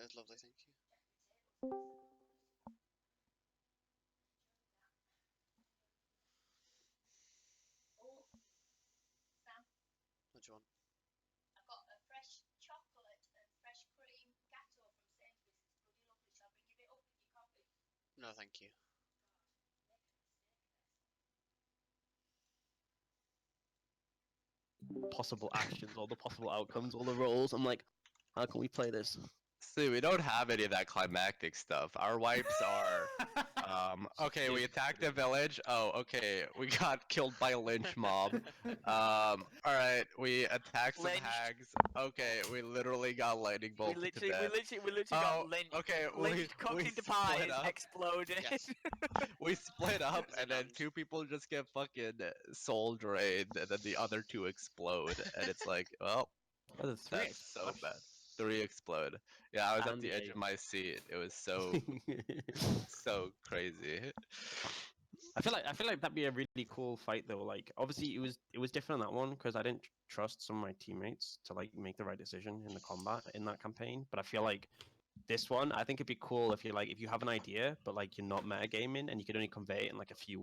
was lovely, thank you. What do you want? No, thank you. Possible actions, all the possible outcomes, all the roles. I'm like, how can we play this? See, we don't have any of that climactic stuff. Our wipes are, okay, we attacked a village. Oh, okay, we got killed by a lynch mob. All right, we attacked some Lynched. hags. Okay, we literally got lightning We bolted to literally, we death. literally, we literally Oh, got lynched. okay, Lynched, cooked we into split pies, up. exploded. Yes. We split up, As it and then happens. 2 people just get fucking soul drained, and then the other 2 explode, and it's like, well, Oh, the three that's so bad. 3 explode. Yeah, I was at And the edge of my seat. It was so so crazy. I feel like that'd be a really cool fight though. Like obviously it was different on that one because I didn't trust some of my teammates to like make the right decision in the combat in that campaign. But I feel like this one, I think it'd be cool if you like if you have an idea but like you're not metagaming and you could only convey it in like a few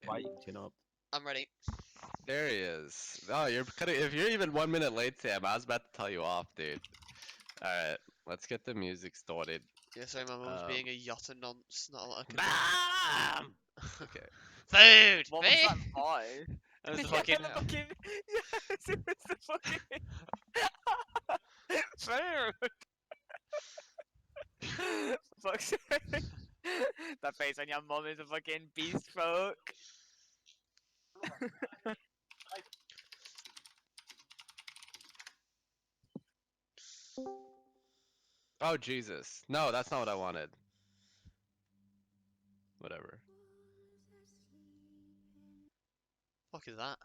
fighting up. I'm ready. There he is. Oh, you're cutting. If you're even 1 minute late, Sam, I was about to tell you off, dude. All right, let's get the music started. Yeah, sorry, my mum's Um, being a yacht of nonce. Not a lot I can Bam! do. Okay. Food! What was that voice? That was the Yeah, fucking. the fucking. Yes, it was the fucking. Food. Fuck's sake. That face on your mum is a fucking beast folk. Oh Jesus. No, that's not what I wanted. Whatever. Fuck is that?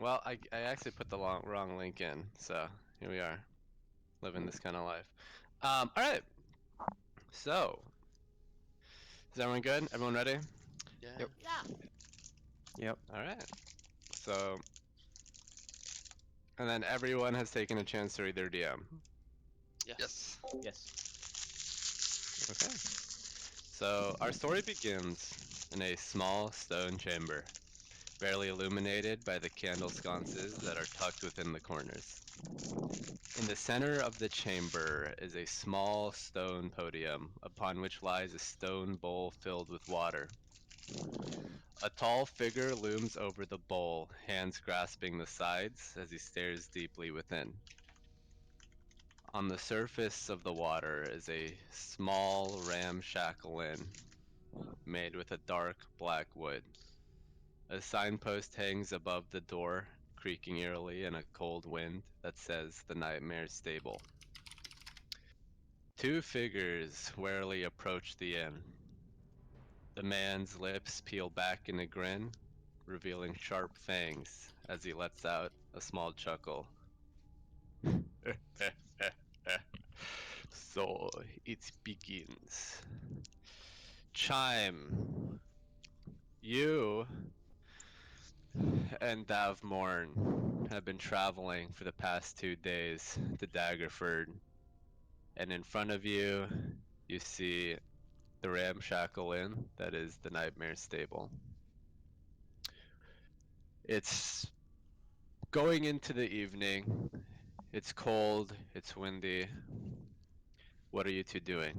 Well, I actually put the wrong link in, so here we are, living this kind of life. All right. So, is everyone good? Everyone ready? Yeah. Yep. Yep. All right. So, and then everyone has taken a chance to read their DM. Yes. Yes. Okay. So, our story begins in a small stone chamber, barely illuminated by the candle sconces that are tucked within the corners. In the center of the chamber is a small stone podium, upon which lies a stone bowl filled with water. A tall figure looms over the bowl, hands grasping the sides as he stares deeply within. On the surface of the water is a small ramshackle inn, made with a dark black wood. A signpost hangs above the door, creaking eerily in a cold wind that says the Nightmare Stable. Two figures warily approach the inn. The man's lips peel back in a grin, revealing sharp fangs as he lets out a small chuckle. So it begins. Chime, you and Davmorn have been traveling for the past 2 days to Daggerford, and in front of you, you see the ramshackle inn that is the Nightmare Stable. It's going into the evening. It's cold, it's windy. What are you two doing?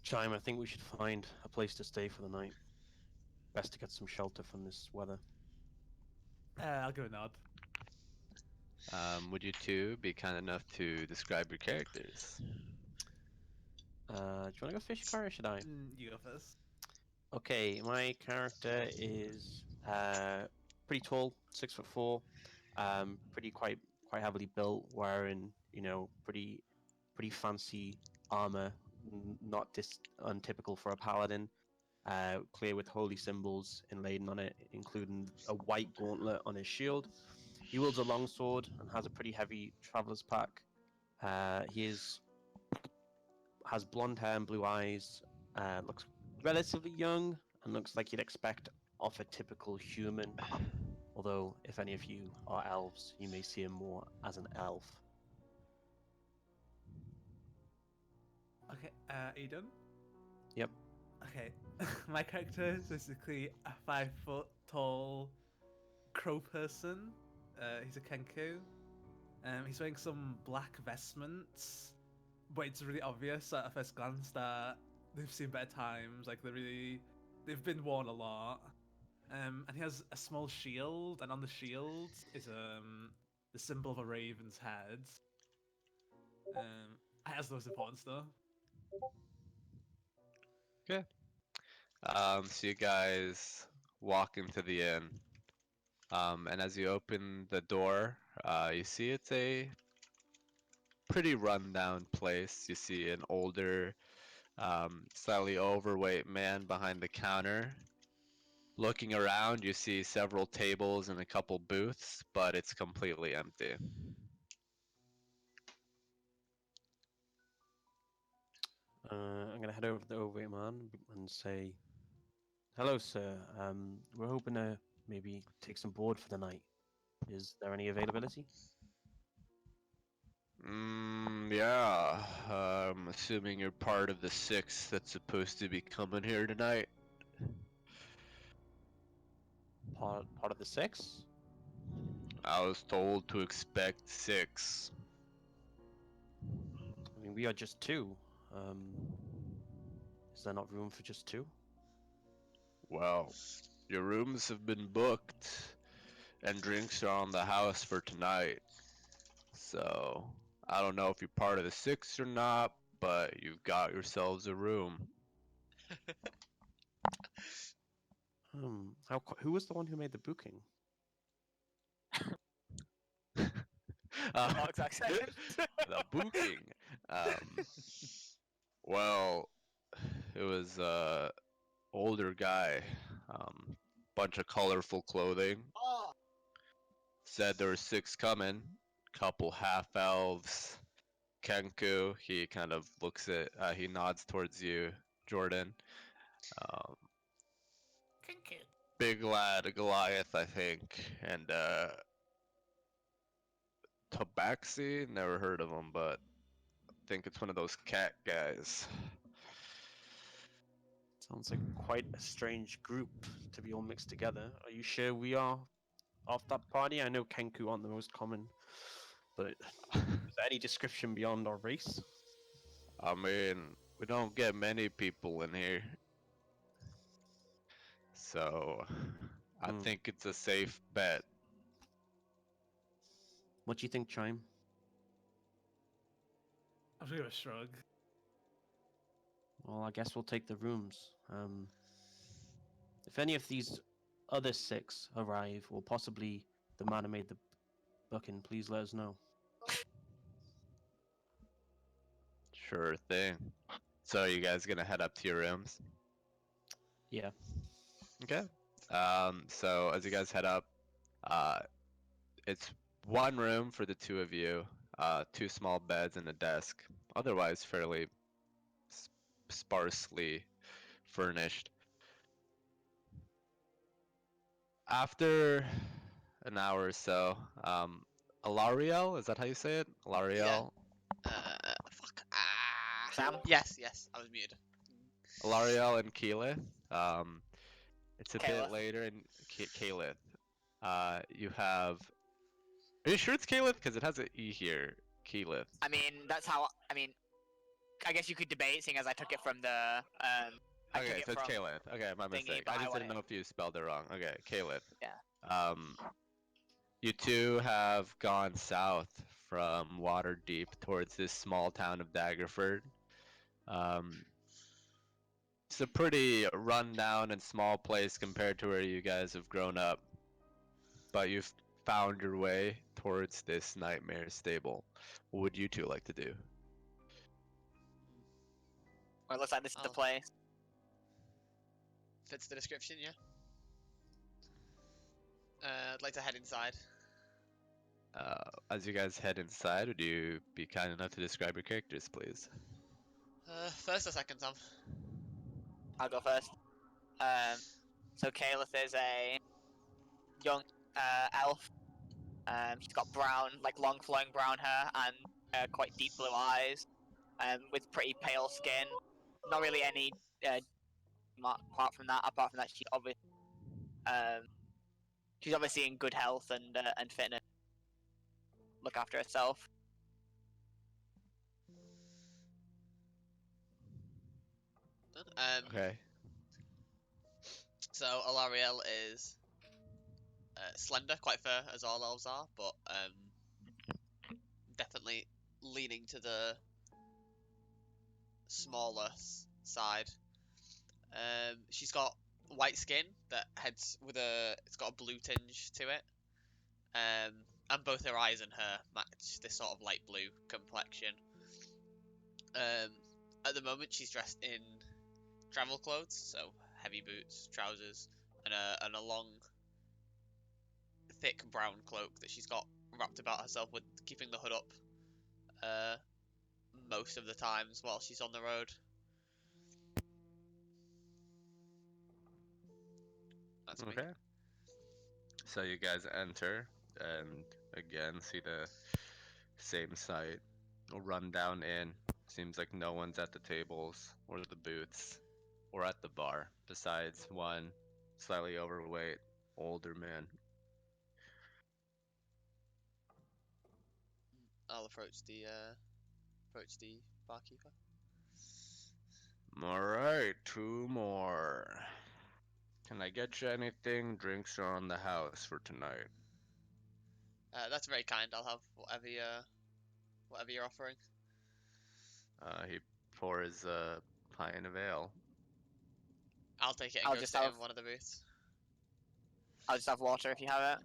Chime, I think we should find a place to stay for the night. Best to get some shelter from this weather. I'll give a nod. Would you two be kind enough to describe your characters? Do you want to go fish, Car, or should I? You go first. Okay, my character is pretty tall, 6'4", pretty quite heavily built, wearing pretty fancy armor, not untypical for a paladin. Clear with holy symbols inlaid on it, including a white gauntlet on his shield. He wields a longsword and has a pretty heavy traveler's pack. Has blonde hair and blue eyes. Looks relatively young and looks like you'd expect of a typical human. Although, if any of you are elves, you may see him more as an elf. Okay, are you done? Yep. Okay, my character is basically a 5 foot tall crow person. He's a Kenku. He's wearing some black vestments, but it's really obvious at first glance that they've seen better times. Like they've been worn a lot. And he has a small shield, and on the shield is the symbol of a raven's head. It has the most important stuff. Okay. So you guys walk into the inn. And as you open the door, you see it's a pretty rundown place. You see an older, slightly overweight man behind the counter. Looking around, you see several tables and a couple booths, but it's completely empty. I'm gonna head over to the overweight man and say, "Hello, sir. We're hoping to maybe take some board for the night. Is there any availability?" Yeah. Assuming you're part of the six that's supposed to be coming here tonight. part of the six? I was told to expect 6. I mean, we are just two. Is there not room for just two? Well, your rooms have been booked, and drinks are on the house for tonight. So, I don't know if you're part of the 6 or not, but you've got yourselves a room. Who was the one who made the booking? Uh, Mark's accent. the booking. Um, well, it was older guy. Bunch of colorful clothing. Oh, Said there were 6 coming. Couple half elves. Kenku. He kind of looks at. He nods towards you, Jordan. Um, big lad, Goliath, I think, and Tabaxi. Never heard of him, but I think it's one of those cat guys. Sounds like quite a strange group to be all mixed together. Are you sure we are of that party? I know Kenku aren't the most common, but is there any description beyond our race? I mean, we don't get many people in here. So, I Hmm. think it's a safe bet. What do you think, Chime? I'm just gonna shrug. Well, I guess we'll take the rooms. If any of these other 6 arrive, or possibly the man who made the booking, please let us know. Sure thing. So, you guys gonna head up to your rooms? Yeah. Okay. So as you guys head up, uh, it's one room for the 2 of you, 2 small beds and a desk. Otherwise, fairly sparsely furnished. After an hour or so, Alariel, is that how you say it? Alariel? Fuck. Sam? Yes, I was muted. Alariel and Keyleth. It's a bit Caliph. later in Keyleth. You have. Are you sure it's Keyleth? Because it has an E here. Keyleth. I mean, that's how. I mean, I guess you could debate, seeing as I took it from the. I took Okay, it so it's from Keyleth. Okay, my thingy, mistake. but I I just want didn't it. know if you spelled it wrong. Okay, Keyleth. Yeah. You two have gone south from Waterdeep towards this small town of Daggerford. Um, it's a pretty rundown and small place compared to where you guys have grown up, but you've found your way towards this nightmare stable. What would you two like to do? Well, it looks like this is the Oh. place. Fits the description, yeah. I'd like to head inside. As you guys head inside, would you be kind enough to describe your characters, please? First or second, Tom? I'll go first. So Caliph is a young elf. She's got brown, like long flowing brown hair and quite deep blue eyes. With pretty pale skin. Not really any apart from that, she's obviously in good health and fitness. Look after herself. Okay. So Alariel is slender, quite fair, as all elves are, but definitely leaning to the smaller side. She's got white skin that heads with it's got a blue tinge to it. And both her eyes and hair match this sort of light blue complexion. At the moment, she's dressed in travel clothes, so heavy boots, trousers, and a long, thick brown cloak that she's got wrapped about herself with, keeping the hood up most of the times while she's on the road. That's me. Okay. So you guys enter and again see the same sight. A rundown inn. Seems like no one's at the tables or the booths or at the bar besides one slightly overweight older man. I'll approach the barkeeper. All right, two more. Can I get you anything? Drinks are on the house for tonight. That's very kind. I'll have whatever you're offering. He pours a pint of ale. I'll take it and I'll go just sit have in one of the booths. I'll just have water if you have it.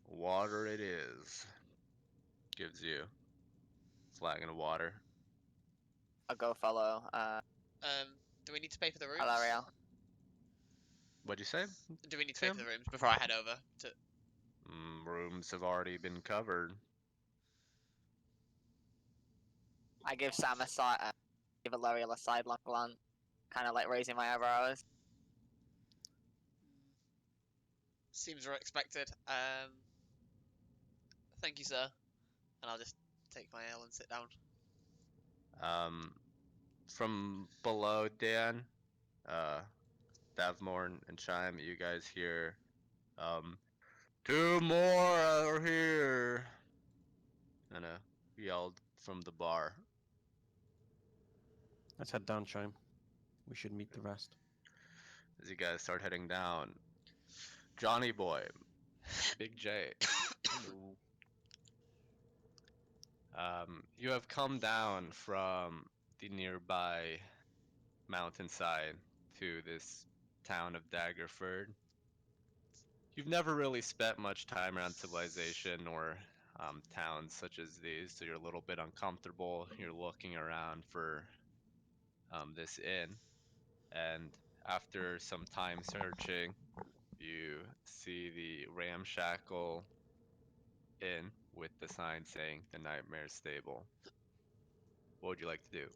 Water it is. Gives you a flagon of water. I'll go follow Do we need to pay for the rooms? Alaria. What'd you say? Do we need to pay for Tim? the rooms before I head over to? Rooms have already been covered. I give Sam a side, give Alaria a sidelong glance, kind of like raising my eyebrows. Seems expected. Thank you, sir. And I'll just take my ale and sit down. From below, Dan, uh, Davmore and Chime, you guys hear, two more are here, and yelled from the bar. Let's head down, Chime. We should meet the rest. As you guys start heading down, Johnny Boy, Big J, you have come down from the nearby mountainside to this town of Daggerford. You've never really spent much time around civilization or towns such as these, so you're a little bit uncomfortable. You're looking around for this inn, and after some time searching, you see the ramshackle inn with the sign saying the Nightmare Stable. What would you like to do?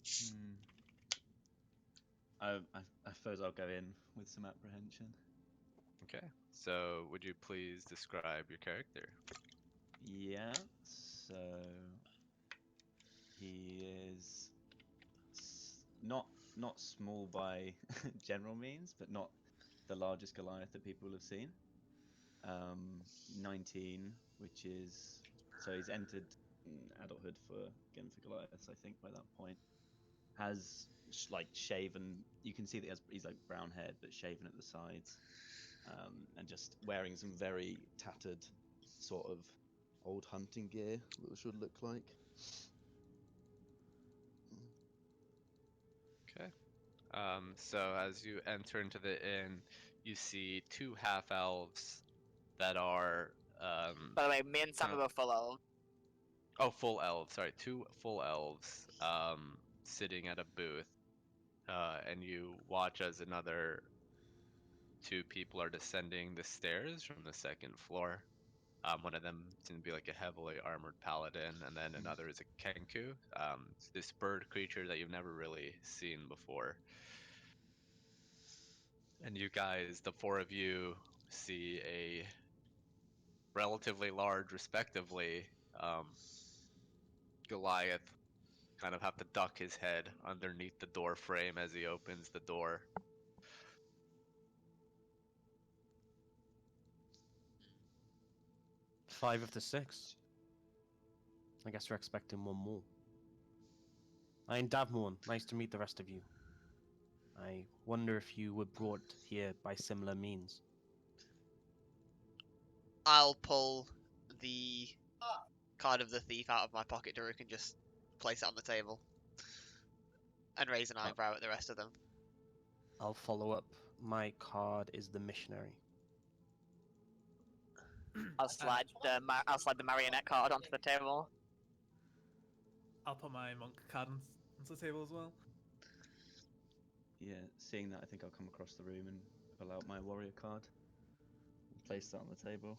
Hmm. I suppose I'll go in with some apprehension. Okay, so would you please describe your character? Yeah, so he is not small by general means, but not the largest Goliath that people have seen. 19, which is so he's entered adulthood for Goliaths, I think by that point. Has like shaven. You can see that he's like brown haired, but shaven at the sides, and just wearing some very tattered, sort of old hunting gear. That should look like. Okay. So as you enter into the inn, you see two half elves that are By the way, me and Sam kind are of both full of. full elves. Sorry, two full elves sitting at a booth, and you watch as another two people are descending the stairs from the second floor. One of them seems to be like a heavily armored paladin, and then another is a kenku. It's this bird creature that you've never really seen before. And you guys, the four of you, see a relatively large, respectively, Goliath kind of have to duck his head underneath the door frame as he opens the door. 5 of the 6. I guess we're expecting one more. I'm Davmorn. Nice to meet the rest of you. I wonder if you were brought here by similar means. I'll pull the card of the thief out of my pocket, Daruk, and just place it on the table. And raise an eyebrow at the rest of them. I'll follow up. My card is the missionary. I'll slide the marionette card onto the table. I'll put my monk card onto the table as well. Yeah, seeing that, I think I'll come across the room and pull out my warrior card and place that on the table.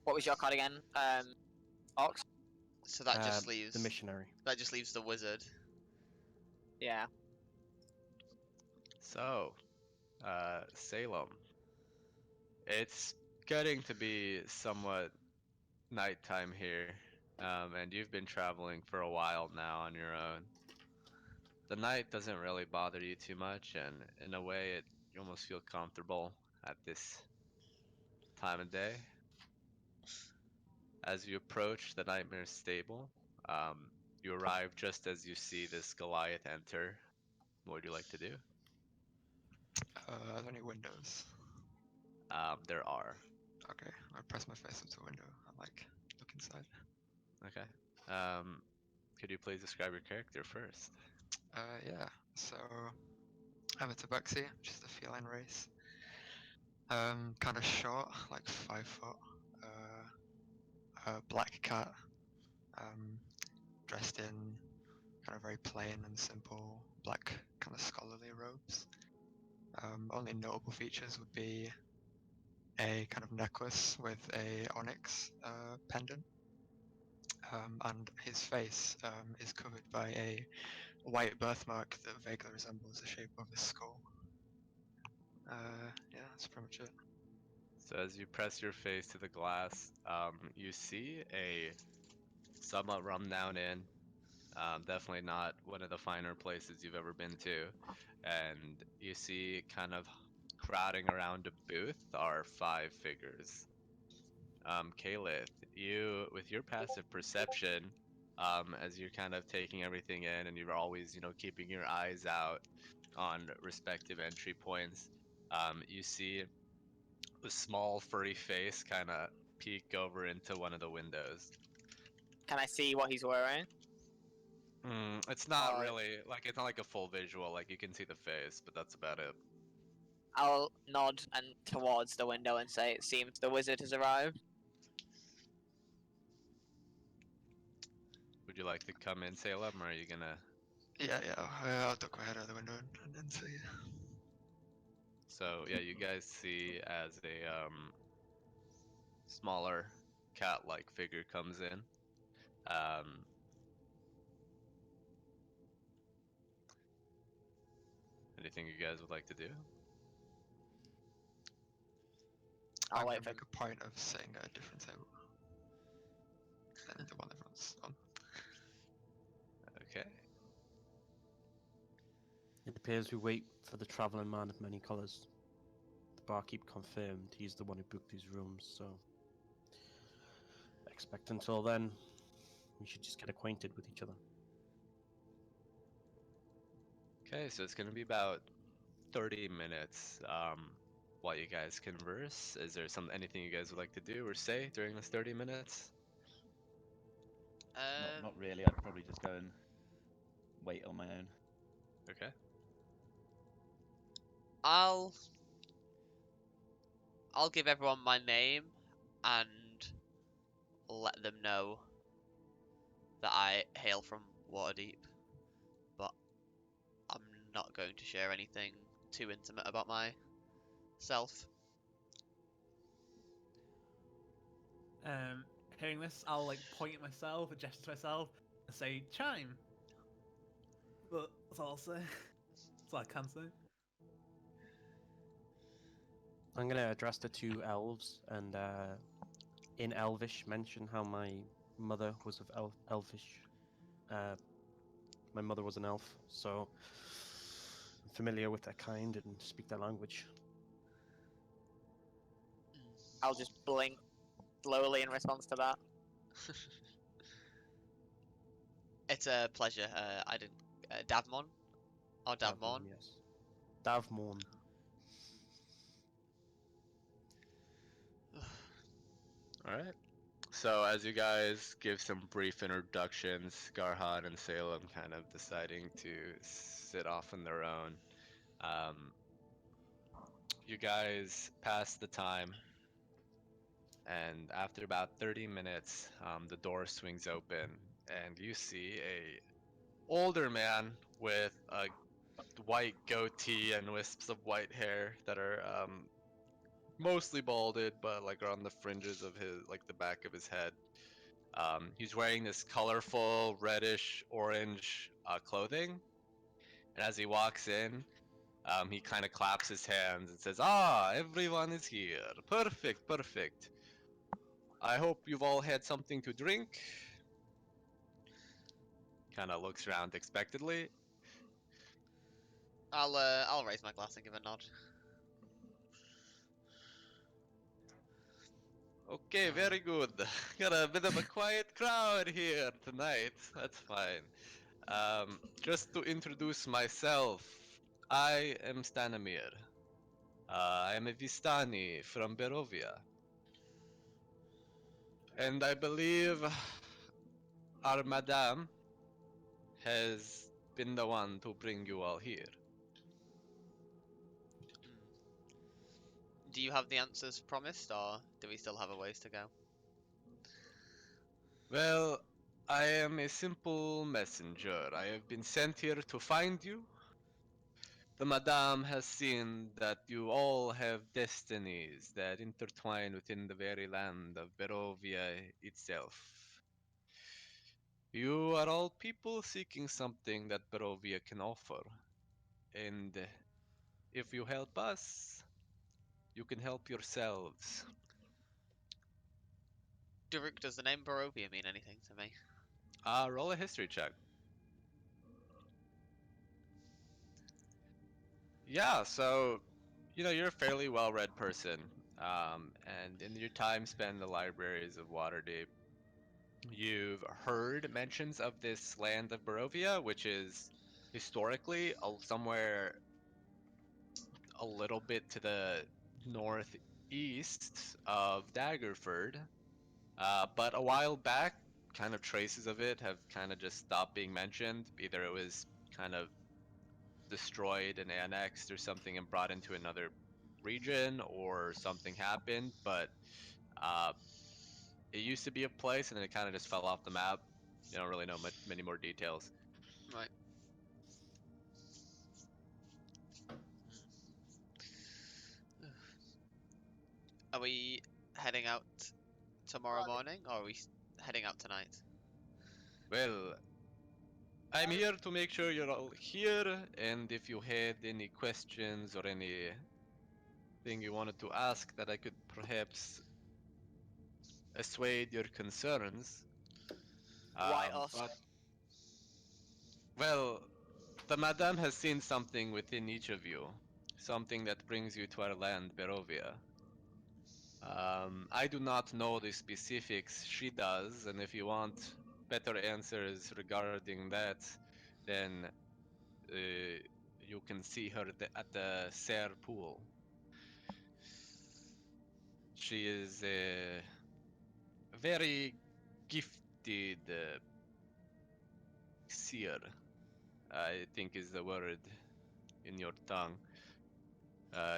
What was your card again? Ox? So that just leaves the missionary. That just leaves the wizard. Yeah. So, Salem. It's getting to be somewhat nighttime here, and you've been traveling for a while now on your own. the night doesn't really bother you too much, and in a way, you almost feel comfortable at this time of day. As you approach the Nightmare Stable, you arrive just as you see this Goliath enter. What would you like to do? Are there any windows? There are. Okay, I press my face up to a window and like look inside. Okay. Could you please describe your character first? Yeah. So I'm a tabaxi, which is the feline race. Kind of short, like 5 foot. A black cat. Dressed in kind of very plain and simple black kind of scholarly robes. Only notable features would be a kind of necklace with a onyx pendant, and his face is covered by a white birthmark that vaguely resembles the shape of his skull. Yeah, that's pretty much it. So as you press your face to the glass, you see a somewhat run-down inn. Definitely not one of the finer places you've ever been to. And you see kind of crowding around a booth are 5 figures. Kalith, you, with your passive perception, as you're kind of taking everything in and you're always, keeping your eyes out on respective entry points, you see a small furry face kind of peek over into one of the windows. Can I see what he's wearing? It's not Or really, like, it's not like a full visual, like, you can see the face, but that's about it. I'll nod and towards the window and say, "It seems the wizard has arrived." Would you like to come in, Salem, or are you gonna... Yeah, I'll duck my head out the window and then see. So, yeah, you guys see as a, smaller cat-like figure comes in. Anything you guys would like to do? I'll I'm wait gonna for. make a point of sitting at a different table than the one everyone's on. Okay. It appears we wait for the traveling man of many colours. The barkeep confirmed he's the one who booked these rooms, so expect until then we should just get acquainted with each other. Okay, so it's gonna be about 30 minutes while you guys converse. Is there anything you guys would like to do or say during this 30 minutes? Not really. I'd probably just go and wait on my own. Okay. I'll give everyone my name and let them know that I hail from Waterdeep, but I'm not going to share anything too intimate about myself. Hearing this, I'll like point at myself, and gesture to myself, and say chime. But that's all I'll say. That's all I can say. I'm going to address the 2 elves and in Elvish mention how my mother was of Elvish. My mother was an elf, so I'm familiar with their kind and speak their language. I'll just blink slowly in response to that. It's a pleasure. I didn't. Davmon? Or Davmon? Yes. Davmorn. Alright. So as you guys give some brief introductions, Garhan and Salem kind of deciding to sit off on their own. You guys pass the time, and after about 30 minutes, the door swings open, and you see a older man with a white goatee and wisps of white hair that are mostly balded, but like are on the fringes of his, like the back of his head. He's wearing this colorful reddish orange clothing, and as he walks in, he kind of claps his hands and says, "Ah, everyone is here. Perfect, perfect. I hope you've all had something to drink." Kind of looks around expectantly. I'll raise my glass and give a nod. Okay, very good. Got a bit of a quiet crowd here tonight. That's fine. Just to introduce myself, I am Stanimir. I am a Vistani from Barovia. And I believe our madame has been the one to bring you all here. Do you have the answers promised, or do we still have a ways to go? Well, I am a simple messenger. I have been sent here to find you. The Madame has seen that you all have destinies that intertwine within the very land of Barovia itself. You are all people seeking something that Barovia can offer. And if you help us, you can help yourselves. Duruk, does the name Barovia mean anything to me? Roll a history check. Yeah, so you're a fairly well-read person, and in your time spent in the libraries of Waterdeep, you've heard mentions of this land of Barovia, which is historically somewhere a little bit to the northeast of Daggerford. But a while back, kind of traces of it have kind of just stopped being mentioned. Either it was kind of destroyed and annexed or something and brought into another region, or something happened, but uh, it used to be a place and then it kind of just fell off the map. You don't really know many more details. Right. Are we heading out tomorrow morning, or are we heading out tonight? Well, I'm here to make sure you're all here, and if you had any questions or anything you wanted to ask that I could perhaps assuage your concerns. Why us? But, well, the Madame has seen something within each of you, something that brings you to our land, Barovia. I do not know the specifics, she does, and if you want better answers regarding that, then you can see her at the Serre pool. She is a very gifted seer, I think is the word in your tongue.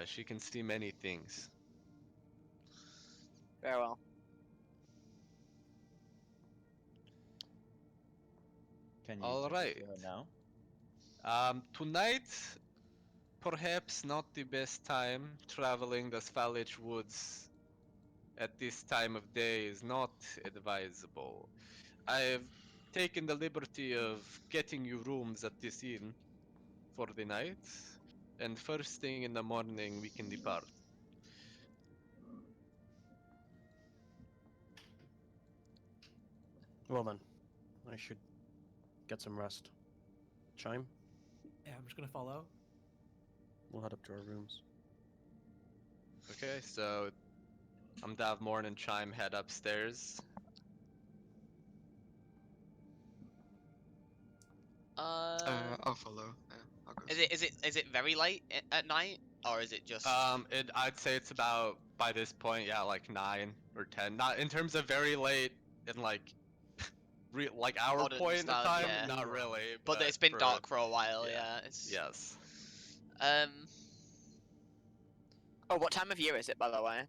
She can see many things. Very well. Can you All take us right. to her now? Tonight, perhaps not the best time. Traveling the Svalich woods at this time of day is not advisable. I've taken the liberty of getting you rooms at this inn for the night, and first thing in the morning we can depart. Well then, I should get some rest. Chime, Yeah, I'm just gonna follow. we'll head up to our rooms. Okay, so Davmorn and Chime head upstairs. I'll follow. Yeah, I'll go. Is it very late at night, or is it just I'd say it's about by this point, yeah, like 9 or 10. Not in terms of very late, in like like our modern point of style? time, Yeah, not really. but it's been for dark for a while. yeah. Yeah, it's Yes. um. Oh, what time of year is it, by the way?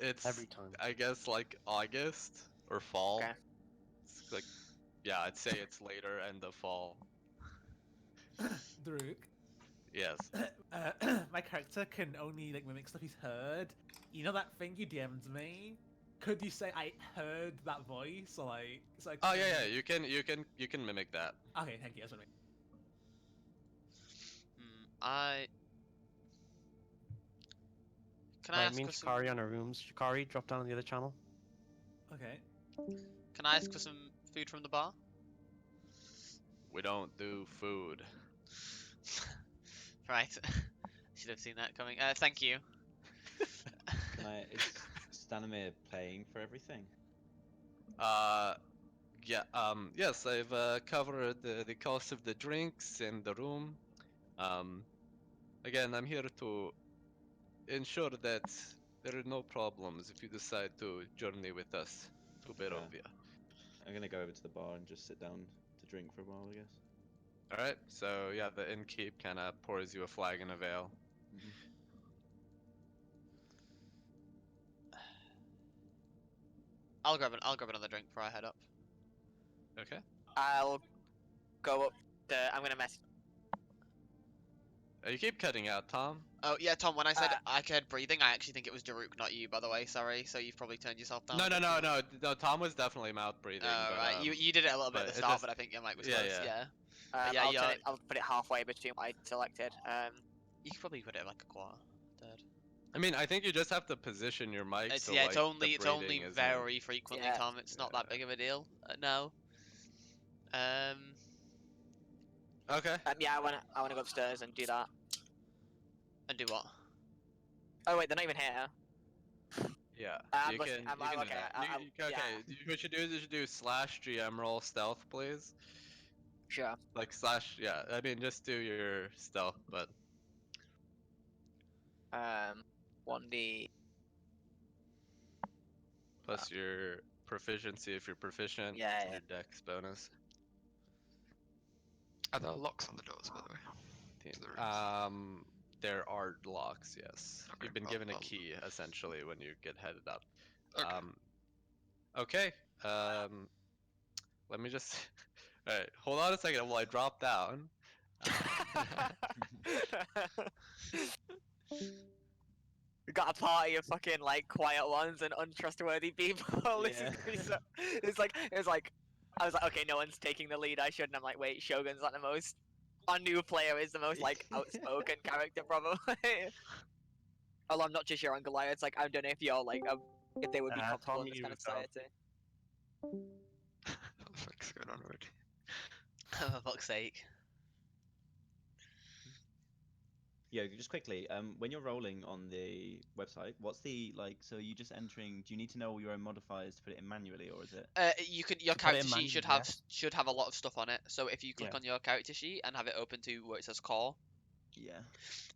It's Every time. I guess like August or fall. Okay. It's like, yeah, I'd say it's later end of fall. Druk. Yes. My character can only like mimic stuff he's heard. You know that thing you DM'd me? Could you say I heard that voice, or like? So Oh yeah, you can mimic that. Okay, thank you. That's what I mean. I can I Right, ask me and for some? Shikari on our rooms. Shikari, drop down on the other channel. Okay. Can I ask for some food from the bar? We don't do food. Right. Should have seen that coming. Thank you. Can I? Is Stanimir paying for everything? Uh, yeah. Yes, I've covered the cost of the drinks and the room. Um, again, I'm here to ensure that there are no problems if you decide to journey with us to Fair. Barovia. I'm gonna go over to the bar and just sit down to drink for a while, I guess. All right. So yeah, the innkeep kind of pours you a flagon of ale. Hmm. I'll grab another drink before I head up. Okay. I'll go up the. I'm gonna message. You keep cutting out, Tom. Oh yeah, Tom. When I said Uh, I heard breathing, I actually think it was Daruk, not you, by the way. Sorry. So you've probably turned yourself down. No, a no, bit no, too much. no, no. Tom was definitely mouth breathing, Oh, but right. You did it a little bit at but the it start, just but I think your mic was yeah, close. yeah. Yeah. But yeah, I'll you're, turn it. I'll put it halfway between what I selected. you could probably put it like a quarter, third. I mean, I think you just have to position your mic It's so yeah. like the It's breathing only isn't. very frequently, Yeah. Tom. It's not that Yeah. big of a deal. No. Um. Okay. Yeah, I wanna go upstairs and do that. And do what? Oh wait, they're not even here. Yeah. I'm You listening. can. I'm You can. okay. Okay. Yeah, What you do is you should do slash GM roll stealth, please. sure. Like slash. Yeah. I mean, just do your stealth, but 1D. plus your proficiency if you're proficient. Yeah, And yeah. your dex bonus. Are there locks on the doors, by the way? To the rooms? There are locks. Yes. Okay, You've been I'll- given a I'll- key essentially when you get headed up. Okay. Okay. Let me just. All right. Hold on a second while I drop down. We got a party of fucking like quiet ones and untrustworthy people. This is Yeah. gonna be so. It was like I was like, okay, no one's taking the lead. I should, and I'm like, wait, Shogun's not the most. Our new player is the most like outspoken character, probably. Although I'm not just your uncle Goliath. It's like I don't know if you're like if they would be comfortable Tom, in this you kind of go. society. What the fuck's going on already? For fuck's sake. Yeah, just quickly, when you're rolling on the website, what's the like? So you just entering? Do you need to know all your own modifiers to put it in manually, or is it? You can your To put it in character sheet manually, yes. should have a lot of stuff on it. So if you click Yeah. on your character sheet and have it open to where it says core, Yeah.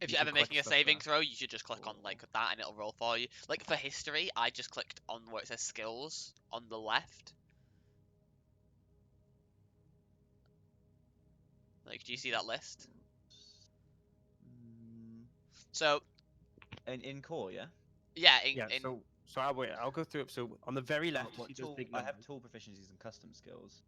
if You you're can ever click making a stuff saving there. throw, you should just click on like that and it'll roll for you. Like for history, I just clicked on where it says skills on the left. Like, do you see that list? Mm, So in core, yeah. yeah, Yeah. in So I'll go through it. So on the very Oh, left, you what see those tool? big I have numbers. tool proficiencies and custom skills.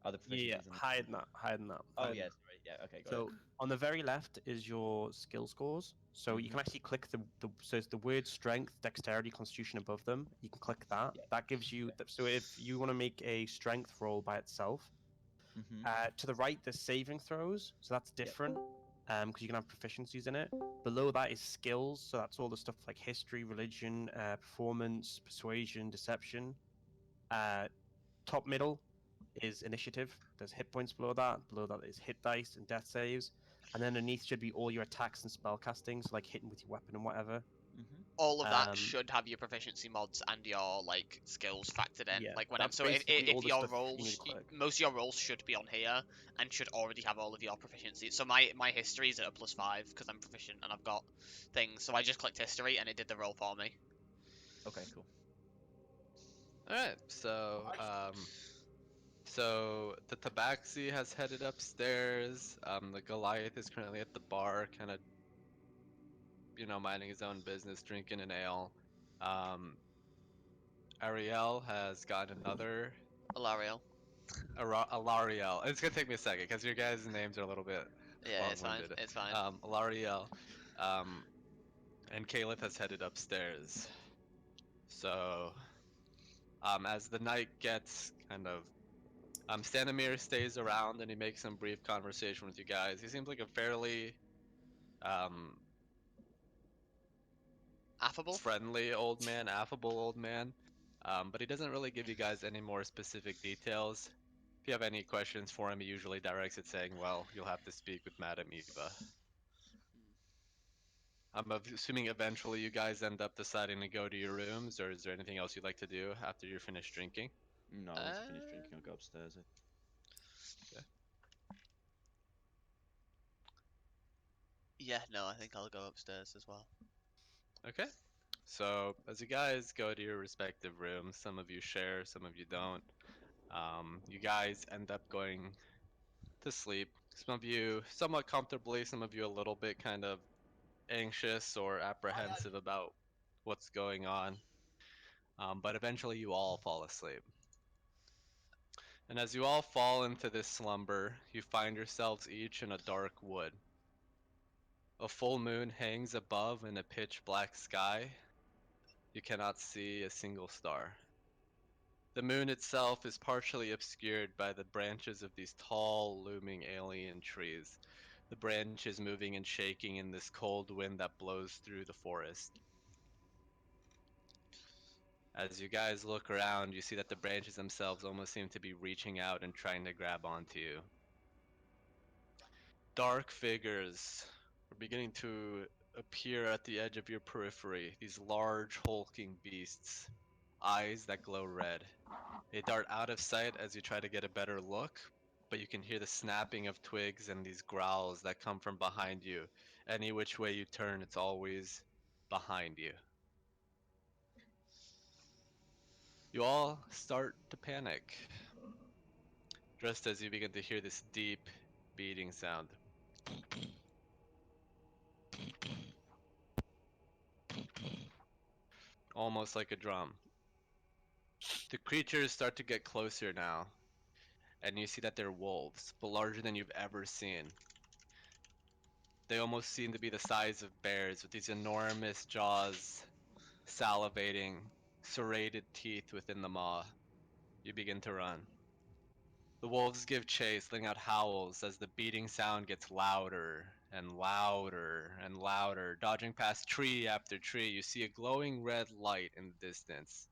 Other Yeah, proficiencies yeah. and Higher than that. Higher than that. Oh higher than yeah, that. sorry. Yeah, okay, got So it. on the very left is your skill scores. So you Mhm. can actually click so it's the word strength, dexterity, constitution above them. You can click that. Yeah. That gives you so if you want to make a strength roll by itself, Mhm. to the right there's saving throws. So that's Yep. different. Because you can have proficiencies in it. Below that is skills. So that's all the stuff like history, religion, performance, persuasion, deception. Top middle is initiative. There's hit points below that. Below that is hit dice and death saves. And then underneath should be all your attacks and spell castings, like hitting with your weapon and whatever. Mhm. all of that Um, should have your proficiency mods and your like skills factored in. Yeah, Like when that's so if, basically all if the your stuff you need rolls, to click. most of your rolls should be on here and should already have all of your proficiency. So my history is at a +5 because I'm proficient and I've got things. So I just clicked history and it did the roll for me. Okay, cool. All right. So the Tabaxi has headed upstairs. The Goliath is currently at the bar, kind of, minding his own business, drinking an ale. Um, Ariel has got another Alariel. Alariel. It's gonna take me a second because your guys' names are a little bit Yeah, it's fine. long-winded. It's fine. Alariel, and Caliph has headed upstairs. So, as the night gets kind of, Stanimir stays around and he makes some brief conversation with you guys. He seems like a fairly, um, Affable. friendly old man, affable old man. But he doesn't really give you guys any more specific details. If you have any questions for him, he usually directs it saying, well, you'll have to speak with Madam Eva. I'm assuming eventually you guys end up deciding to go to your rooms, or is there anything else you'd like to do after you're finished drinking? No, once I finish drinking, I'll go upstairs. Yeah, no, I think I'll go upstairs as well. Okay. So as you guys go to your respective rooms, some of you share, some of you don't. You guys end up going to sleep. Some of you somewhat comfortably, some of you a little bit kind of anxious or apprehensive about what's going on. But eventually you all fall asleep. And as you all fall into this slumber, you find yourselves each in a dark wood. A full moon hangs above in a pitch black sky. You cannot see a single star. The moon itself is partially obscured by the branches of these tall, looming alien trees. The branches moving and shaking in this cold wind that blows through the forest. As you guys look around, you see that the branches themselves almost seem to be reaching out and trying to grab onto you. Dark figures are beginning to appear at the edge of your periphery. These large, hulking beasts, eyes that glow red. They dart out of sight as you try to get a better look, but you can hear the snapping of twigs and these growls that come from behind you. Any which way you turn, it's always behind you. You all start to panic, just as you begin to hear this deep beating sound. Almost like a drum. The creatures start to get closer now, and you see that they're wolves, but larger than you've ever seen. They almost seem to be the size of bears, with these enormous jaws, salivating, serrated teeth within the maw. You begin to run. The wolves give chase, letting out howls as the beating sound gets louder and louder and louder. Dodging past tree after tree, you see a glowing red light in the distance.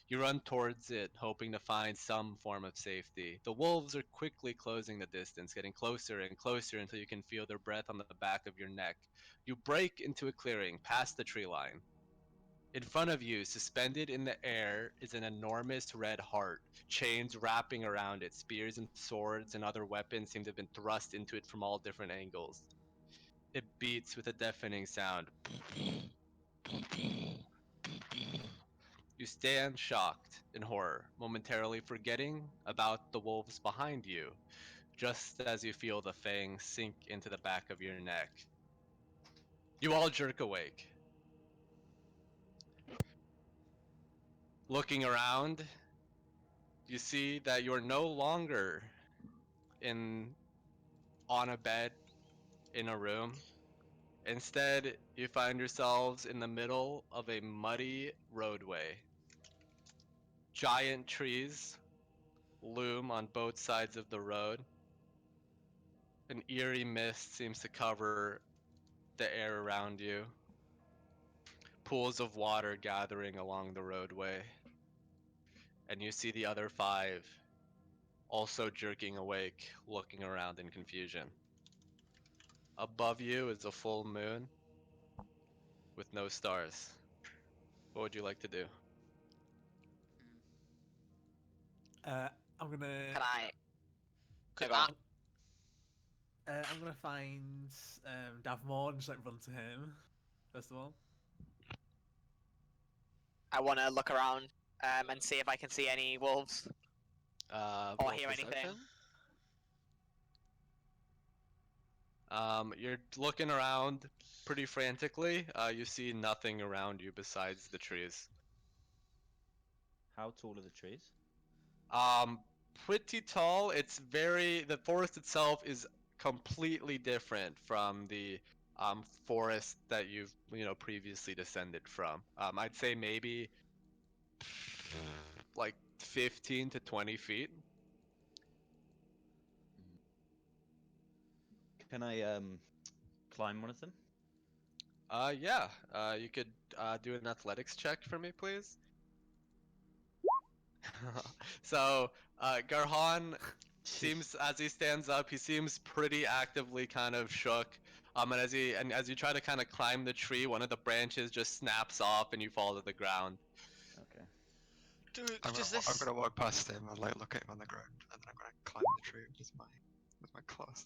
You run towards it, hoping to find some form of safety. The wolves are quickly closing the distance, getting closer and closer until you can feel their breath on the back of your neck. You break into a clearing, past the tree line. In front of you, suspended in the air, is an enormous red heart, chains wrapping around it. Spears and swords and other weapons seem to have been thrust into it from all different angles. It beats with a deafening sound. You stand shocked in horror, momentarily forgetting about the wolves behind you, just as you feel the fangs sink into the back of your neck. You all jerk awake. Looking around, you see that you're no longer in on a bed in a room. Instead, you find yourselves in the middle of a muddy roadway. Giant trees loom on both sides of the road. An eerie mist seems to cover the air around you. Pools of water gathering along the roadway. And you see the other five also jerking awake, looking around in confusion. Above you is a full moon with no stars. What would you like to do? I'm gonna. Can I? Could Go on. I'm gonna find Davmore and just like run to him. First of all. I want to look around and see if I can see any wolves. Or Roll hear anything. perception. You're looking around pretty frantically. You see nothing around you besides the trees. How tall are the trees? Um, Pretty tall. The forest itself is completely different from the forest that you've previously descended from. I'd say maybe like 15 to 20 feet. Can I climb one of them? Yeah. You could do an athletics check for me, please. So, Garhan, seems as he stands up, he seems pretty actively kind of shook. And as you try to kind of climb the tree, one of the branches just snaps off and you fall to the ground. Okay. I'm gonna walk past him and like look at him on the ground, and then I'm gonna climb the tree with my claws.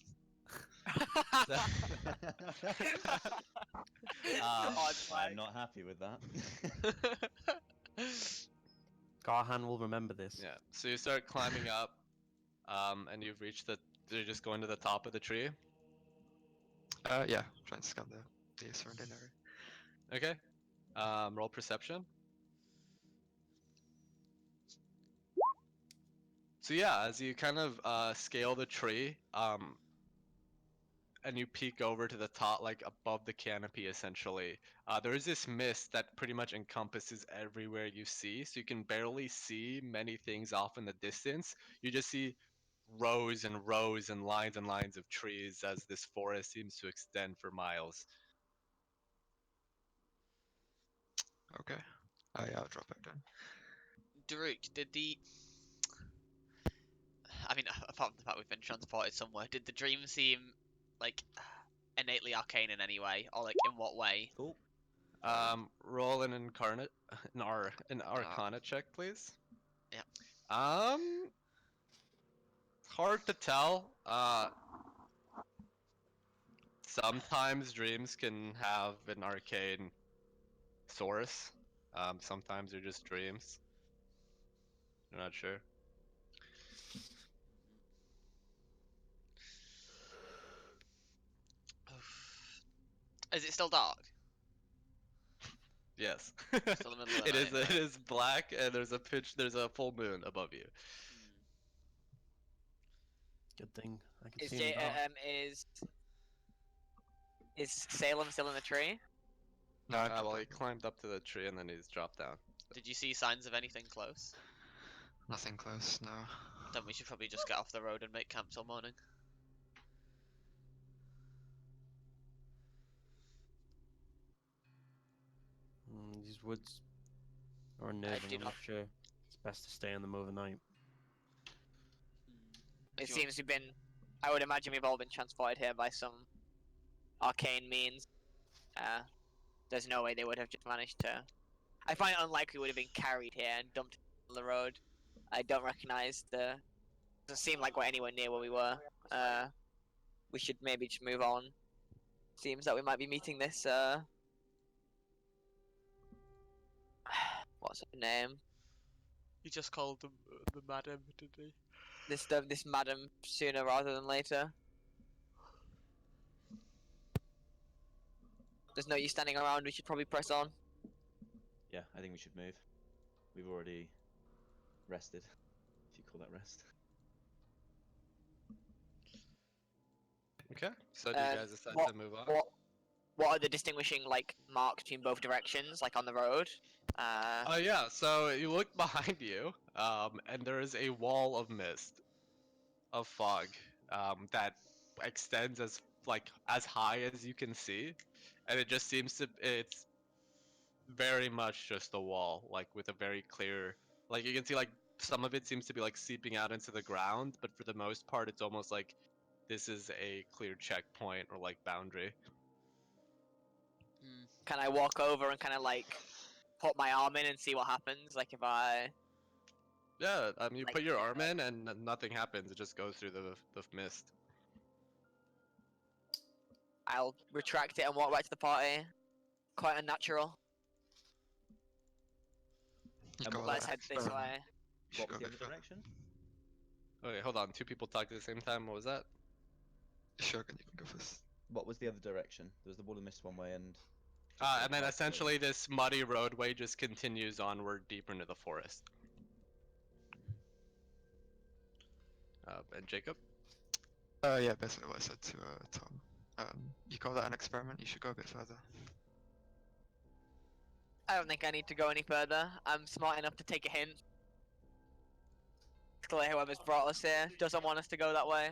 I'm not happy with that. Garhan will remember this. Yeah. So you start climbing up, and you've reached you're just going to the top of the tree. Yeah, trying to scan the surrounding area. Okay. Roll perception. So yeah, as you kind of scale the tree, and you peek over to the top, like above the canopy, essentially, there is this mist that pretty much encompasses everywhere you see, so you can barely see many things off in the distance. You just see rows and rows and lines of trees as this forest seems to extend for miles. Okay. Yeah, I'll drop back down. Daruk, I mean, apart from the fact we've been transported somewhere, did the dream seem like innately arcane in any way, or like in what way? Cool. Roll an arcana check, please. Yeah. Hard to tell. Sometimes dreams can have an arcane source. Sometimes they're just dreams. I'm not sure. Is it still dark? Yes. Still in the middle of the It is. night, It is black, and there's a full moon above you. Good thing I can Is see in the dark. is Salem still in the tree? No, I Well, he climbed up to the tree and then he's dropped down. Did you see signs of anything close? nothing close. No. Then we should probably just get off the road and make camp till morning. These woods are unnerving. do I'm not- not sure. It's best to stay in them overnight. It seems we've been. I would imagine we've all been transported here by some arcane means. There's no way they would have just managed to. I find it unlikely we would have been carried here and dumped on the road. I don't recognize the. Doesn't seem like we're anywhere near where we were. We should maybe just move on. Seems that we might be meeting this. What's her name? He just called them the madam, did he? This madam sooner rather than later. There's no use standing around. We should probably press on. Yeah, I think we should move. We've already rested, if you call that rest. Okay. So do you guys decide to move on? What are the distinguishing like marks between both directions, like on the road? Oh yeah. So you look behind you, and there is a wall of mist, of fog, that extends as high as you can see, and it just seems to it's very much just a wall, like with a very clear, like you can see like some of it seems to be like seeping out into the ground, but for the most part it's almost like this is a clear checkpoint or like boundary. Can I walk over and kind of like put my arm in and see what happens? Like if I. Yeah, you Like- put your arm in and nothing happens. It just goes through the mist. I'll retract it and walk back to the party. Quite unnatural. You And go Let's there. head this way. You should What go was the a other bit further. direction? Okay, hold on. Two people talked at the same time. What was that? Shogun, you can go first. What was the other direction? There was the wall of mist one way and... And then essentially this muddy roadway just continues onward deeper into the forest. And Jacob? Yeah, basically what I said to Tom. You call that an experiment? You should go a bit further. I don't think I need to go any further. I'm smart enough to take a hint. It's clear whoever's brought us here doesn't want us to go that way.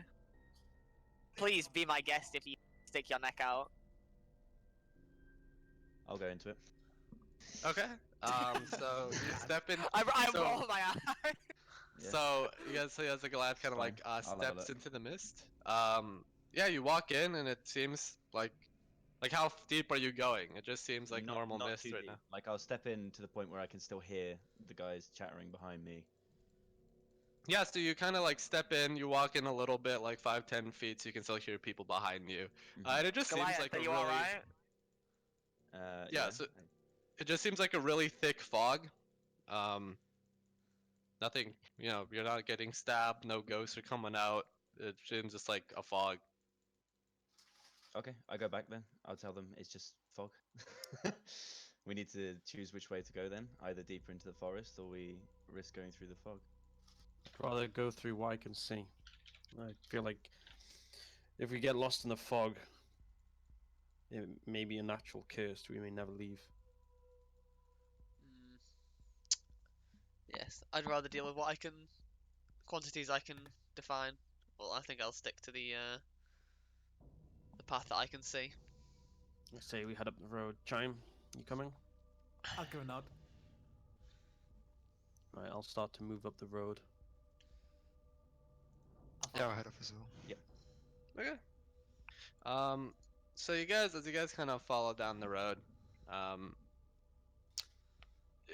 Please be my guest if you stick your neck out. I'll go into it. Okay. So you step in. I so- roll my eye. Yeah. So as the Goliath kind of Fine. like I'll have a steps look. into the mist. Yeah, you walk in and it seems like how deep are you going? It just seems like normal Not mist too right deep. now. Like I'll step in to the point where I can still hear the guys chattering behind me. Yeah, so you kind of like step in, you walk in a little bit, like 5-10 feet, so you can still hear people behind you. Mhm. And it just seems Goliath, like are a you really alright? yeah, so it just seems like a really thick fog. Um, Nothing, you're not getting stabbed, no ghosts are coming out. It seems just like a fog. Okay, I go back then. I'll tell them it's just fog. We need to choose which way to go then, either deeper into the forest or we risk going through the fog. I'd rather go through what I can see. I feel like if we get lost in the fog, it may be a natural curse. We may never leave. Mm, yes, I'd rather deal with what I can, quantities I can define. Well, I think I'll stick to the path that I can see. I say we head up the road. Chime, you coming? I'll give a nod. Right, I'll start to move up the road. I'll Yeah, follow. I'll head off as well. Okay. So as you guys kind of follow down the road, um,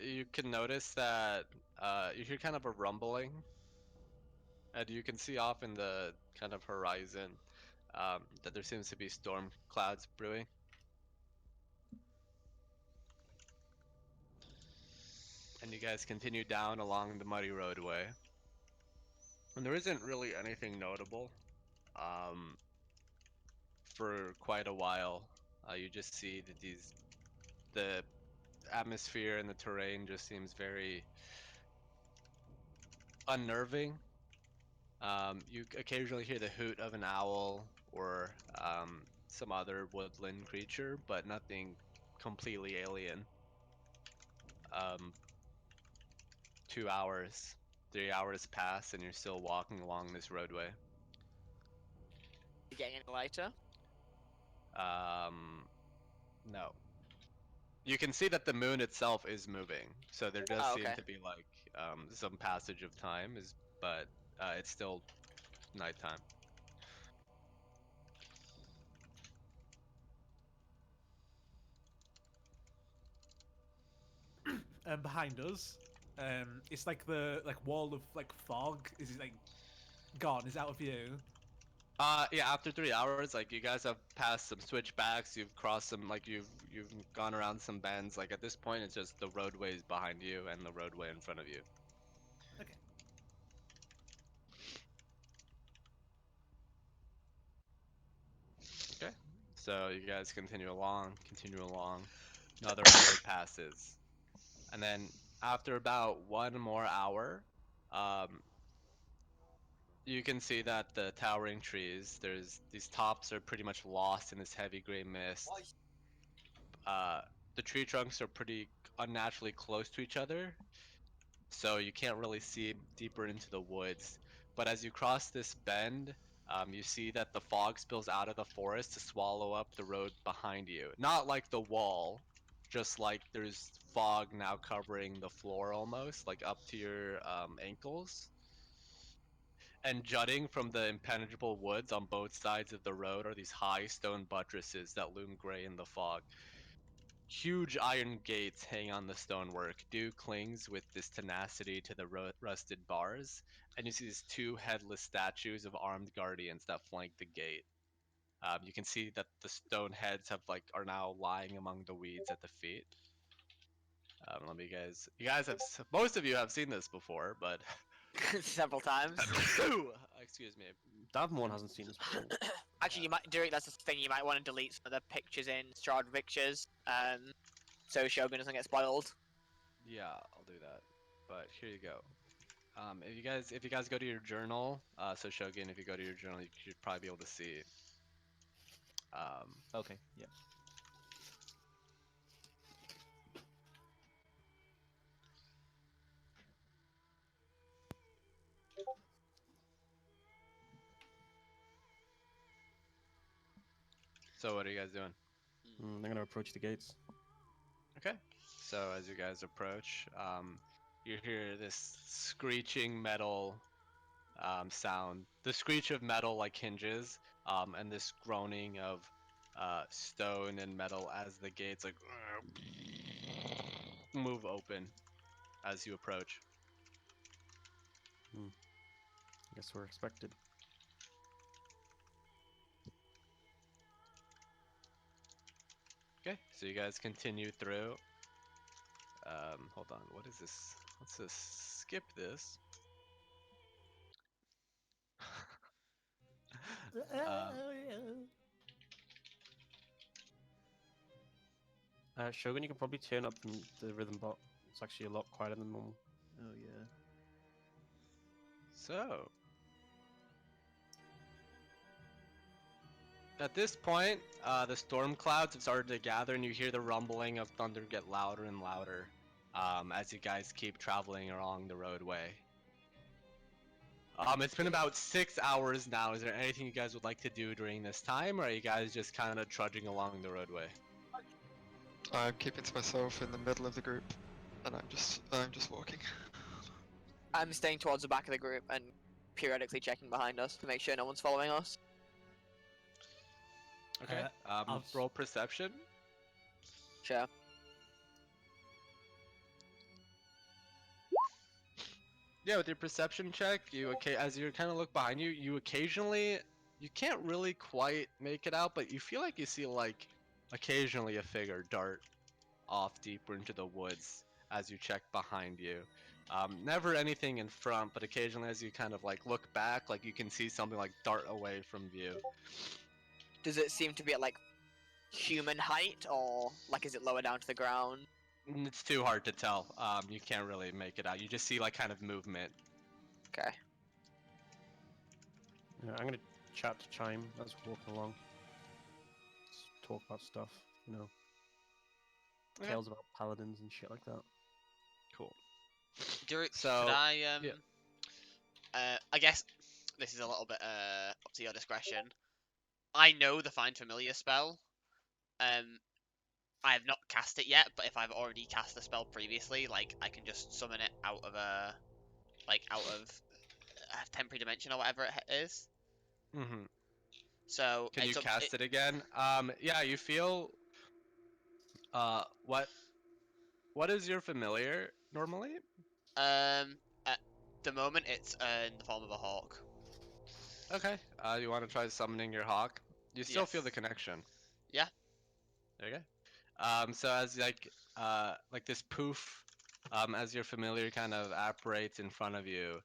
you can notice that you hear kind of a rumbling, and you can see off in the kind of horizon that there seems to be storm clouds brewing. And you guys continue down along the muddy roadway, and there isn't really anything notable um, for quite a while. You just see that the atmosphere and the terrain just seems very unnerving. You occasionally hear the hoot of an owl or some other woodland creature, but nothing completely alien. Um, 2 hours, 3 hours pass, and you're still walking along this roadway. You getting any lighter? Um, no. You can see that the moon itself is moving, so there does Oh, seem okay. to be like some passage of time, but it's still nighttime. Behind us, it's like the wall of fog. Is it like gone? Is it out of view? Yeah, after 3 hours, like you guys have passed some switchbacks, you've crossed some, like you've gone around some bends. Like at this point, it's just the roadways behind you and the roadway in front of you. Okay. Okay, so you guys continue along. Another hour passes, and then after about one more hour, um, you can see that the towering trees, there's these tops are pretty much lost in this heavy gray mist. Uh, the tree trunks are pretty unnaturally close to each other, so you can't really see deeper into the woods. But as you cross this bend, you see that the fog spills out of the forest to swallow up the road behind you. Not like the wall, just like there's fog now covering the floor almost, like up to your ankles. And jutting from the impenetrable woods on both sides of the road are these high stone buttresses that loom gray in the fog. Huge iron gates hang on the stonework. Dew clings with this tenacity to the rusted bars, and you see these two headless statues of armed guardians that flank the gate. You can see that the stone heads are now lying among the weeds at the feet. Let me you guys have most of you have seen this before, but Several times. excuse me. Davmon hasn't seen this before. Actually, you might do it. That's the thing. You might want to delete some of the pictures in Strahd Pictures, so Shogun doesn't get spoiled. Yeah, I'll do that. But here you go. If you guys go to your journal, so Shogun, if you go to your journal, you should probably be able to see. Um, Okay, yeah. so what are you guys doing? I'm gonna approach the gates. Okay. So as you guys approach, you hear this screeching metal sound. The screech of metal like hinges, and this groaning of stone and metal as the gates like move open as you approach. I guess we're expected. Okay, so you guys continue through. Hold on, what is this? Let's just skip this. um, Shogun, you can probably turn up the rhythm bot. It's actually a lot quieter than normal. Oh yeah. so, at this point, the storm clouds have started to gather, and you hear the rumbling of thunder get louder and louder as you guys keep traveling along the roadway. It's been about 6 hours now. Is there anything you guys would like to do during this time, or are you guys just kind of trudging along the roadway? I'm keeping to myself in the middle of the group, and I'm just walking. I'm staying towards the back of the group and periodically checking behind us to make sure no one's following us. Okay. I'll Roll perception. Sure. Yeah, with your perception check, as you kind of look behind you, you occasionally you can't really quite make it out, but you feel like you see like occasionally a figure dart off deeper into the woods as you check behind you. Never anything in front, but occasionally as you kind of like look back, like you can see something like dart away from view. Does it seem to be at like human height, or like is it lower down to the ground? It's too hard to tell. You can't really make it out. You just see like kind of movement. Okay. Yeah, I'm gonna chat to Chime as we're walking along. Just talk about stuff, you know. Okay. Tales about paladins and shit like that. Cool. Could So, I yeah. I guess this is a little bit up to your discretion. I know the Find Familiar spell. I have not cast it yet, but if I've already cast the spell previously, like I can just summon it out of a temporary dimension or whatever it is. Mm-hmm. So Can you it's cast it again? Yeah, you feel. What is your familiar normally? At the moment it's in the form of a hawk. Okay. You want to try summoning your hawk? You still feel the Yes. connection. Yeah. There you go. So as like this poof, as your familiar kind of apparates in front of you,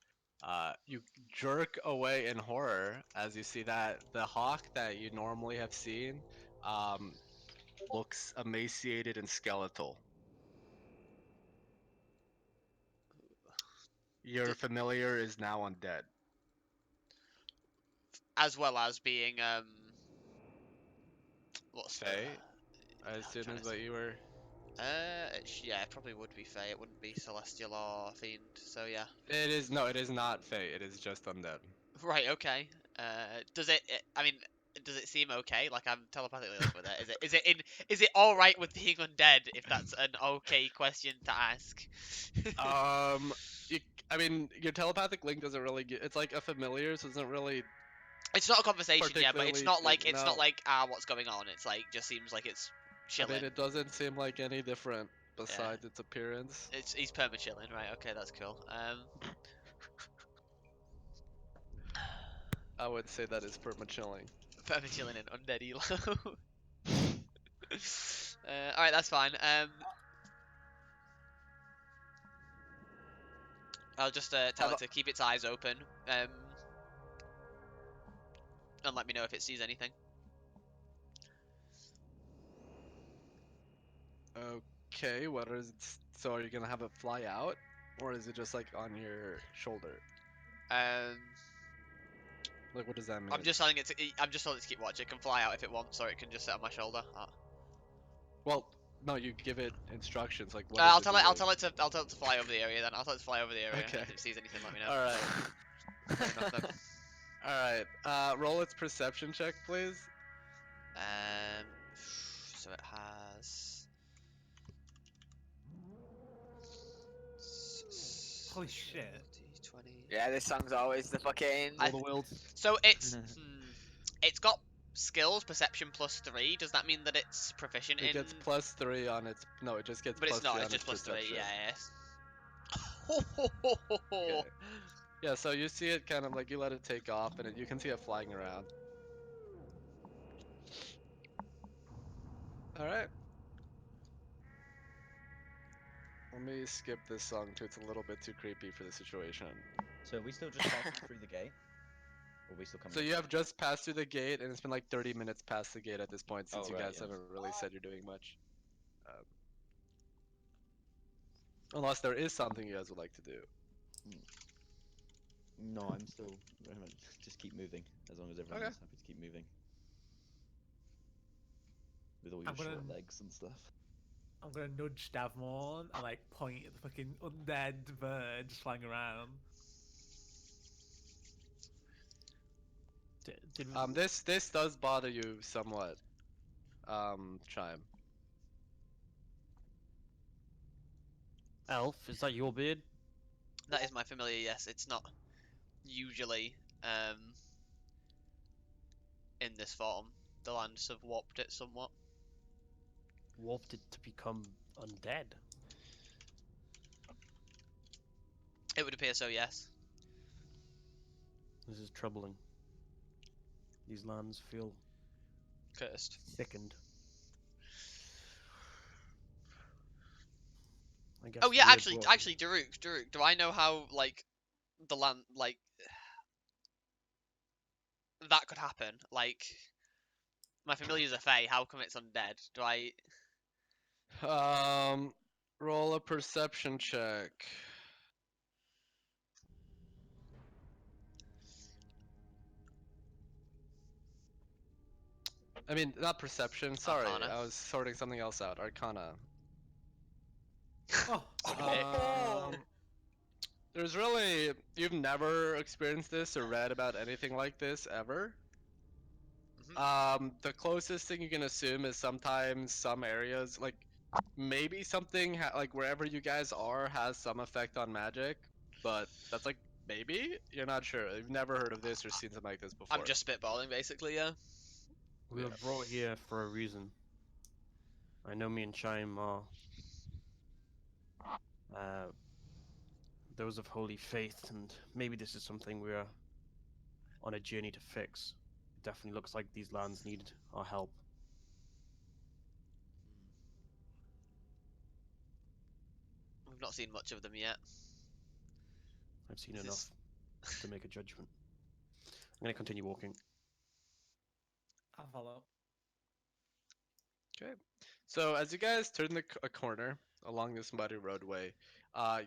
you jerk away in horror as you see that the hawk that you normally have seen, um, looks emaciated and skeletal. Your D- familiar is now undead. as well as being what's the Faye, I I'm assume trying is to what you were. yeah, it probably would be Fey. It wouldn't be Celestial or Fiend. So yeah. It is no, it is not Faye. It is just undead. Right. Okay. I mean, does it seem okay? Like I'm telepathically linked with it. Is it all right with being undead? If that's an okay question to ask. Um, you, I mean, your telepathic link doesn't really get. It's like a familiar, so it doesn't really It's not a conversation, yeah, but particularly. it's not No, like what's going on. It's like just seems like it's I chilling. mean, it doesn't seem like any different Yeah. besides its appearance. He's perma chilling, right? Okay, that's cool. I would say that is perma chilling. Perma chilling and undead elo. All right, that's fine. I'll just tell it to keep its eyes open. And let me know if it sees anything. Okay, what is so are you gonna have it fly out, or is it just like on your shoulder? Um, Like, what does that mean? I'm just telling it to keep watch. It can fly out if it wants, or it can just sit on my shoulder. Well, no, you give it instructions. Like, what I'll is tell it it. doing? I'll tell it to fly over the area. Then I'll tell it to fly over the area. Okay. If it sees anything, let me know. All right. Fair enough then. All right. Roll its perception check, please. So it has Holy shit. 20. Yeah, this song's always the fucking. I- All the world. So it's got skills perception +3. Does that mean that it's proficient It in? gets +3 on its. No, it just gets But it's +3 not. on It's its just +3. perception. Yeah. Yes. Okay. Yeah, so you see it kind of like you let it take off, and you can see it flying around. All right. Let me skip this song too. It's a little bit too creepy for the situation. So are we still just passing through the gate? Or are we still coming So this you have way? just passed through the gate, and it's been like 30 minutes past the gate at this point since Oh, you right, guys yeah. haven't really said you're doing much. Unless there is something you guys would like to do. No, I'm still just keep moving as long as everyone Okay. else is happy to keep moving. With all your I'm gonna- short legs and stuff. I'm gonna nudge Davmorn and like point at the fucking undead bird just flying around. Did This does bother you somewhat, Chime. Elf, is that your beard? That is my familiar. Yes, it's not usually in this form. The lands have warped it somewhat. Warped it to become undead. It would appear so. Yes. This is troubling. These lands feel Cursed. sickened. I guess Oh yeah, we're actually, brought- Daruk, do I know how like the land like that could happen? Like my familiar's a fae. How come it's undead? Do I? Roll a perception check. I mean, not perception. Sorry, Arcana. I was sorting something else out. Arcana. Oh, Okay. There's really you've never experienced this or read about anything like this ever. The closest thing you can assume is sometimes some areas, like maybe something like wherever you guys are has some effect on magic, but that's like maybe you're not sure. You've never heard of this or seen something like this before. I'm just spitballing, basically. Yeah. We were brought here for a reason. I know me and Chime are those of holy faith, and maybe this is something we're on a journey to fix. It definitely looks like these lands need our help. We've not seen much of them yet. I've seen This enough is- to make a judgment. I'm gonna continue walking. I'll follow. Okay. So as you guys turn a corner along this muddy roadway,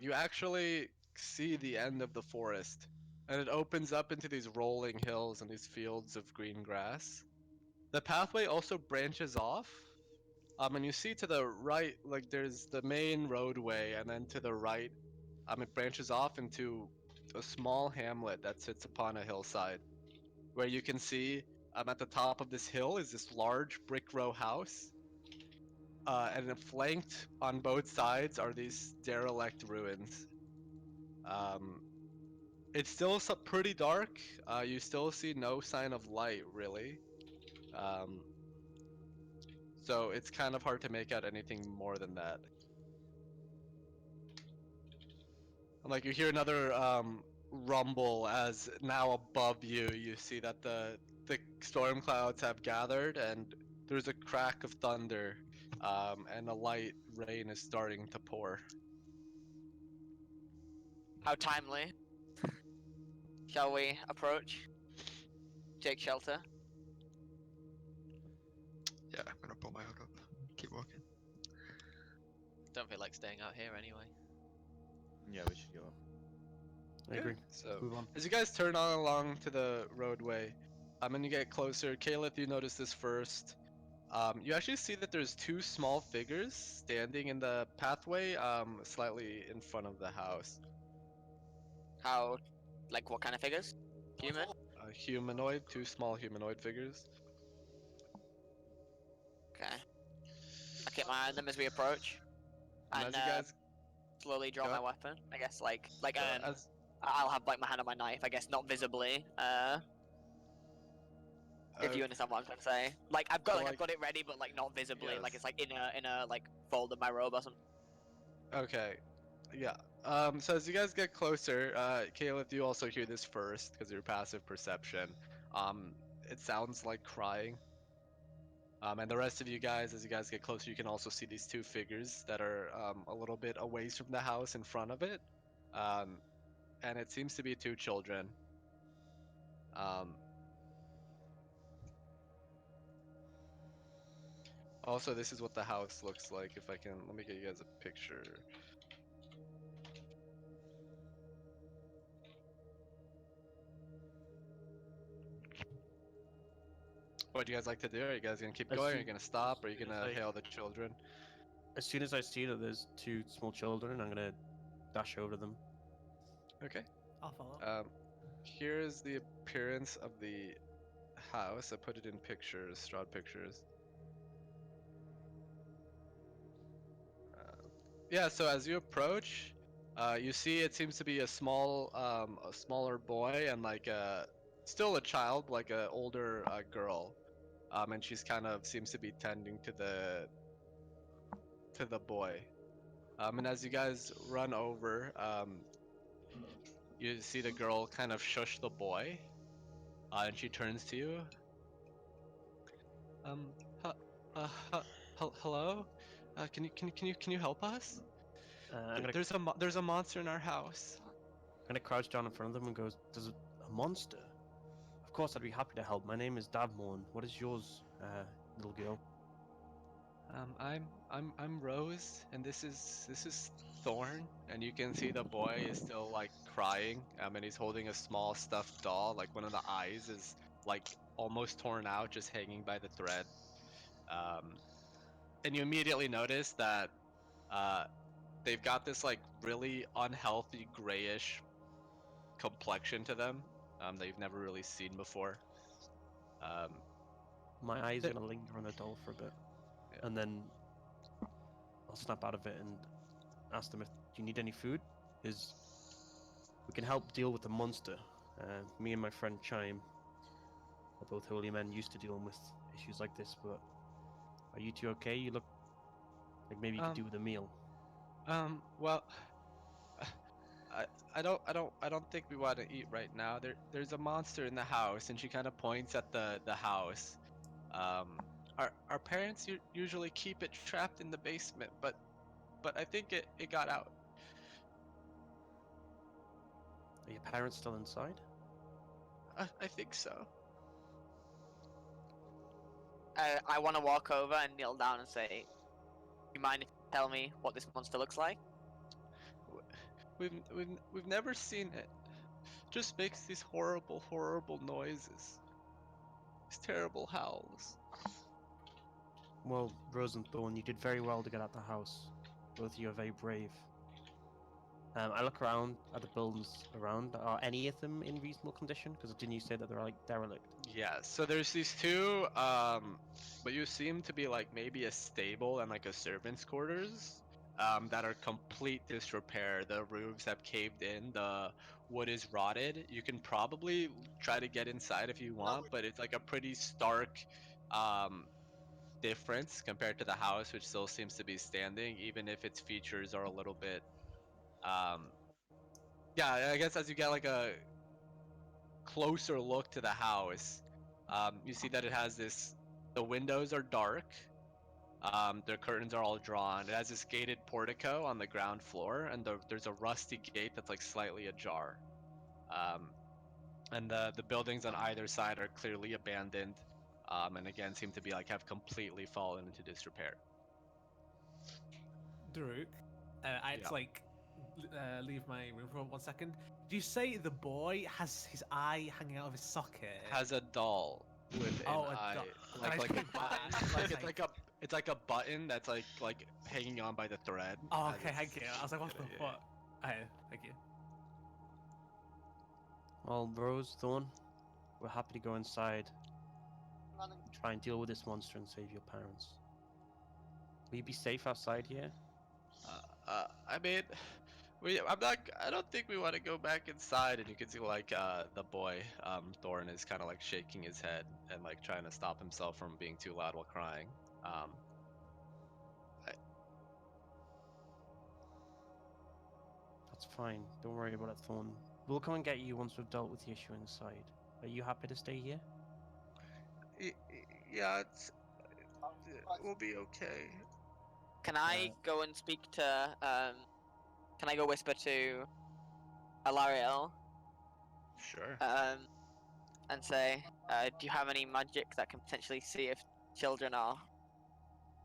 you actually see the end of the forest, and it opens up into these rolling hills and these fields of green grass. The pathway also branches off, and you see to the right, like there's the main roadway, and then to the right, it branches off into a small hamlet that sits upon a hillside, where you can see at the top of this hill is this large brick row house. And then flanked on both sides are these derelict ruins. Um, it's still pretty dark. You still see no sign of light, really. Um, so it's kind of hard to make out anything more than that. And like you hear another rumble as now above you, you see that the storm clouds have gathered, and there's a crack of thunder, and a light rain is starting to pour. How timely. Shall we approach? Take shelter. Yeah, I'm gonna pull my hood up. Keep walking. Don't feel like staying out here anyway. Yeah, we should go up. I agree. So Move on. as you guys turn on along to the roadway, and you get closer, Caleb, you notice this first. You actually see that there's two small figures standing in the pathway, slightly in front of the house. How, like, what kind of figures? Human? Humanoid, two small humanoid figures. Okay. I keep my eye on them as we approach. And And as you guys, slowly draw Go my ahead. weapon. I guess like So as I'll have like my hand on my knife. I guess not visibly. If you understand what I'm trying to say. Like I've got so, I've like, got it ready, but like not visibly. Like yes. it's like in a like fold of my robe or something. Okay. Yeah. So as you guys get closer, Caleb, you also hear this first because your passive perception. Um, it sounds like crying. And the rest of you guys, as you guys get closer, you can also see these two figures that are a little bit away from the house in front of it. Um, and it seems to be two children. Um, Also, this is what the house looks like. If I can, let me get you guys a picture. What do you guys like to do? Are you guys gonna keep As going? Are soon, you gonna stop? Are you soon as gonna I- hail the children? as soon as I see that there's two small children, I'm gonna dash over to them. Okay. I'll follow. Here's the appearance of the house. I put it in pictures, Strahd pictures. Yeah. So as you approach, you see it seems to be a smaller boy and like still a child, like a older girl. And she's kind of seems to be tending to the boy. And as you guys run over, you see the girl kind of shush the boy, and she turns to you. Um, hu- hello? Can you help us? I'm gonna There's a monster in our house. crouch down in front of them and goes, "There's a monster. Of course, I'd be happy to help. My name is Davmorn. What is yours, little girl?" I'm Rose, and this is Thorn, and you can see the boy is still like crying. And he's holding a small stuffed doll. Like one of the eyes is like almost torn out, just hanging by the thread. Um, and you immediately notice that uh, they've got this like really unhealthy grayish complexion to them that you've never really seen before. Um, My eyes th- are gonna linger on the doll for a bit, yeah. and then I'll snap out of it and ask them if do you need any food. Is we can help deal with the monster. Me and my friend Chime are both holy men used to dealing with issues like this, but are you two okay? You look like maybe you could do Um, with a meal. well, I I don't think we want to eat right now. There's a monster in the house, and she kind of points at the house. Our parents usually keep it trapped in the basement, but I think it got out. Are your parents still inside? I think so. I want to walk over and kneel down and say, "You mind if you tell me what this monster looks like?" W- we've never seen it. Just makes these horrible noises. These terrible howls. Well, Rose and Thorn, you did very well to get out the house. Both of you are very brave. I look around at the buildings around. Are any of them in reasonable condition? Because didn't you say that they're like derelict? Yeah, so there's these two, but you seem to be like maybe a stable and like a servant's quarters, that are complete disrepair. The roofs have caved in, the wood is rotted. You can probably try to get inside if you want, but it's like a pretty stark, um, difference compared to the house, which still seems to be standing, even if its features are a little bit, um, yeah, I guess as you get like a closer look to the house, you see that it has this. The windows are dark. Their curtains are all drawn. It has this gated portico on the ground floor, and there's a rusty gate that's like slightly ajar. Um, and the buildings on either side are clearly abandoned, and again seem to be like have completely fallen into disrepair. Daruk, I had Yeah. to like leave my room for 1 second. Do you say the boy has his eye hanging out of his socket? Has a doll with an Oh, eye, can I like just a put it button. back? Like it's like a button that's like hanging on by the thread. Oh, as okay, thank it's- you. I was like, what the yeah. fuck? Okay, thank you. Well, Rose, Thorn, we're happy to go inside and try and deal with this monster and save your parents. Will you be safe outside here? I mean, I don't think we want to go back inside. And you can see like the boy, Thorn, is kind of like shaking his head and like trying to stop himself from being too loud while crying. I, That's fine. Don't worry about it, Thorn. We'll come and get you once we've dealt with the issue inside. Are you happy to stay here? yeah, we'll be okay. Can I go and speak to can I go whisper to Alariel Sure. and say, do you have any magic that can potentially see if children are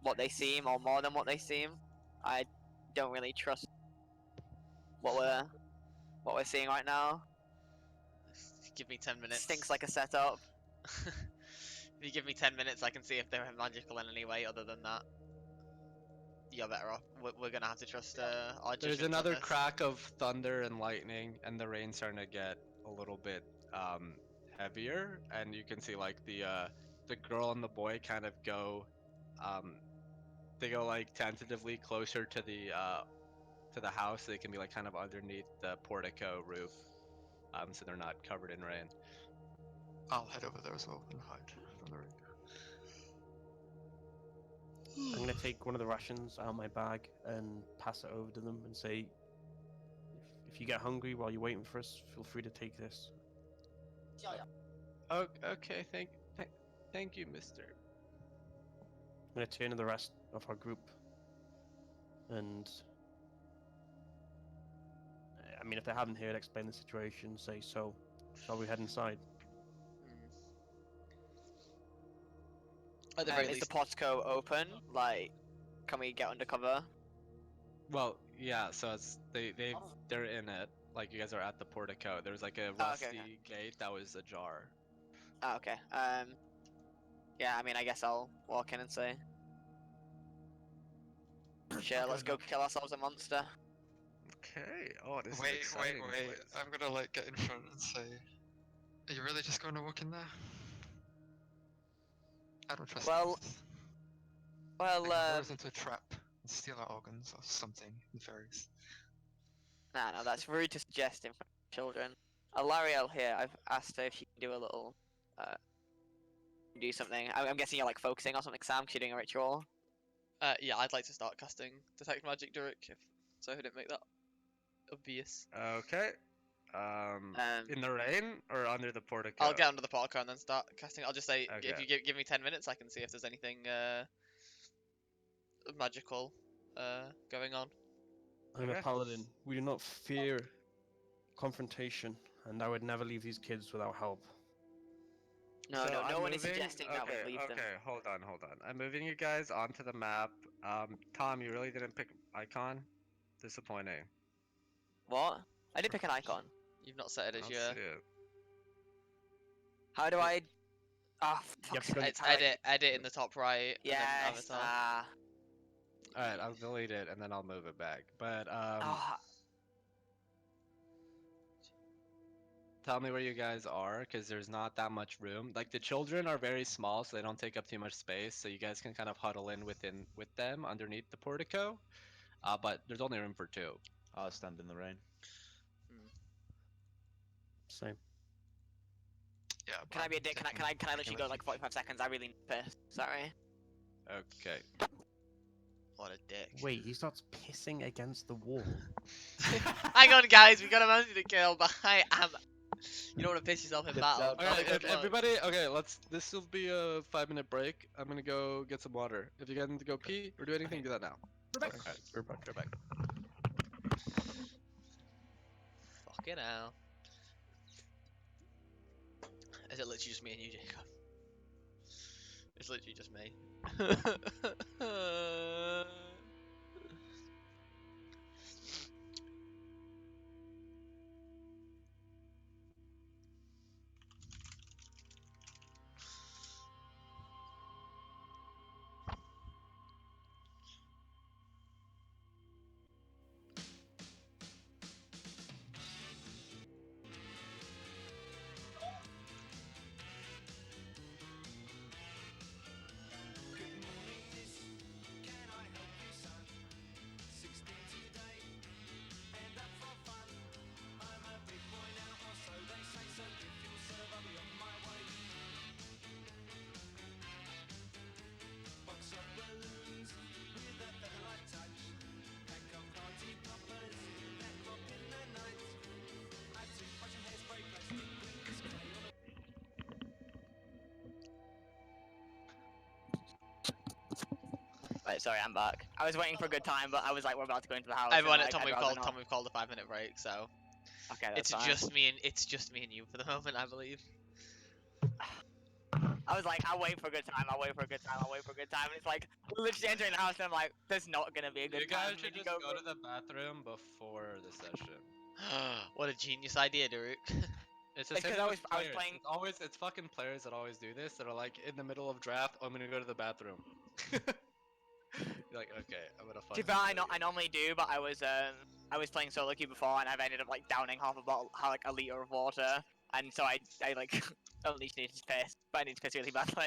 what they seem or more than what they seem? I don't really trust what we're seeing right now. Give me 10 minutes. Stinks like a setup. If you give me 10 minutes, I can see if they're magical in any way. Other than that, you're better off. We're gonna have to trust our There's judgments on another this. crack of thunder and lightning, and the rain's starting to get a little bit heavier, and you can see like the girl and the boy kind of go, they go like tentatively closer to the house. So they can be like kind of underneath the portico roof, so they're not covered in rain. I'll head over there as well and hide from the rain. I'm gonna take one of the rations out of my bag and pass it over to them and say, if you get hungry while you're waiting for us, feel free to take this. Okay, thank you, Mister. I'm gonna turn to the rest of our group and, I mean, if they haven't heard, explain the situation. Say, so, shall we head inside? At the very Is the least, portico open? Like, can we get under cover? Well, yeah. So they're in it. Like you guys are at the portico. There's like a Oh, okay, rusty gate that was ajar. Oh, okay. Yeah, I mean, I guess I'll walk in and say, sure, let's go kill ourselves a monster. Okay. Oh, this Wait, is exciting. I'm gonna like get in front and say, are you really just going to walk in there? I don't trust Well, this. well, They can lure us into a trap and steal our organs or something. Nefarious. no, that's rude to suggest in front of children. Alariel here, I've asked her if she can do a little, do something. I'm guessing you're like focusing on something, Sam, because you're doing a ritual. yeah, I'd like to start casting detect magic, Derek. If so, I didn't make that obvious. Okay. In the rain or under the portico? I'll get under the portico and then start casting. I'll just say, if Okay. you give me 10 minutes, I can see if there's anything magical going on. I'm a Okay. paladin. We do not fear confrontation, and I would never leave these kids without help. No, So no I'm one is moving- suggesting that we leave them. Okay, hold on. I'm moving you guys onto the map. Tom, you really didn't pick icon? Disappointing. What? I did pick an icon. You've not set it I as don't your. see it. How do I? Ah, You have fuck's to go- sake. It's edit in the top right. And then Yes. avatar. Alright, I'll delete it and then I'll move it back. But Ah, tell me where you guys are, because there's not that much room. Like the children are very small, so they don't take up too much space. So you guys can kind of huddle in with them underneath the portico. But there's only room for two. I'll stand in the rain. Same. Yeah. can I be a dick? Can I literally go like 45 seconds? I really need to piss. Sorry. Okay. What a dick. Wait, he starts pissing against the wall. Hang on, guys. We got a man to kill, but I am. You don't want to piss yourself in Good battle. job. Not a Alright, good look. everybody. Okay, this will be a 5-minute break. I'm gonna go get some water. If you guys need to go pee or do anything, do that now. We're back. Alright, We're back. go back. Fucking hell. Is it literally just me and you, Jacob? It's literally just me. Right, sorry, I'm back. I was waiting for a good time, but I was like, we're about to go into the house. Everyone and, at like, Tom, I'd rather not. we've called a 5-minute break, so Okay, that's it's fine. just me and you for the moment, I believe. I was like, I'll wait for a good time. I'll wait for a good time. I'll wait for a good time. And it's like, we're literally entering the house, and I'm like, there's not gonna be a good You time. guys should just go to the bathroom before the session. What a genius idea, Daruk. It's the It's same 'cause thing I with was- I was players. playing- It's fucking players that always do this. That are like in the middle of draft. Oh, I'm gonna go to the bathroom. You're like, okay, I'm gonna To fucking. be fair, kill I you." normally do, but I was playing solo queue before, and I've ended up like downing half a bottle, like a liter of water, and so I like unleashed need to piss, but I need to piss really badly.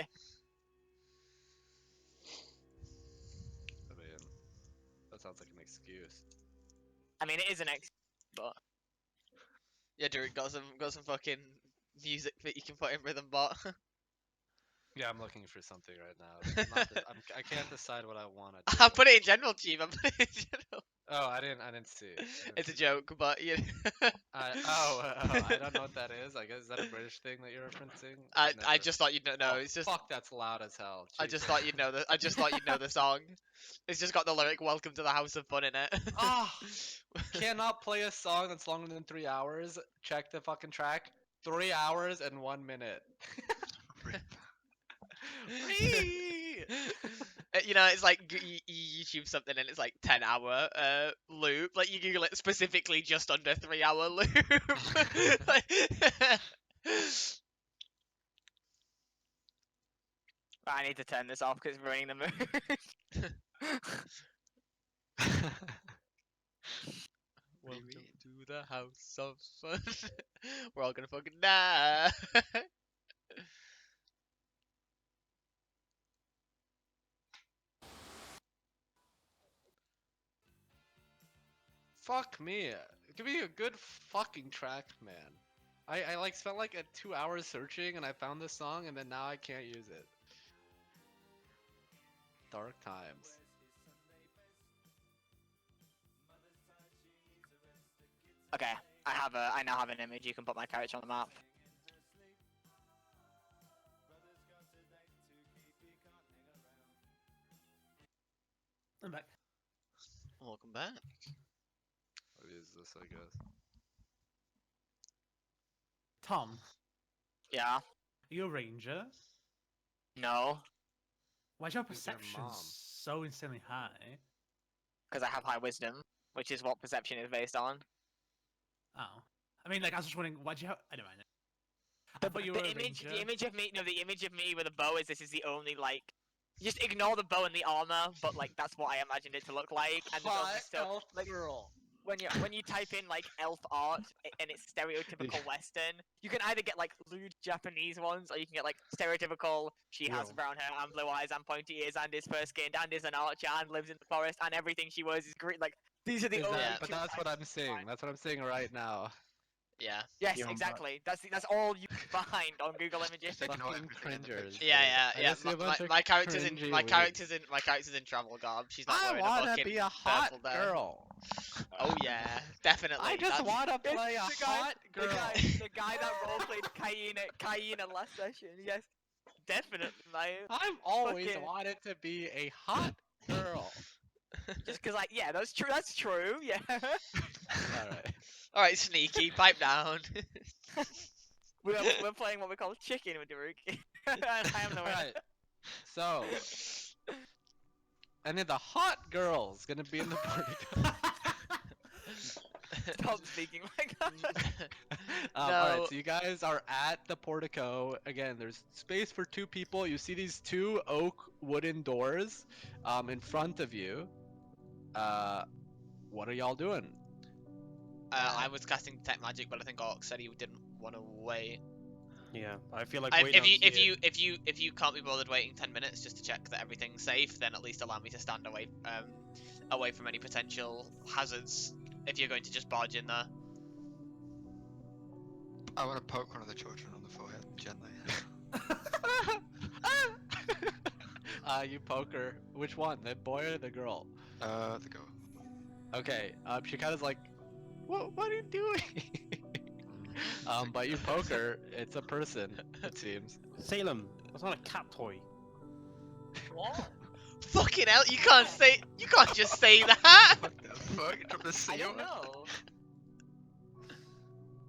I mean, that sounds like an excuse. I mean, it is an ex, but Yeah, Daruk got some fucking music that you can put in Rhythm Bot. Yeah, I'm looking for something right now. I can't decide what I want to do. I put it in general, Chief. I put it in general. Oh, I didn't see. I didn't It's a see. joke, but you. I don't know what that is. I guess is that a British thing that you're referencing? I Never- just thought you'd know. No, Oh, it's just. fuck. That's loud as hell. I just Jesus. thought you'd know the. I just thought you'd know the song. It's just got the lyric "Welcome to the House of Fun" in it. Ah, cannot play a song that's longer than 3 hours. Check the fucking track. 3 hours and 1 minute. You know, it's like you YouTube something and it's like 10-hour loop. Like you Google it specifically just under 3-hour loop. Like- I need to turn this off because it's ruining the mood. Welcome to the House of Fun. We're all gonna fucking die. Fuck me. Give me a good fucking track, man. I like spent like 2 hours searching and I found this song and then now I can't use it. Dark times. Okay, I now have an image. You can put my character on the map. I'm back. Welcome back. What is this, I guess? Tom, Yeah. are you a ranger? No, Why's your Who's your perception mom? so insanely high? because I have high wisdom, which is what perception is based on. Oh. I mean, like, I was just wondering, why'd you have... I don't mind. I thought you were a ranger. The image of me, no, the image of me with a bow is this is the only like. Just ignore the bow and the armor, but like that's what I imagined it to look like. And there's only still like girl. when you type in like elf art and it's stereotypical Western, you can either get like lewd Japanese ones, or you can get like stereotypical. She has Whoa. brown hair and blue eyes and pointy ears and is fair skinned and is an archer and lives in the forest and everything she wears is green. Like these are the only. Yeah. But two that's what types I'm you seeing. find. That's what I'm seeing right now. Yeah. Yes, Beyond that. exactly. That's all you can find on Google Images. Just ignore Fucking everything in the cringers. picture. Yeah, yeah, I yeah. just see a bunch of My character's in cringy my weebs. character's in travel garb. She's not I wearing a wanna fucking be a hot purple there. girl. Oh yeah, definitely. I just That's- want to It's play a the guy- hot girl. The guy that roleplayed Cayenne at last session. Yes, definitely, man. I've always Fucking- wanted to be a hot girl. Just because, like, yeah, that's true. That's true. Yeah. Alright. All right, sneaky, pipe down. we're playing what we call chicken with Daruk. And I am the winner. Alright. So, and then the hot girl's gonna be in the portico. Stop speaking like that. Alright, No. so you guys are at the portico. Again, there's space for 2 people. You see these 2 oak wooden doors in front of you. What are y'all doing? I was casting detect magic, but I think Orc said he didn't want to wait. Yeah, I feel like I, waiting if you can't be bothered waiting 10 minutes just to check that everything's safe, then at least allow me to stand away from any potential hazards. If you're going to just barge in there. I want to poke one of the children on the forehead gently. You poke her. Which one? The boy or the girl? The girl. Okay. She kind of like, what are you doing? But you poke her. It's a person. It seems. Salem, that's not a cat toy. What? Fucking hell, you can't just say that. What the fuck? Drop the C I don't word? know.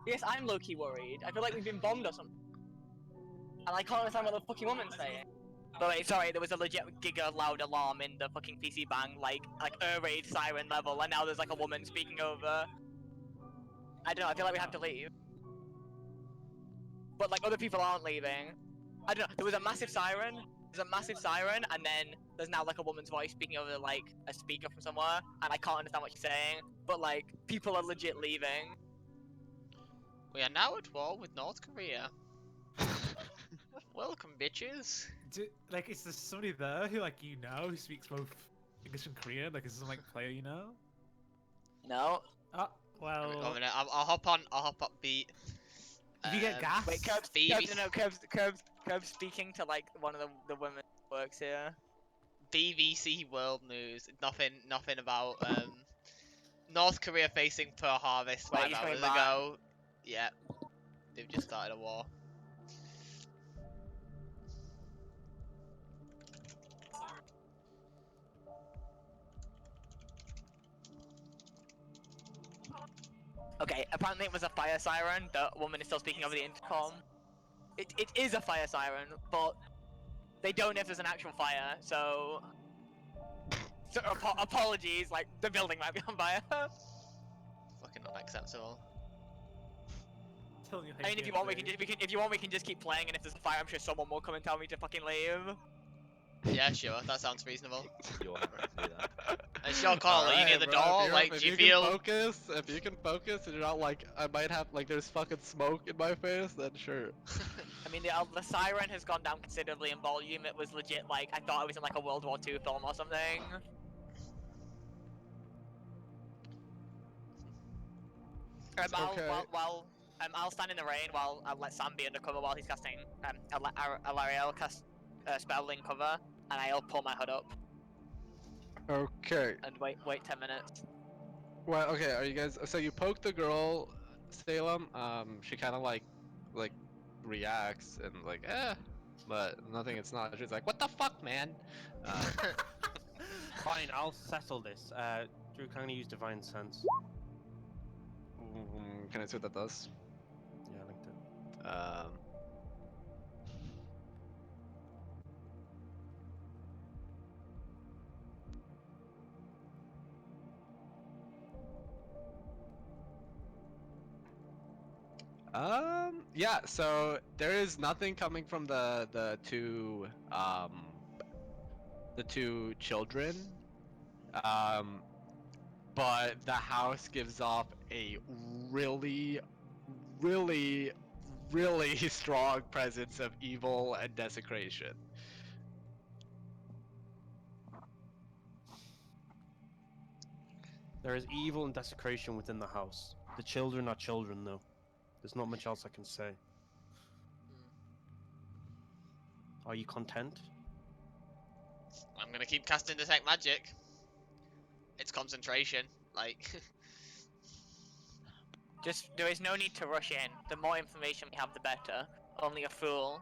Yes, I'm low-key worried. I feel like we've been bombed or something. And I can't understand what the fucking woman's saying. But wait, sorry, there was a legit giga loud alarm in the fucking PC bang, like air raid siren level, and now there's like a woman speaking over. I don't know, I feel like we have to leave. But like other people aren't leaving. I don't know, there was a massive siren, and then there's now like a woman's voice speaking over like a speaker from somewhere, and I can't understand what she's saying, but like people are legit leaving. We are now at war with North Korea. Welcome, bitches. Like, is there somebody there who, like, who speaks both English and Korean? Like, is there some, like, player you know? No. Oh, well... I'll hop on beat. If you get gas... Wait, Curb's, Phoebe. Curb's speaking to like one of the women who works here. BBC World News. Nothing about North Korea facing Pearl Harbor Right, 5 he's hours coming back. ago. Yeah, they've just started a war. Okay, apparently it was a fire siren. The woman is still speaking over the intercom. It is a fire siren, but they don't know if there's an actual fire, so... apologies, like, the building might be on fire. Fucking unacceptable. Telling you how I mean, if you want, we can just keep playing, and if there's a fire, I'm sure someone will come and tell me to fucking leave. Yeah, sure. That sounds reasonable. You're happy to do that. Is your call? Are you near the door? Like, do you feel? If you can focus, and you're not like, I might have like, there's fucking smoke in my face, then sure. I mean, the siren has gone down considerably in volume. It was legit, like, I thought I was in like a World War II film or something. I'll stand in the rain while I'll let Sam be undercover while he's casting. I'll let Alariel cast spell in cover, and I'll pull my hood up Okay. and wait 10 minutes. Well, okay. Are you guys? So you poke the girl, Salem. She kind of like reacts and like, but nothing. It's not. She's like, what the fuck, man? Fine, I'll settle this. Drew, can I use Divine Sense? Can I see what that does? Yeah, I linked it. Yeah. So there is nothing coming from the two children. But the house gives off a really, really, really strong presence of evil and desecration. There is evil and desecration within the house. The children are children, though. There's not much else I can say. Are you content? I'm gonna keep casting detect magic. It's concentration, like. There is no need to rush in. The more information we have, the better. Only a fool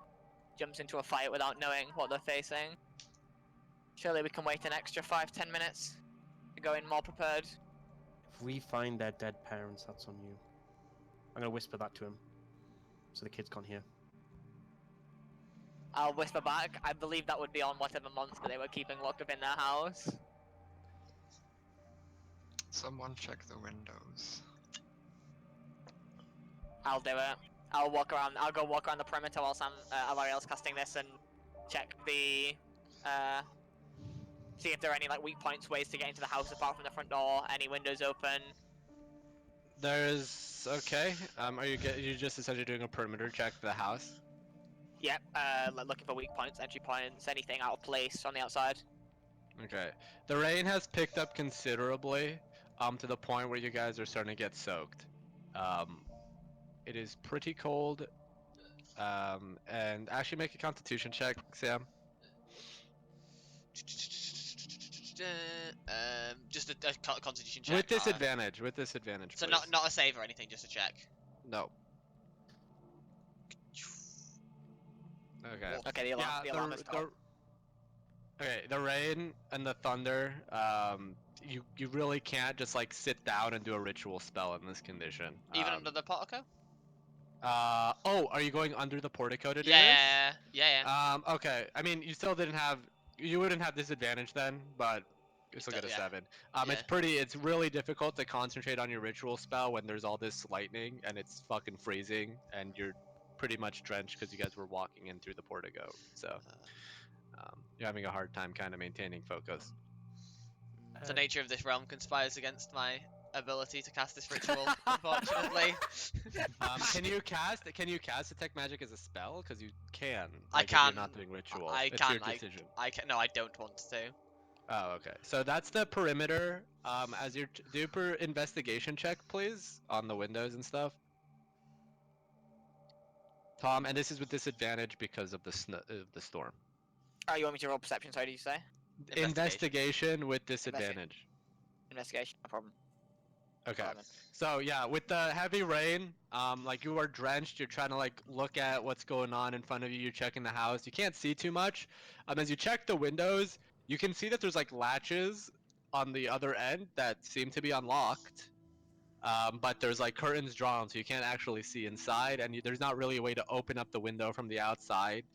jumps into a fight without knowing what they're facing. Surely we can wait an extra 5-10 minutes to go in more prepared. If we find their dead parents, that's on you. I'm gonna whisper that to him, so the kids can't hear. I'll whisper back. I believe that would be on whatever monster they were keeping locked up in their house. Someone check the windows. I'll do it. I'll go walk around the perimeter while Alariel's casting this and check the, see if there are any like weak points, ways to get into the house apart from the front door, any windows open. There's okay. You just essentially doing a perimeter check for the house? Yep. Like looking for weak points, entry points, anything out of place on the outside. Okay. The rain has picked up considerably, to the point where you guys are starting to get soaked. It is pretty cold. And actually make a Constitution check, Sam. Just a constitution check. With disadvantage. With disadvantage. So please. not a save or anything, just a check. No. Okay. Okay, the alarm has stopped. Okay, the rain and the thunder. You really can't just like sit down and do a ritual spell in this condition. Even under the portico? Oh, are you going under the portico to do this? Yeah. Okay. I mean, you still didn't have, you wouldn't have disadvantage then, but you still Still, get a yeah. 7. Yeah. It's really difficult to concentrate on your ritual spell when there's all this lightning and it's fucking freezing and you're pretty much drenched because you guys were walking in through the portico. So, you're having a hard time kind of maintaining focus. The nature of this realm conspires against my ability to cast this ritual, unfortunately. Can you cast detect magic as a spell? Because you can. I Like, if you're can. not doing ritual. I It's can. your decision. I can. No, I don't want to. Oh, okay. So that's the perimeter. As your do per investigation check, please, on the windows and stuff. Tom, and this is with disadvantage because of the storm. Oh, you want me to roll perception? Sorry, did you say? Investigation with disadvantage. Investigation, no problem. Okay. 11. So yeah, with the heavy rain, like you are drenched. You're trying to like look at what's going on in front of you. You're checking the house. You can't see too much. As you check the windows, you can see that there's like latches on the other end that seem to be unlocked. But there's like curtains drawn, so you can't actually see inside, and there's not really a way to open up the window from the outside.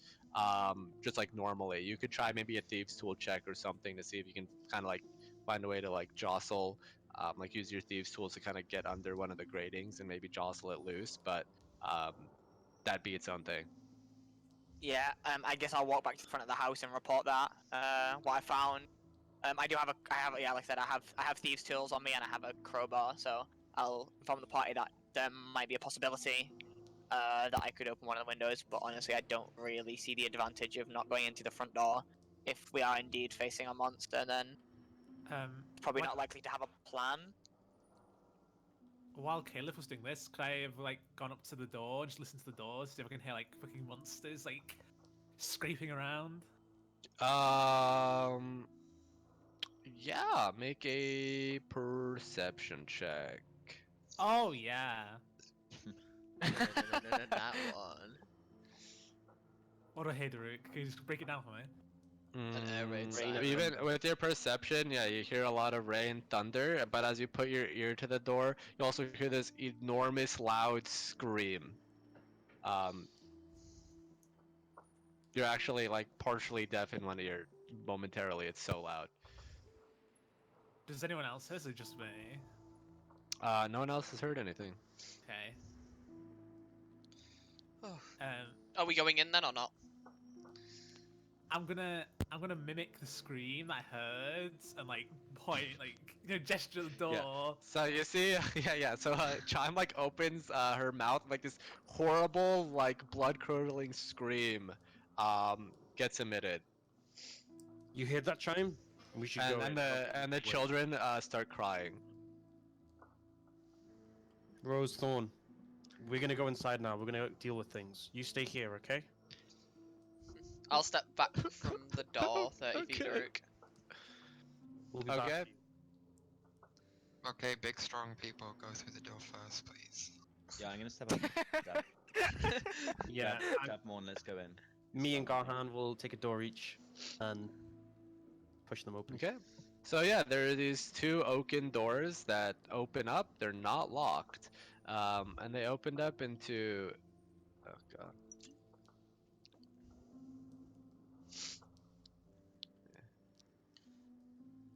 Just like normally, you could try maybe a thieves' tool check or something to see if you can kind of like find a way to like jostle, like use your thieves' tools to kind of get under one of the gratings and maybe jostle it loose. But um, that'd be its own thing. Yeah, I guess I'll walk back to the front of the house and report that. What I found. Yeah, like I said, I have thieves' tools on me and I have a crowbar, so I'll inform the party that there might be a possibility that I could open one of the windows, but honestly, I don't really see the advantage of not going into the front door. If we are indeed facing a monster, then probably What- not likely to have a plan. While Caleb was doing this, could I have like gone up to the door, just listen to the doors, see if I can hear like fucking monsters like scraping around? Yeah, make a perception check. Oh yeah. That one. What do I hear, Daruk? Can you just break it down for me? An air raid Mm, siren. even with your perception, yeah, you hear a lot of rain, thunder, but as you put your ear to the door, you also hear this enormous loud scream. Um, you're actually like partially deaf in one ear momentarily, it's so loud. Does anyone else hear? Or just me? No one else has heard anything. Okay. Oh. Um, Are we going in then or not? I'm gonna mimic the scream that I heard and like point, like gesture at the Yeah. door. So you see, yeah. So Chime like opens her mouth, like this horrible, like blood-curdling scream, gets emitted. You hear that chime? We should go. And the Wait. children start crying. Rose Thorn, we're gonna go inside now. We're gonna deal with things. You stay here, okay? I'll step back from the door 30 feet, Okay. Daruk. We'll be Okay. back. Okay, big strong people, go through the door first, please. Yeah, I'm gonna step up. Grab, Yeah, grab Morn, let's go in. me and Garhan will take a door each and push them open. Okay. So yeah, there are these two oaken doors that open up. They're not locked, and they opened up into. Oh god.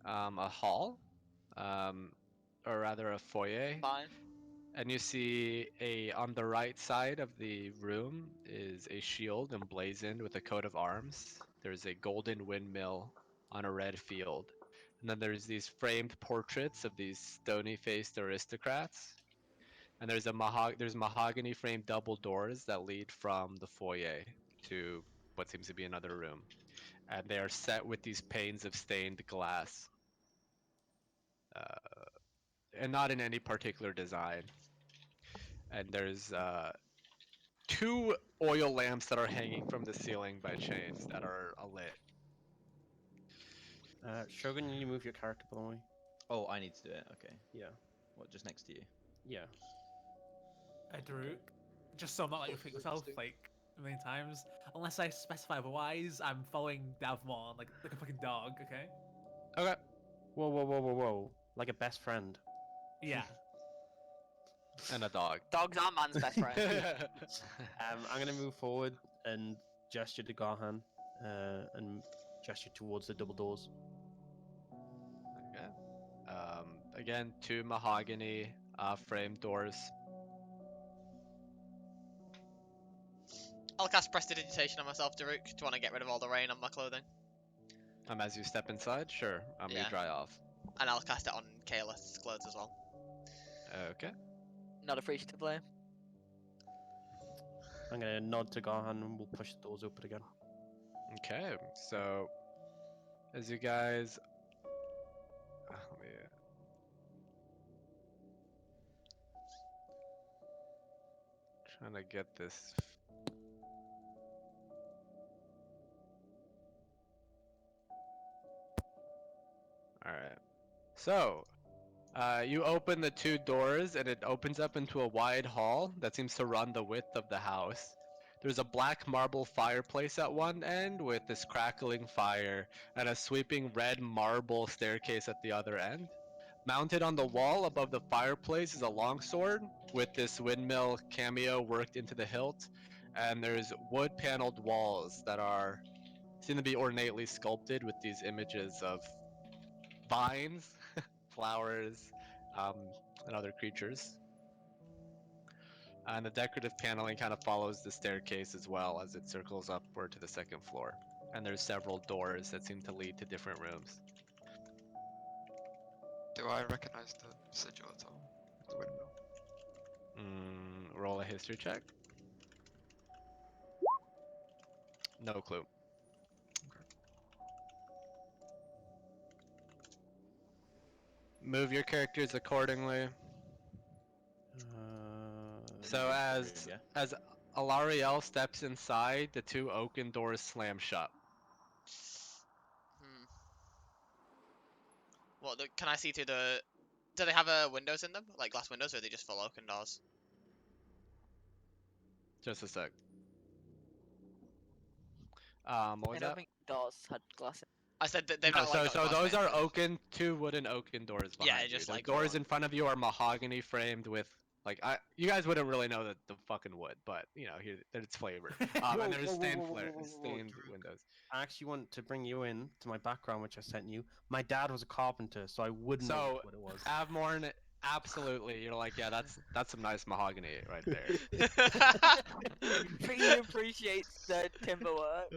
A hall, or rather a foyer. Fine. And you see on the right side of the room is a shield emblazoned with a coat of arms. There's a golden windmill on a red field. And then there's these framed portraits of these stony-faced aristocrats. And there's mahogany framed double doors that lead from the foyer to what seems to be another room. And they are set with these panes of stained glass. And not in any particular design. And there's two oil lamps that are hanging from the ceiling by chains that are lit. Shogun, you move your character by the way. Oh, I need to do it. Okay. Yeah. What? Just next to you? Yeah. Daruk, just so I'm not like myself, like a million times. Unless I specify otherwise, I'm following Davmore like a fucking dog. Okay. Okay. Whoa, whoa, whoa, whoa, whoa! Like a best friend. Yeah. And a dog. Dogs are man's best friend. I'm gonna move forward and gesture to Garhan, and gesture towards the double doors. Okay. Again, 2 mahogany frame doors. I'll cast Prestidigitation on myself, Daruk. Do you want to get rid of all the rain on my clothing? As you step inside, sure. You Yeah. dry off. And I'll cast it on Kaelith's clothes as well. Okay. Not appreciatively. I'm gonna nod to Garhan and we'll push the doors open again. Okay. So, as you guys, let me. Trying to get this. All right. So, you open the 2 doors and it opens up into a wide hall that seems to run the width of the house. There's a black marble fireplace at one end with this crackling fire and a sweeping red marble staircase at the other end. Mounted on the wall above the fireplace is a longsword with this windmill cameo worked into the hilt, and there's wood paneled walls that seem to be ornately sculpted with these images of vines, flowers, um, and other creatures. And the decorative paneling kind of follows the staircase as well as it circles upward to the 2nd floor. And there's several doors that seem to lead to different rooms. Do I recognize the sigil at all? The windmill. Roll a history check. No clue. Move your characters accordingly. So yeah. as Alariel steps inside, the 2 oaken doors slam shut. Hmm. What? Can I see through the? Do they have windows in them, like glass windows, or are they just full oaken doors? Just a sec. What I was don't that? think doors had glass in. I said that they've No, not like got so glass those are panes. oaken, 2 wooden oaken doors Yeah, behind you. just The like doors one. in front of you are mahogany framed with you guys wouldn't really know the fucking wood, but here it's flavored. And there's stained windows. I actually want to bring you in to my background, which I sent you. My dad was a carpenter, so I would know So what it was. Avmorn, absolutely, you're like, yeah, that's some nice mahogany right there. He appreciates the timber work.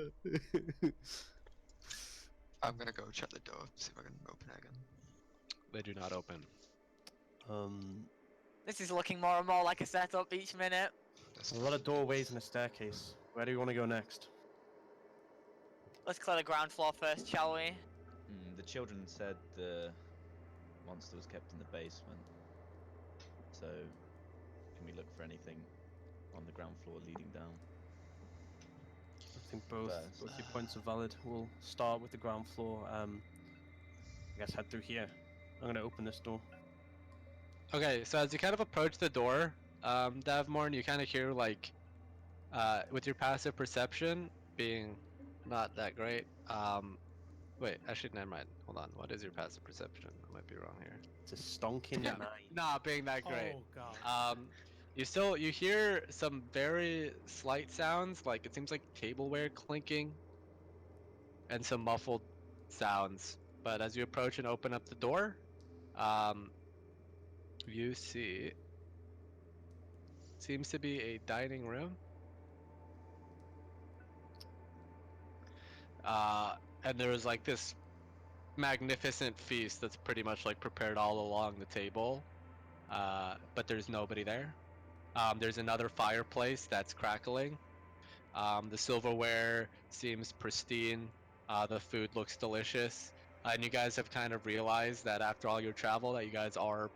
I'm gonna go check the door, see if I can open it again. They do not open. This is looking more and more like a setup each minute. There's A lot of doorways and a staircase. Where do you want to go next? Let's clear the ground floor first, shall we? The children said the monster was kept in the basement. So, can we look for anything on the ground floor leading down? I think both First. your points are valid. We'll start with the ground floor. I guess head through here. I'm gonna open this door. Okay, so as you kind of approach the door, Davmorn, you kind of hear with your passive perception being not that great. Wait, actually, never mind. Hold on. What is your passive perception? I might be wrong here. It's a stonking Yeah. 9. Not being that great. Oh god. You hear some very slight sounds, like it seems like tableware clinking, and some muffled sounds. But as you approach and open up the door, you see seems to be a dining room. And there was like this magnificent feast that's pretty much like prepared all along the table. But there's nobody there. There's another fireplace that's crackling. The silverware seems pristine. The food looks delicious. And you guys have kind of realized that after all your travel that you guys are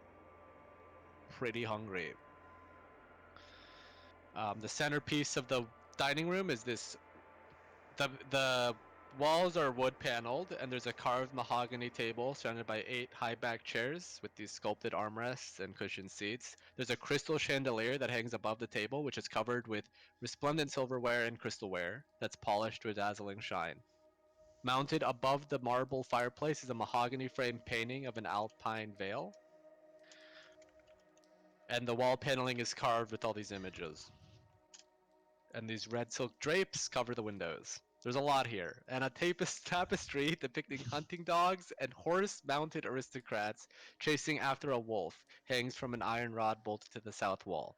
pretty hungry. The centerpiece of the dining room is the walls are wood paneled, and there's a carved mahogany table surrounded by 8 high back chairs with these sculpted armrests and cushioned seats. There's a crystal chandelier that hangs above the table, which is covered with resplendent silverware and crystalware that's polished to a dazzling shine. Mounted above the marble fireplace is a mahogany framed painting of an alpine vale. And the wall paneling is carved with all these images. And these red silk drapes cover the windows. There's a lot here. And a tapestry depicting hunting dogs and horse-mounted aristocrats chasing after a wolf hangs from an iron rod bolted to the south wall.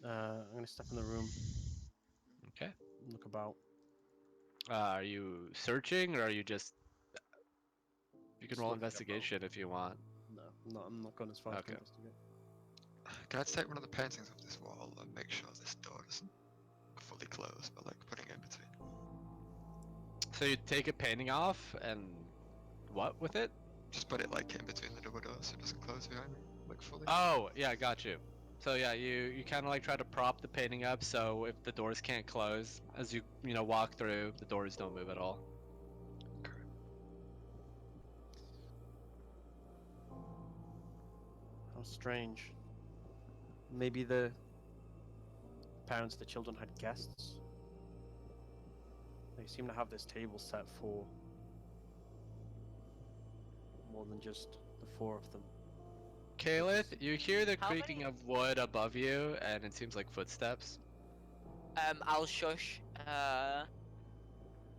I'm gonna step in the room, Okay. look about. Are you searching, or are you just... You can Just roll looking about. investigation if you want. No, I'm not going as far as to Okay. investigate. Can I take one of the paintings off this wall and make sure this door doesn't fully close, but like putting it in between? So you take a painting off, and what with it? Just put it like in between the double doors so it doesn't close behind me, like fully. Oh, yeah, got you. So yeah, you kind of like try to prop the painting up so if the doors can't close, as you walk through, the doors don't move at all. How strange. Maybe the parents of the children had guests. They seem to have this table set for more than just the 4 of them. Kalith, you hear the How creaking many- of wood above you, and it seems like footsteps. I'll shush.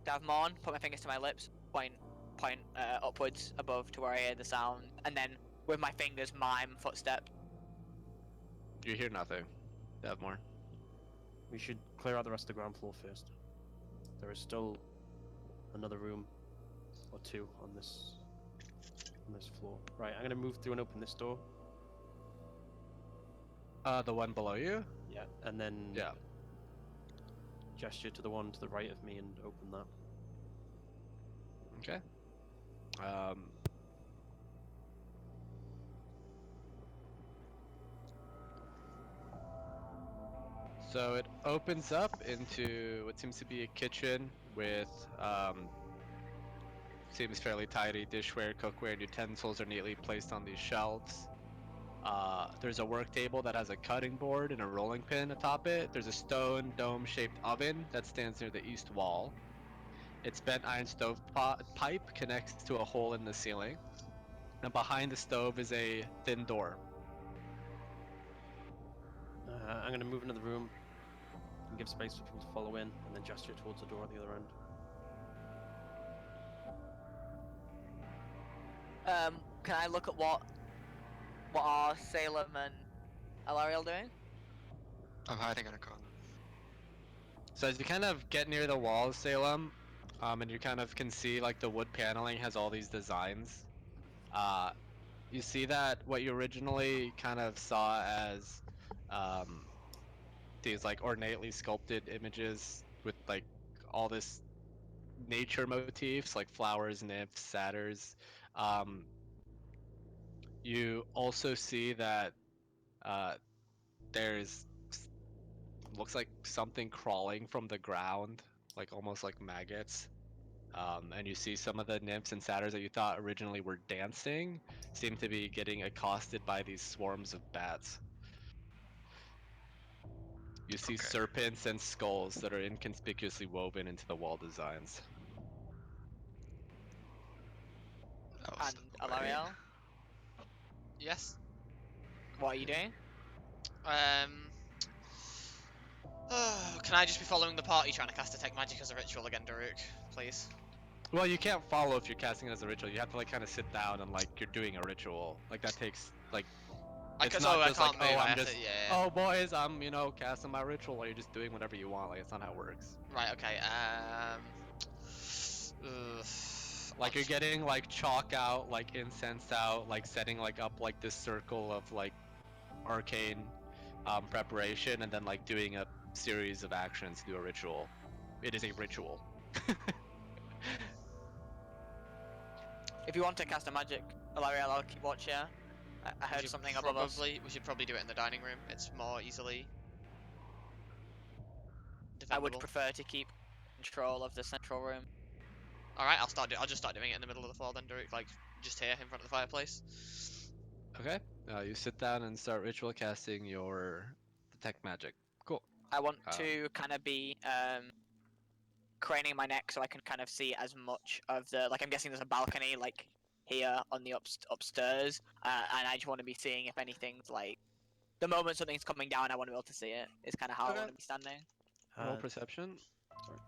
Davmon, put my fingers to my lips, point upwards above to where I hear the sound, and then with my fingers mime footstep. You hear nothing. Davmore. We should clear out the rest of the ground floor first. There is still another room or 2 on this floor. Right, I'm gonna move through and open this door. The one below you? Yeah. And then Yeah. gesture to the one to the right of me and open that. Okay. So it opens up into what seems to be a kitchen with seems fairly tidy. Dishware, cookware, and utensils are neatly placed on these shelves. There's a work table that has a cutting board and a rolling pin atop it. There's a stone dome-shaped oven that stands near the east wall. Its bent iron stove pipe connects to a hole in the ceiling. And behind the stove is a thin door. I'm gonna move into the room and give space for people to follow in, and then gesture towards the door at the other end. Can I look at what are Salem and Alariel doing? I'm hiding in a corner. So as you kind of get near the walls, Salem, and you kind of can see like the wood paneling has all these designs. You see that what you originally kind of saw as these like ornately sculpted images with like all this nature motifs like flowers, nymphs, satyrs. You also see that there's looks like something crawling from the ground, like almost like maggots. And you see some of the nymphs and satyrs that you thought originally were dancing seem to be getting accosted by these swarms of bats. You see Okay. serpents and skulls that are inconspicuously woven into the wall designs. I'll And step away. Alariel, Yes. what are you doing? Can I just be following the party trying to cast Detect Magic as a ritual again, Daruk? Please. Well, you can't follow if you're casting it as a ritual. You have to like kind of sit down and like you're doing a ritual. Like that takes like. It's not I just can't like, move. oh, I I'm have just, to, yeah. oh boys, I'm casting my ritual. Or you're just doing whatever you want. Like it's not how it works. Right. Okay. Like you're getting like chalk out, like incense out, like setting like up like this circle of like arcane preparation, and then like doing a series of actions to do a ritual. It is a ritual. If you want to cast a magic, Alariel, I'll keep watch here. I heard something above us. We should probably do it in the dining room. It's more easily. I would defendable. prefer to keep control of the central room. All right, I'll just start doing it in the middle of the floor then, Derek. Like just here in front of the fireplace. Okay. You sit down and start ritual casting your detect magic. Cool. I want Um, to kind of be craning my neck so I can kind of see as much of the. Like I'm guessing there's a balcony like here on the upstairs, and I just want to be seeing if anything's like. The moment something's coming down, I want to be able to see it. Is kind of how I Okay. want to be standing. Roll perception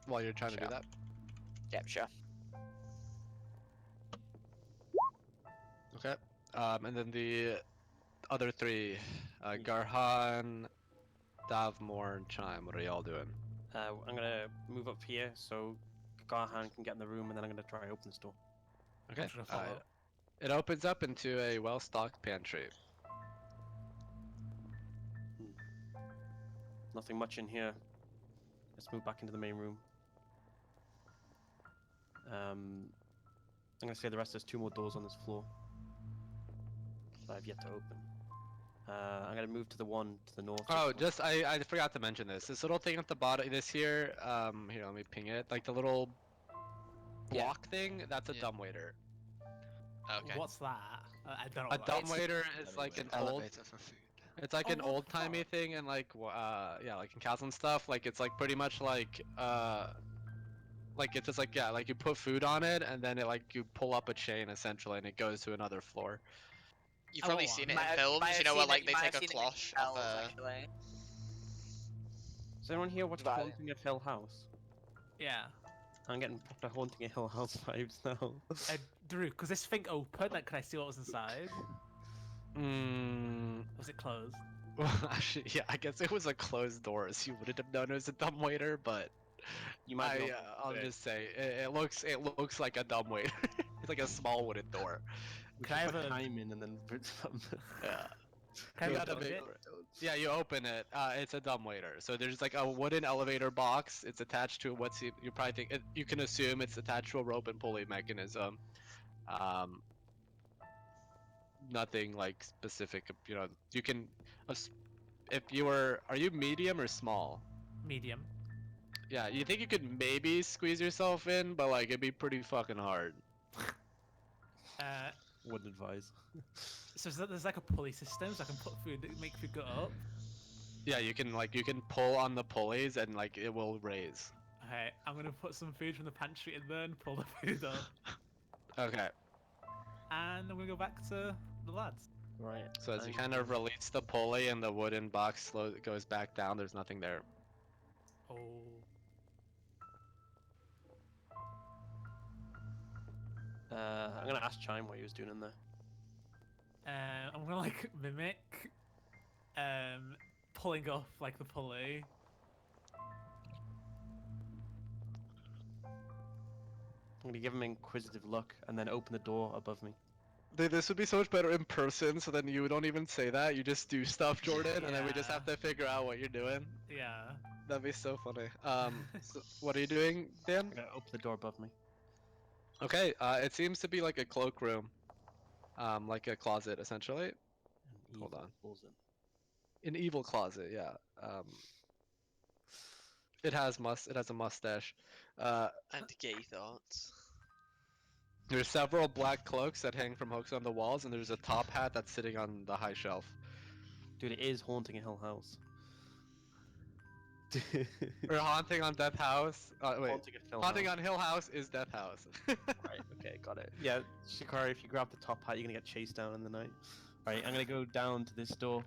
while you're trying to do sure. that. Yep, sure. Okay. And then the other three, Garhan, Davmore, and Chime. What are y'all doing? I'm gonna move up here so Garhan can get in the room, and then I'm gonna try open this door. Okay. Should I follow? It opens up into a well-stocked pantry. Nothing much in here. Let's move back into the main room. I'm gonna say the rest. There's 2 more doors on this floor that I've yet to open. I'm gonna move to the one to the north. Oh, just I forgot to mention this. This little thing at the bottom, this here, here, let me ping it. Like the little Yeah. block thing, that's a Yeah. dumbwaiter. Okay. What's that? I don't know. A what that is. dumbwaiter is like an old, Elevator for food. it's like Oh, an what the old timey fuck? thing, and like yeah, like in castles and stuff. Like it's like pretty much like it's just like, yeah, like you put food on it, and then it like you pull up a chain essentially, and it goes to another floor. You've I probably want seen one. it in films, you know, where like they take a seen it cloche in off Bells, a. actually. Does anyone here watch Right. Haunting of Hill House? Yeah. I'm getting proper Haunting of Hill House vibes now. Drew, because this thing opened, like, can I see what was inside? Mm, Was it closed? well, actually, yeah, I guess it was a closed door, so you wouldn't have known it was a dumbwaiter, but You might be. I'll just say it looks like a dumbwaiter. It's like a small wooden door. We Can I should have put a- time in and then put some. Yeah. Can You I gotta open make- it? Yeah, you open it. It's a dumbwaiter. So there's like a wooden elevator box. It's attached to what's you probably think you can assume it's attached to a rope and pulley mechanism. Um, nothing like specific. You know, you can. If you were, are you medium or small? Medium. Yeah, you think you could maybe squeeze yourself in, but like it'd be pretty fucking hard. Wouldn't advise. So there's like a pulley system, so I can put food, make food go up. Yeah, you can pull on the pulleys and like it will raise. Okay, I'm gonna put some food from the pantry in there and pull the food up, Okay. and I'm gonna go back to the lads. Right. So as you I'm kind of going- release the pulley and the wooden box goes back down, there's nothing there. Oh. I'm gonna ask Chime what he was doing in there. I'm gonna like mimic, pulling off like the pulley. I'm gonna give him an inquisitive look and then open the door above me. This would be so much better in person, so then you don't even say that, you just do stuff, Jordan, and then we just Yeah. have to figure out what you're doing. Yeah. That'd be so funny. So what are you doing, Dan? I'm gonna open the door above me. Okay, it seems to be like a cloakroom. Like a closet, essentially. And Hold evil on. pulls in. An evil closet, yeah. It has a mustache. And gay thoughts. There's several black cloaks that hang from hooks on the walls, and there's a top hat that's sitting on the high shelf. Dude, it is Haunting a Hill House. Or Haunting on Death House. Wait, Haunting a Hill Haunting House. on Hill House is Death House. Right, okay, got it. Yeah, Shikari, if you grab the top hat, you're gonna get chased down in the night. Right, I'm gonna go down to this door,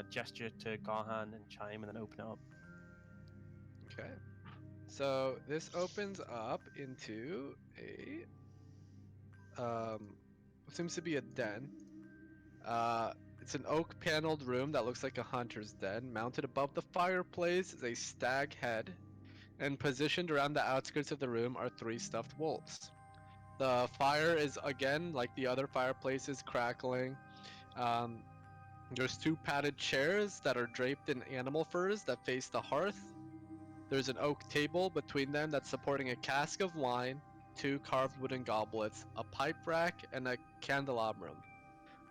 gesture to Garhan and Chime, and then open it up. Okay. So this opens up into a what seems to be a den. It's an oak paneled room that looks like a hunter's den. Mounted above the fireplace is a stag head, and positioned around the outskirts of the room are 3 stuffed wolves. The fire is again like the other fireplaces, crackling. There's 2 padded chairs that are draped in animal furs that face the hearth. There's an oak table between them that's supporting a cask of wine, 2 carved wooden goblets, a pipe rack, and a candelabrum.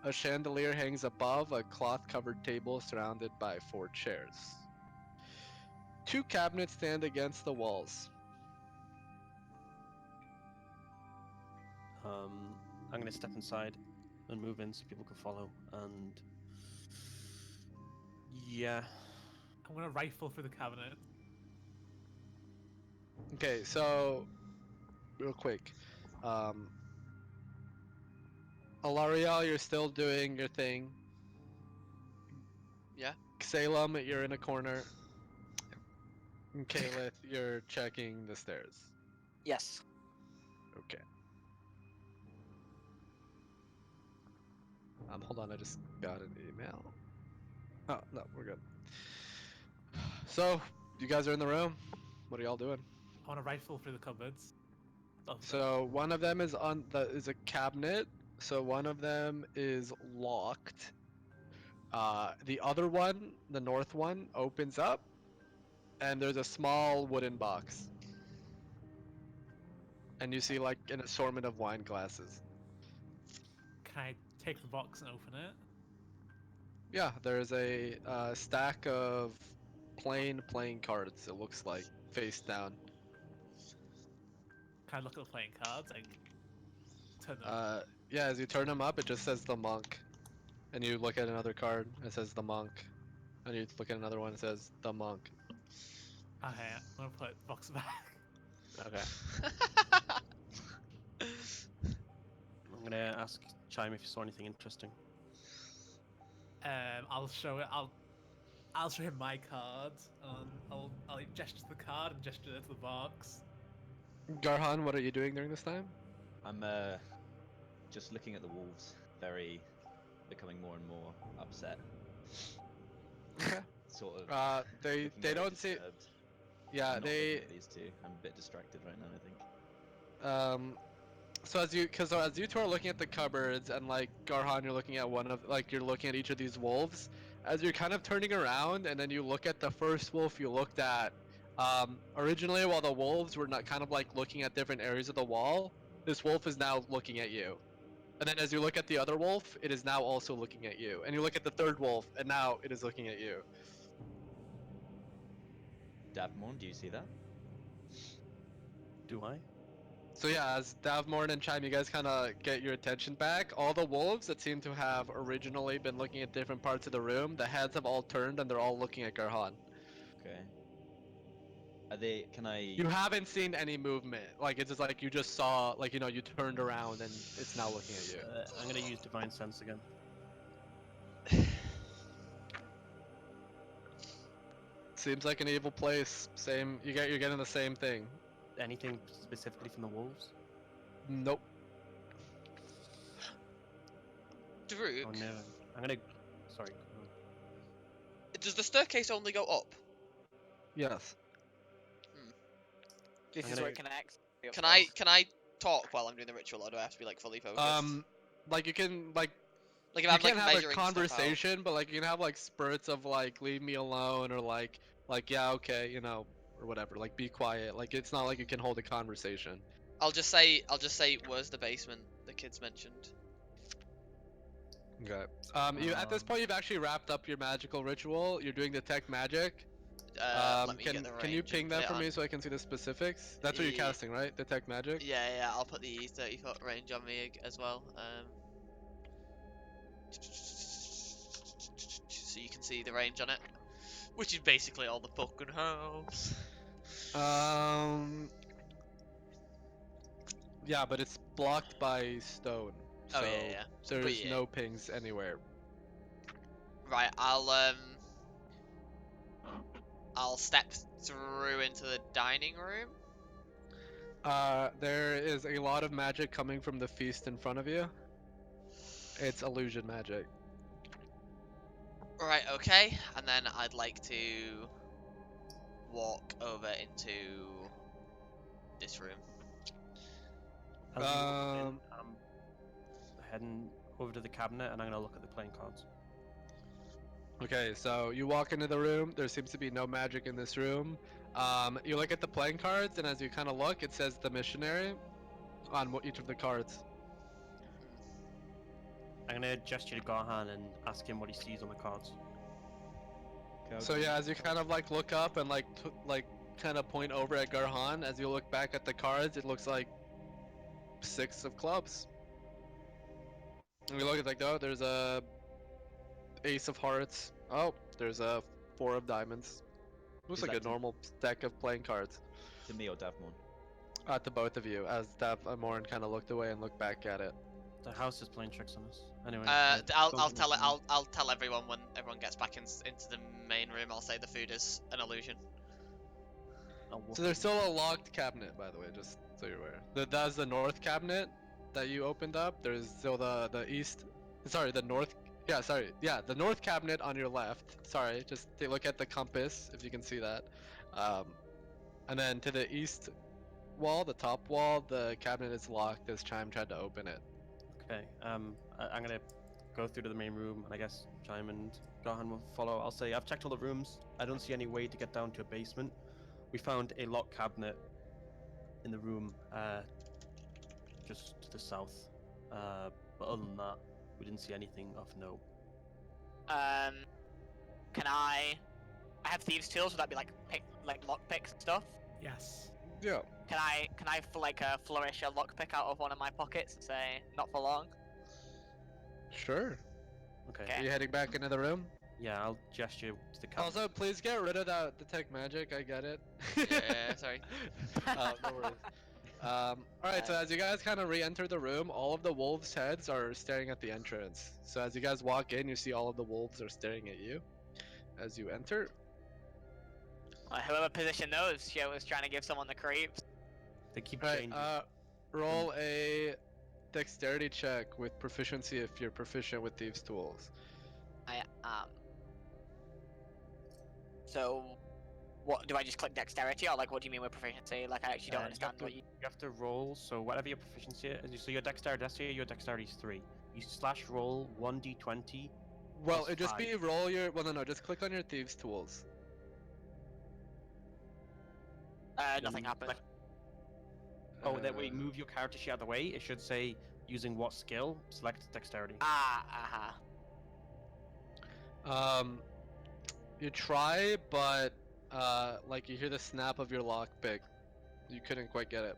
A chandelier hangs above a cloth-covered table surrounded by 4 chairs. two cabinets stand against the walls. I'm gonna step inside and move in so people can follow. And yeah, I'm gonna rifle through the cabinet. Okay, so real quick, um, Alariel, you're still doing your thing. Yeah. Salem, you're in a corner. And Kalith, you're checking the stairs. Yes. Okay. Hold on, I just got an email. Oh, no, we're good. So, you guys are in the room. What are y'all doing? I wanna rifle through the cupboards. Both of them. So, one of them is is a cabinet. So, one of them is locked. The other one, the north one, opens up, and there's a small wooden box. And you see like an assortment of wine glasses. Can I take the box and open it? Yeah, there's a stack of plain playing cards. It looks like face down. Can I look at the playing cards? Like, turn them. Yeah, as you turn them up, it just says the monk, and you look at another card, it says the monk, and you look at another one, it says the monk. Okay, I'm gonna put the box back. okay. I'm gonna ask Chime if you saw anything interesting. I'll show it. I'll show him my card. I'll like, gesture to the card and gesture to the box. Garhan, what are you doing during this time? I'm just looking at the wolves, becoming more and more upset. Okay. Sort of. They looking they very don't see. disturbed. Yeah, I'm not they looking at these two. I'm a bit distracted right now, I think. So as you two are looking at the cupboards, and like Garhan, you're looking at you're looking at each of these wolves. As you're kind of turning around, and then you look at the first wolf you looked at. Originally, while the wolves were not kind of like looking at different areas of the wall, this wolf is now looking at you. And then as you look at the other wolf, it is now also looking at you. And you look at the third wolf, and now it is looking at you. Davmorn, do you see that? Do I? So yeah, as Davmorn and Chime, you guys kind of get your attention back. All the wolves that seem to have originally been looking at different parts of the room, the heads have all turned and they're all looking at Garhan. Okay. Are they? Can I? You haven't seen any movement. Like, it's just like you just saw, like, you know, you turned around and it's now looking at you. I'm gonna use Divine Sense again. Seems like an evil place. Same, you're getting the same thing. Anything specifically from the wolves? Nope. Daruk, Oh no. I'm gonna. Sorry. Go on. does the staircase only go up? Yes. This I'm is gonna- where it connects. The Can I upstairs. talk while I'm doing the ritual, or do I have to be like fully focused? Like you can, like, Like if you I'm can't like have a measuring stuff out. conversation, but like you can have like spurts of like leave me alone, or like yeah, okay, you know, or whatever, like be quiet. Like it's not like you can hold a conversation. I'll just say, where's the basement the kids mentioned? Okay. You at this point you've actually wrapped up your magical ritual. You're doing detect magic. Let me get the Can you range ping and that put it for on. me so I can see the specifics? That's what you're Yeah. casting, right? Detect magic. Yeah, I'll put the 30-foot range on me as well. So you can see the range on it, which is basically all the fucking house. Yeah, but it's blocked by stone. So Oh yeah. But there's yeah. no pings anywhere. Right, I'll step through into the dining room. There is a lot of magic coming from the feast in front of you. It's illusion magic. Right, okay, and then I'd like to walk over into this room. As we walk in, Um, I'm heading over to the cabinet and I'm gonna look at the playing cards. Okay, so you walk into the room. There seems to be no magic in this room. You look at the playing cards, and as you kind of look, it says the missionary on each of the cards. I'm gonna gesture to Garhan and ask him what he sees on the cards. So yeah, as you kind of like look up and like kind of point over at Garhan, as you look back at the cards, it looks like 6 of clubs. And you look at like, oh, there's a ace of hearts. Oh, there's a 4 of diamonds. Looks Is like that a to- normal deck of playing cards. To me or Davmon? To both of you, as Dav and Morin kind of looked away and looked back at it. The house is playing tricks on us. Anyway. I'll tell it. I'll tell everyone when everyone gets back into the main room. I'll say the food is an illusion. So there's still a locked cabinet, by the way, just so you're aware. That's the north cabinet that you opened up. There's still the east. Sorry, the north. Yeah, sorry. Yeah, the north cabinet on your left. Sorry, just take a look at the compass if you can see that. And then to the east wall, the top wall, the cabinet is locked as Chime tried to open it. Okay. I'm gonna go through to the main room, and I guess Chime and Garhan will follow. I'll say I've checked all the rooms. I don't see any way to get down to a basement. We found a locked cabinet in the room just to the south. But other than that, we didn't see anything of note. Can I have thieves' tools? Would that be like lock picks and stuff? Yes. Yeah. Can I flourish a lockpick out of one of my pockets and say not for long? Sure. Okay. Okay. Are you heading back into the room? Yeah, I'll gesture to the cabinet. Also, please get rid of that detect magic. I get it. Yeah, sorry. No worries. Alright, so as you guys kind of re-enter the room, all of the wolves' heads are staring at the entrance. So as you guys walk in, you see all of the wolves are staring at you as you enter. Whoever positioned those, she was trying to give someone the creeps. They keep Alright, changing. roll a dexterity check with proficiency if you're proficient with thieves' tools. I So, what do I just click dexterity, or like what do you mean with proficiency? Like I actually don't understand what you. You have to roll, so whatever your proficiency is, so your dexterity is 3. You slash roll 1d20. Well, Plus it just be 5. roll your. Well, no, just click on your thieves' tools. Nothing happened. Oh, that way, move your character sheet out of the way. It should say using what skill. Select dexterity. You try, but like you hear the snap of your lockpick. You couldn't quite get it.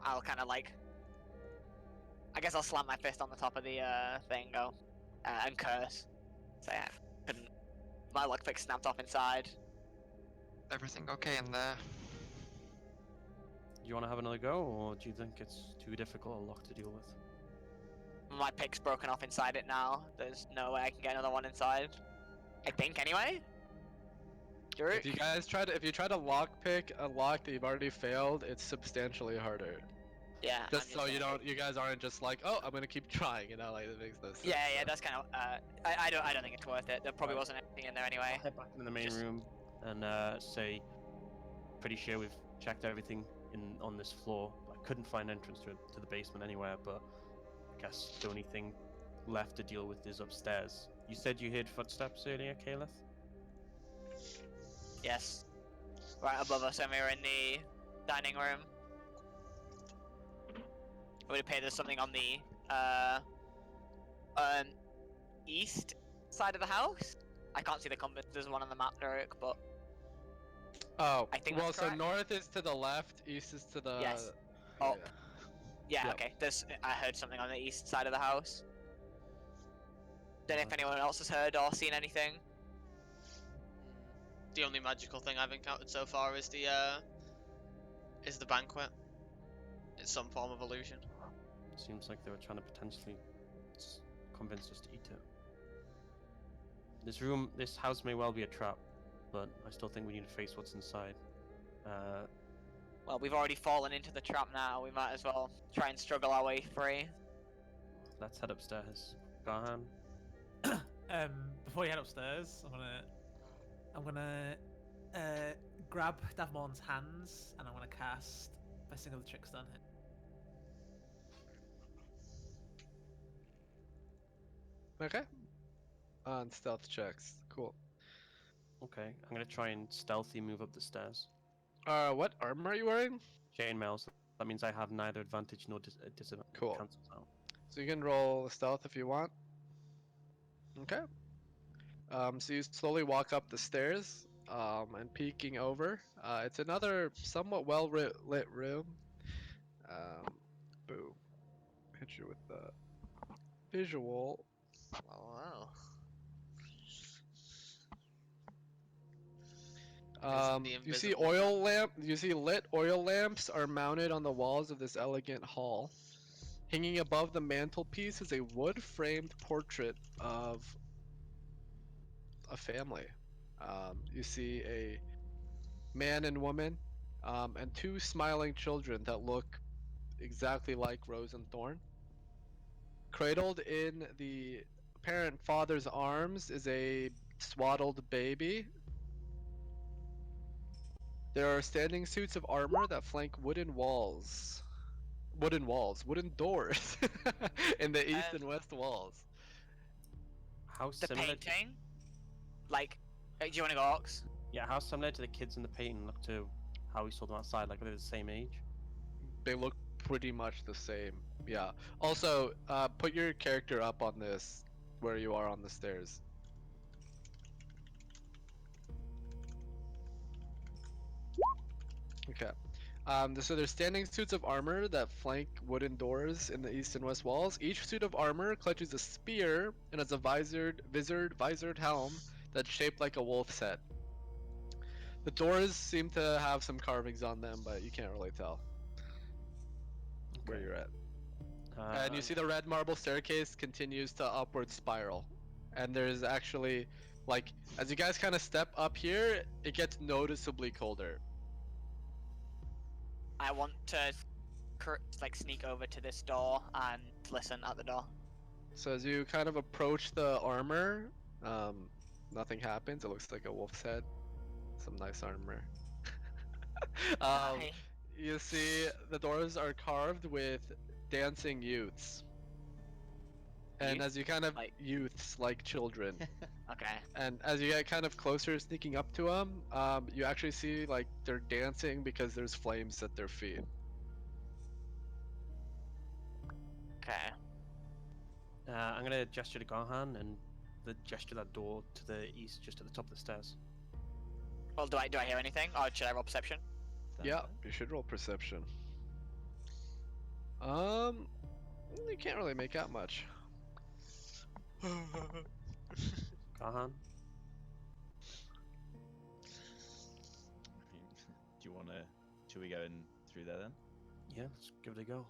I'll kind of like. I guess I'll slam my fist on the top of the thing, go, and curse. Say I couldn't. My lockpick snapped off inside. Everything okay in there? Do you want to have another go, or do you think it's too difficult a lock to deal with? My pick's broken off inside it now. There's no way I can get another one inside. I think anyway. If you guys try to, if you try to lockpick a lock that you've already failed, it's substantially harder. Yeah. Just so you don't, you guys aren't just like, oh, I'm gonna keep trying, you know, like it makes no sense. Yeah, that's kind of. I don't think it's worth it. There probably wasn't anything in there anyway. I'll head back in the main room and say, pretty sure we've checked everything on this floor. I couldn't find entrance to the basement anywhere, but I guess the only thing left to deal with is upstairs. You said you heard footsteps earlier, Caleth? Yes. Right above us, and we were in the dining room. It would appear there's something on the east side of the house. I can't see the compass. There's one on the map, Derek, but Oh, I think well, that's so correct. north is to the left, east is to the. Yes. Up. Yeah. Yep. Okay. I heard something on the east side of the house. Don't know if anyone else has heard or seen anything. The only magical thing I've encountered so far is the banquet. It's some form of illusion. Seems like they were trying to potentially convince us to eat it. This house may well be a trap, but I still think we need to face what's inside. Well, we've already fallen into the trap now. We might as well try and struggle our way free. Let's head upstairs. Garhan? Before you head upstairs, I'm gonna grab Davmon's hands and I'm gonna cast Blessing of the Trickster on him. Okay. On stealth checks. Cool. Okay, I'm gonna try and stealthy move up the stairs. What armor are you wearing? Chainmail, so that means I have neither advantage nor disadvantage. Cool. Cancels out. So you can roll stealth if you want. Okay. So you slowly walk up the stairs, and peeking over. It's another somewhat lit room. Boom. Hit you with the visual. Wow. Isn't the You see invisible man? You see lit oil lamps are mounted on the walls of this elegant hall. Hanging above the mantelpiece is a wood-framed portrait of a family. You see a man and woman, and two smiling children that look exactly like Rose and Thorn. Cradled in the apparent father's arms is a swaddled baby. There are standing suits of armor that flank wooden doors in the east and west walls. How The similar? painting, like, do you want to go, Ox? Yeah, how similar to the kids in the painting look to how we saw them outside? Like, are they the same age? They look pretty much the same. Yeah. Also, put your character up on this where you are on the stairs. Okay. So there's standing suits of armor that flank wooden doors in the east and west walls. Each suit of armor clutches a spear and has a visored helm that's shaped like a wolf's head. The doors seem to have some carvings on them, but you can't really tell where Okay. you're at. And you see the red marble staircase continues to upward spiral. And there's actually, like, as you guys kind of step up here, it gets noticeably colder. I want to like sneak over to this door and listen at the door. So as you kind of approach the armor, nothing happens. It looks like a wolf's head. Some nice armor. Hi. You see the doors are carved with dancing youths. And Youth? as you kind of Like- youths like children, Okay. and as you get kind of closer, sneaking up to them, you actually see like they're dancing because there's flames at their feet. Okay. I'm gonna gesture to Garhan and gesture that door to the east, just at the top of the stairs. Well, do I hear anything, or should I roll perception? Yeah, you should roll perception. You can't really make out much. Garhan? Do you want to? Should we go in through there then? Yeah, let's give it a go.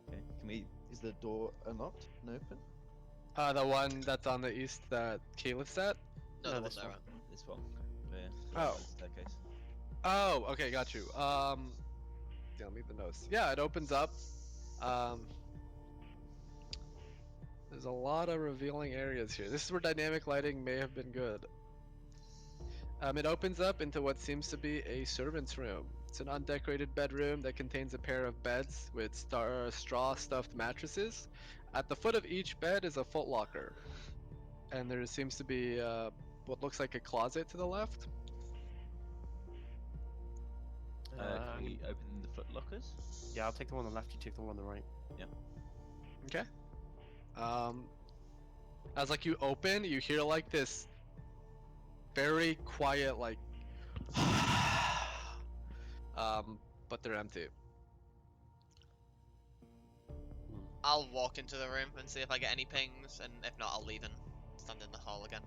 Okay. Can we? Is the door unlocked and open? The one that's on the east that Caleb's at? No, No, the one this there. one. This one. Yeah. Oh. The staircase. Oh, okay, got you. Yeah, leave the notes. Yeah, it opens up. There's a lot of revealing areas here. This is where dynamic lighting may have been good. It opens up into what seems to be a servant's room. It's an undecorated bedroom that contains a pair of beds with straw-stuffed mattresses. At the foot of each bed is a footlocker. And there seems to be what looks like a closet to the left. Can we open the foot lockers? Yeah, I'll take the one on the left, you take the one on the right. Okay. As like you open, you hear like this very quiet like but they're empty. I'll walk into the room and see if I get any pings, and if not, I'll leave and stand in the hall again.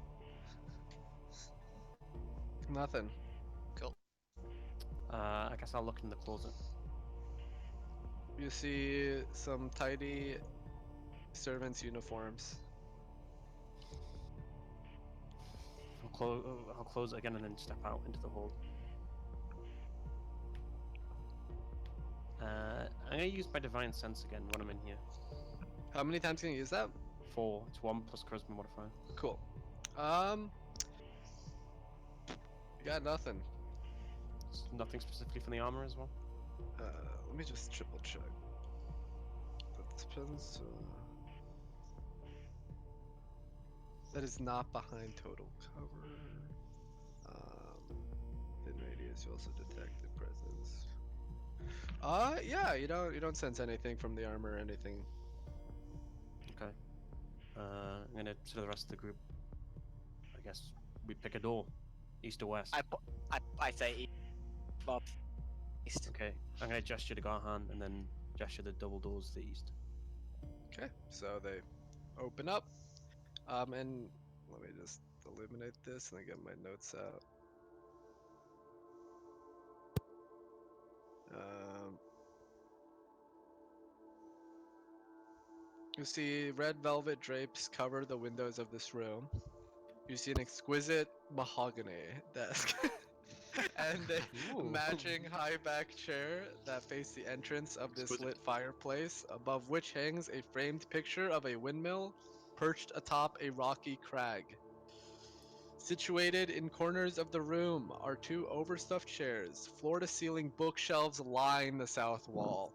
Nothing. Cool. I guess I'll look in the closet. You see some tidy servants' uniforms. I'll close it again and then step out into the hall. I'm gonna use my divine sense again when I'm in here. How many times can you use that? 4. It's 1 plus charisma modifier. Cool. You got nothing. It's nothing specifically from the armor as well. Let me just triple check. That depends. That is not behind total cover. In radius, you also detect the presence. Yeah, you don't sense anything from the armor or anything I'm gonna to the rest of the group. I guess we pick a door, east or west. I say east. Bob. East. Okay, I'm gonna gesture to Garhan and then gesture the double doors to the east. Okay, so they open up. And let me just eliminate this and then get my notes out. You see red velvet drapes cover the windows of this room. You see an exquisite mahogany desk and a Ooh. matching high back chair that face the entrance of this Exquisite. lit fireplace, above which hangs a framed picture of a windmill perched atop a rocky crag. Situated in corners of the room are two overstuffed chairs. Floor-to-ceiling bookshelves line the south wall.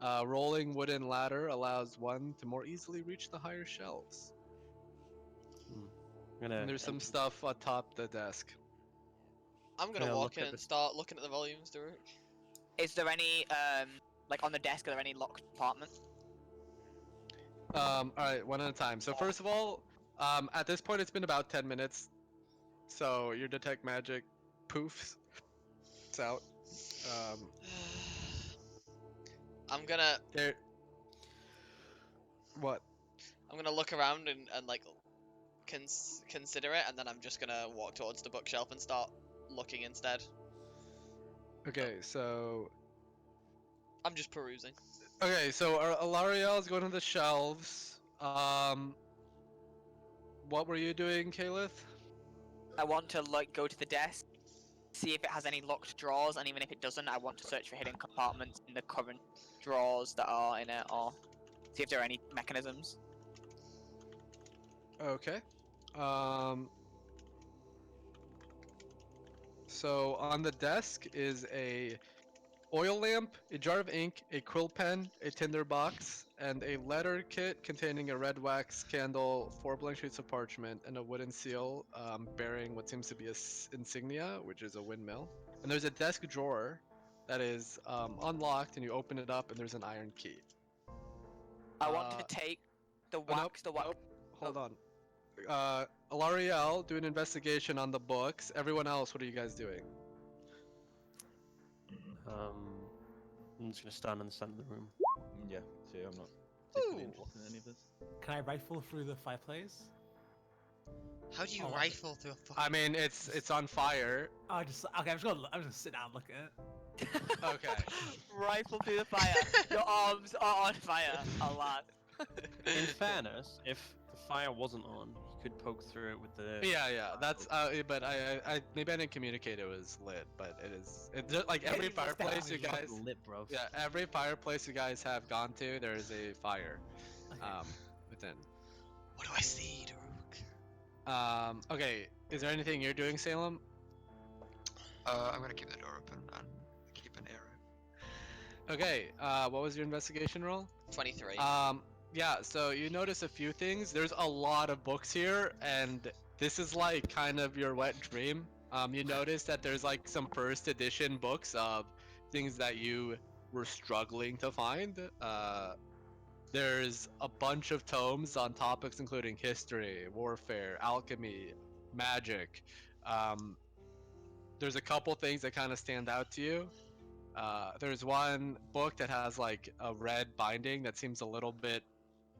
A rolling wooden ladder allows one to more easily reach the higher shelves. I'm gonna And there's some stuff atop the desk. I'm gonna Yeah, walk look in at and this- start looking at the volumes, Daruk. Is there any like on the desk? Are there any locked compartments? Alright, one at a time. So first of all, at this point it's been about 10 minutes. So your detect magic poofs. It's out. I'm gonna There. What? look around and like consider it, and then I'm just gonna walk towards the bookshelf and start looking instead. Okay, so I'm just perusing. Okay, so Alariel is going to the shelves. What were you doing, Kalith? I want to like go to the desk, see if it has any locked drawers, and even if it doesn't, I want to search for hidden compartments in the current drawers that are in it, or see if there are any mechanisms. Okay. So on the desk is a oil lamp, a jar of ink, a quill pen, a tinder box, and a letter kit containing a red wax candle, 4 blank sheets of parchment, and a wooden seal bearing what seems to be a insignia, which is a windmill. And there's a desk drawer that is unlocked, and you open it up, and there's an iron key. I want to take the wax. Nope. Hold on. Alariel, do an investigation on the books. Everyone else, what are you guys doing? I'm just gonna stand in the center of the room. Yeah, so I'm not particularly Ooh. interested in any of this. Can I rifle through the fireplace? How do you Oh, rifle through a fucking... I mean, it's on fire. Oh, I'm just gonna sit down and look at it. Okay. Rifle through the fire. Your arms are on fire a lot. In fairness, if the fire wasn't on, you could poke through it with the. Yeah. That's but I maybe I didn't communicate it was lit, but it is. It's just like every It's down, fireplace you yeah. guys. lit, bro. Yeah, every fireplace you guys have gone to, there is a fire. Okay. Within. What do I see, Daruk? Okay. Is there anything you're doing, Salem? I'm gonna keep the door open and keep an ear out. Okay. What was your investigation roll? 23. Yeah, so you notice a few things. There's a lot of books here, and this is like kind of your wet dream. You notice that there's like some first edition books of things that you were struggling to find. There's a bunch of tomes on topics including history, warfare, alchemy, magic. There's a couple things that kind of stand out to you. There's one book that has like a red binding that seems a little bit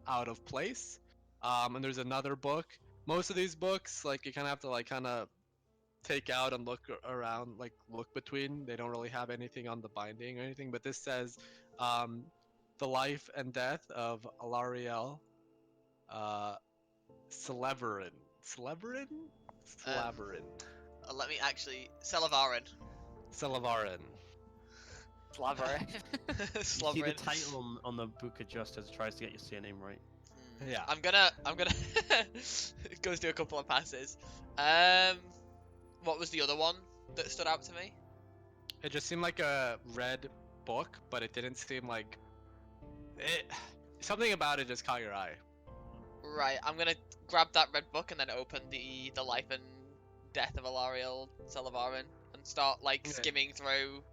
out of place. And there's another book. Most of these books, like you kind of have to like kind of take out and look around, like look between. They don't really have anything on the binding or anything. But this says, "The Life and Death of Alariel, Celeverin." Celeverin? Celeverin. Let me actually... Selavarin. Celevarin. Slaver. You see the Sloverin. title on the book adjuster tries to get your surname right. Yeah. I'm gonna it goes through a couple of passes. What was the other one that stood out to me? It just seemed like a red book, but it didn't seem like it. Something about it just caught your eye. Right, I'm gonna grab that red book and then open the life and death of Alariel Selavarin and start like Okay. skimming through.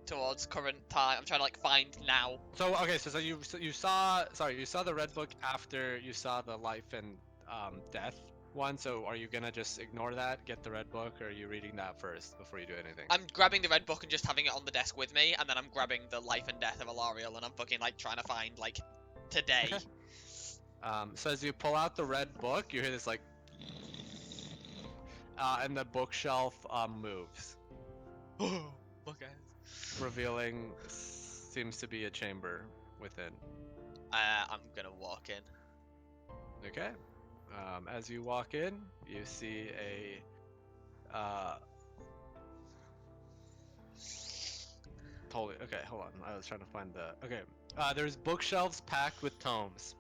towards current time. I'm trying to like find now. So okay, so you saw the red book after you saw the life and death one. So are you gonna just ignore that, get the red book, or are you reading that first before you do anything? I'm grabbing the red book and just having it on the desk with me, and then I'm grabbing the life and death of Alariel, and I'm fucking like trying to find like today. Okay. So as you pull out the red book, you hear this like, and the bookshelf moves, Okay. revealing seems to be a chamber within. I'm gonna walk in. Okay. As you walk in, you see a totally okay. Hold on, I was trying to find the okay. There's bookshelves packed with tomes.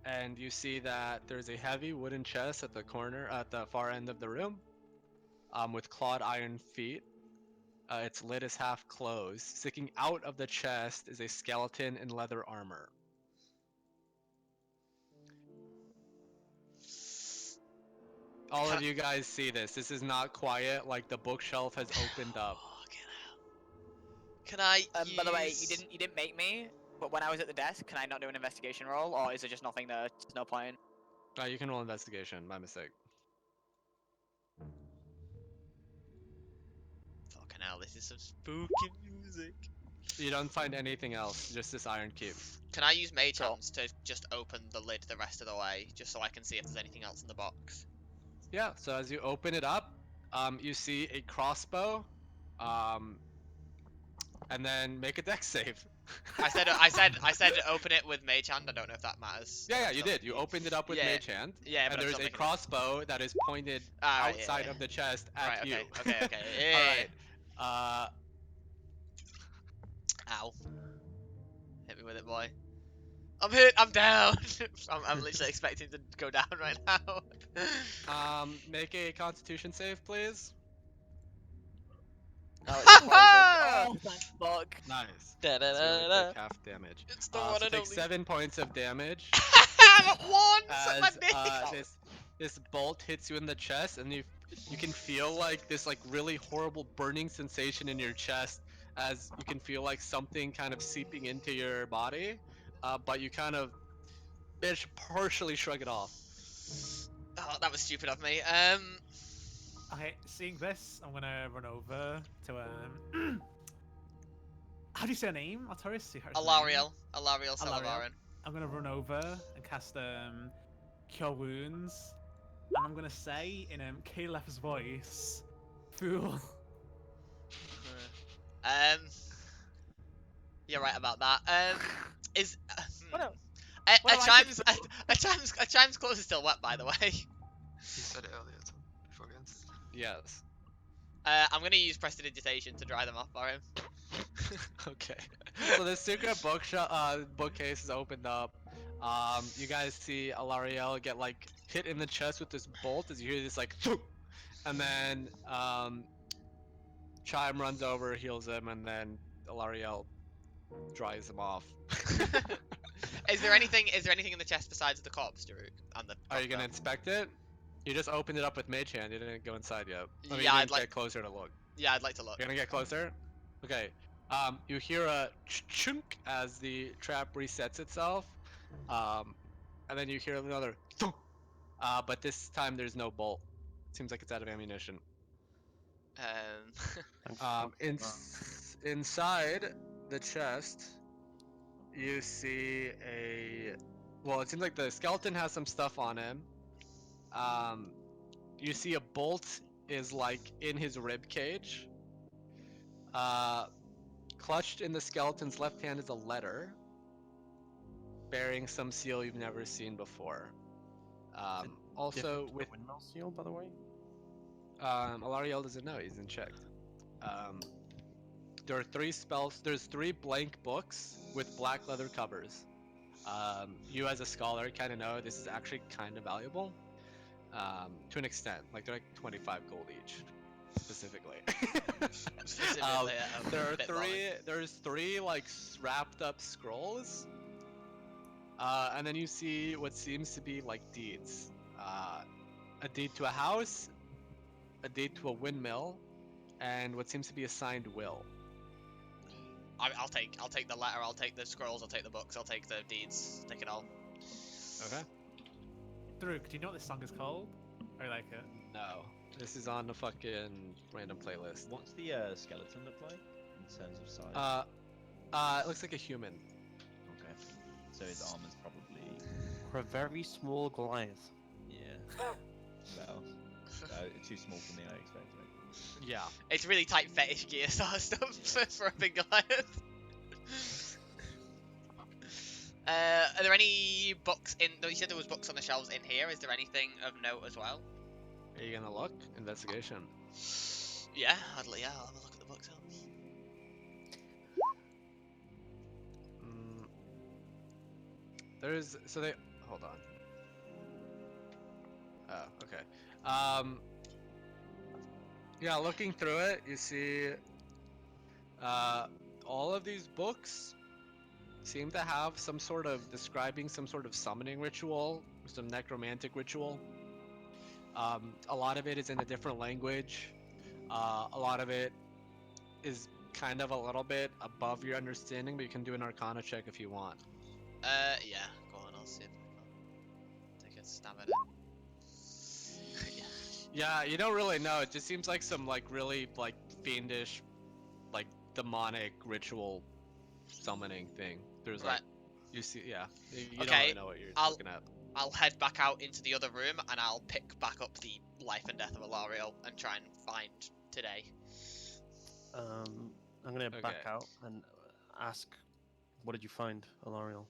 And you see that there's a heavy wooden chest at the corner, at the far end of the room, with clawed iron feet. Its lid is half closed. Sticking out of the chest is a skeleton in leather armor. All Can of you guys see this. This is not quiet. Like the bookshelf has opened up. Fucking hell. Can I By the way, use- you didn't make me. But when I was at the desk, can I not do an investigation roll, or is it just nothing there? There's no point. You can roll investigation. My mistake. Fucking hell, this is some spooky music. You don't find anything else. Just this iron key. Can I use Mage Cool. Hands to just open the lid the rest of the way, just so I can see if there's anything else in the box? Yeah. So as you open it up, you see a crossbow, and then make a dex save. I said open it with Mage Hand. I don't know if that matters. Yeah, you So- did. You opened it up with Yeah, mage hand. Yeah, but And I'm there's still a making- crossbow that is pointed Ah, right, outside yeah, of the chest yeah. at Right, you. okay. Yeah. Alright. Ow. Hit me with it, boy. I'm hit. I'm down. I'm literally expecting to go down right now. Make a constitution save, please. Oh, it's poison. Oh, thank fuck. Nice. Da, da, So you only da, take half damage. It's the So one and take only. 7 points of damage I'm at one. Suck my as dick. this bolt hits you in the chest, and you can feel like this like really horrible burning sensation in your chest, as you can feel like something kind of seeping into your body, but you kind of partially shrug it off. Oh, that was stupid of me. Okay, seeing this, I'm gonna run over to how do you say her name? Artorius? Alariel Alariel. Salavarin. I'm gonna run over and cast Cure Wounds, and I'm gonna say in Caleb's voice, "Fool." You're right about that. Is What hmm. a- what do I say? a chime's clothes is still wet, by the way. You said it earlier, Tom, before we answered. Yes. I'm gonna use prestidigitation to dry them off for him. Okay. So the secret bookcase is opened up. You guys see Alariel get like hit in the chest with this bolt as you hear this like, "Thump!" And then Chime runs over, heals him, and then Alariel dries him off. Is there anything in the chest besides the corpse, Daruk? And the Are you gonna crossbow? inspect it? You just opened it up with mage hand. You didn't go inside yet. I mean, Yeah, you I'd didn't like- get closer to look. Yeah, I'd like to look. You're gonna get closer? Okay. You hear a chunk as the trap resets itself. And then you hear another thump. But this time there's no bolt. Seems like it's out of ammunition. Inside the chest, you see well, it seems like the skeleton has some stuff on him. You see a bolt is like in his rib cage. Clutched in the skeleton's left hand is a letter bearing some seal you've never seen before. Also with windmill seal, by the way. Alariel doesn't know, he's in checked. There are 3 spells. There's 3 blank books with black leather covers. You as a scholar kind of know this is actually kind of valuable, to an extent. Like they're like 25 gold each, specifically. Specifically, a There are bit 3. long. There's 3 like wrapped up scrolls, and then you see what seems to be like deeds. A deed to a house, a deed to a windmill, and what seems to be a signed will. I'll take the letter. I'll take the scrolls. I'll take the books. I'll take the deeds. Take it all. Okay. Drew, do you know what this song is called? I like it. No, this is on the fucking random playlist. What's the skeleton look like in terms of size? It looks like a human. Okay. So his armor's probably Or a very small Goliath. yeah. Well, too small for me, I expect. Right? Yeah. It's really tight fetish gear sort of stuff for a big Goliath. Are there any books in? You said there was books on the shelves in here. Is there anything of note as well? Are you gonna look? Investigation. Yeah, I'll have a look at the books. Mm, there's so they hold on. Oh, okay. Yeah, looking through it, you see, all of these books seem to have some sort of describing some sort of summoning ritual, some necromantic ritual. A lot of it is in a different language. A lot of it is kind of a little bit above your understanding, but you can do an Arcana check if you want. Yeah, go on. I'll see if I can take a stab at it. Yeah. Yeah, you don't really know. It just seems like some like really like fiendish, like demonic ritual summoning thing. There's like Right. you see, yeah. You don't Okay, really know what you're I'll- looking at. I'll head back out into the other room and I'll pick back up the Life and Death of Alariel and try and find today. I'm gonna back Okay. out and ask, what did you find, Alariel?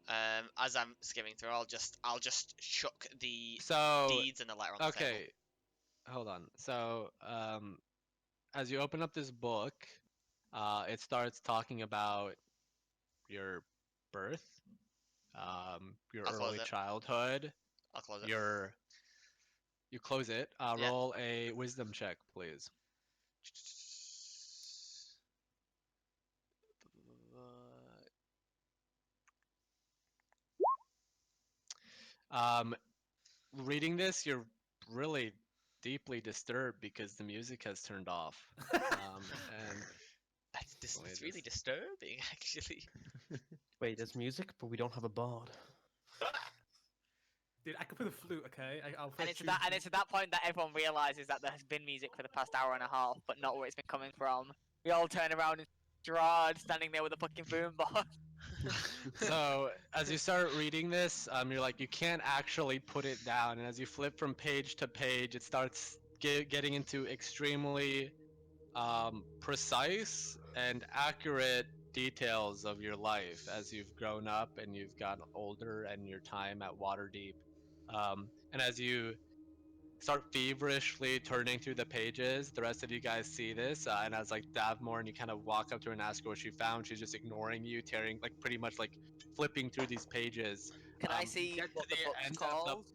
As I'm skimming through, I'll just chuck the So deeds and the letter on the table. okay, hold on. So as you open up this book, it starts talking about your birth, your I'll close early it. childhood, I'll close it. you close it. Yeah. Roll a wisdom check, please. Um, reading this, you're really deeply disturbed because the music has turned off. And Let me It's really just- disturbing, actually. Wait, there's music, but we don't have a bard. Dude, I could play the flute, okay? I'll play And it's at that point that everyone realizes that there has been music for the past hour and a half, but not where it's been coming from. We all turn around and Gerard standing there with a fucking boombox. So as you start reading this, you're like, you can't actually put it down, and as you flip from page to page, it starts getting into extremely precise and accurate details of your life as you've grown up and you've gotten older and your time at Waterdeep. And as you start feverishly turning through the pages, the rest of you guys see this, and as like Davmore, and you kind of walk up to her and ask her what she found, she's just ignoring you, tearing, like pretty much like flipping through these pages. Can I You see get to what the book's end of called?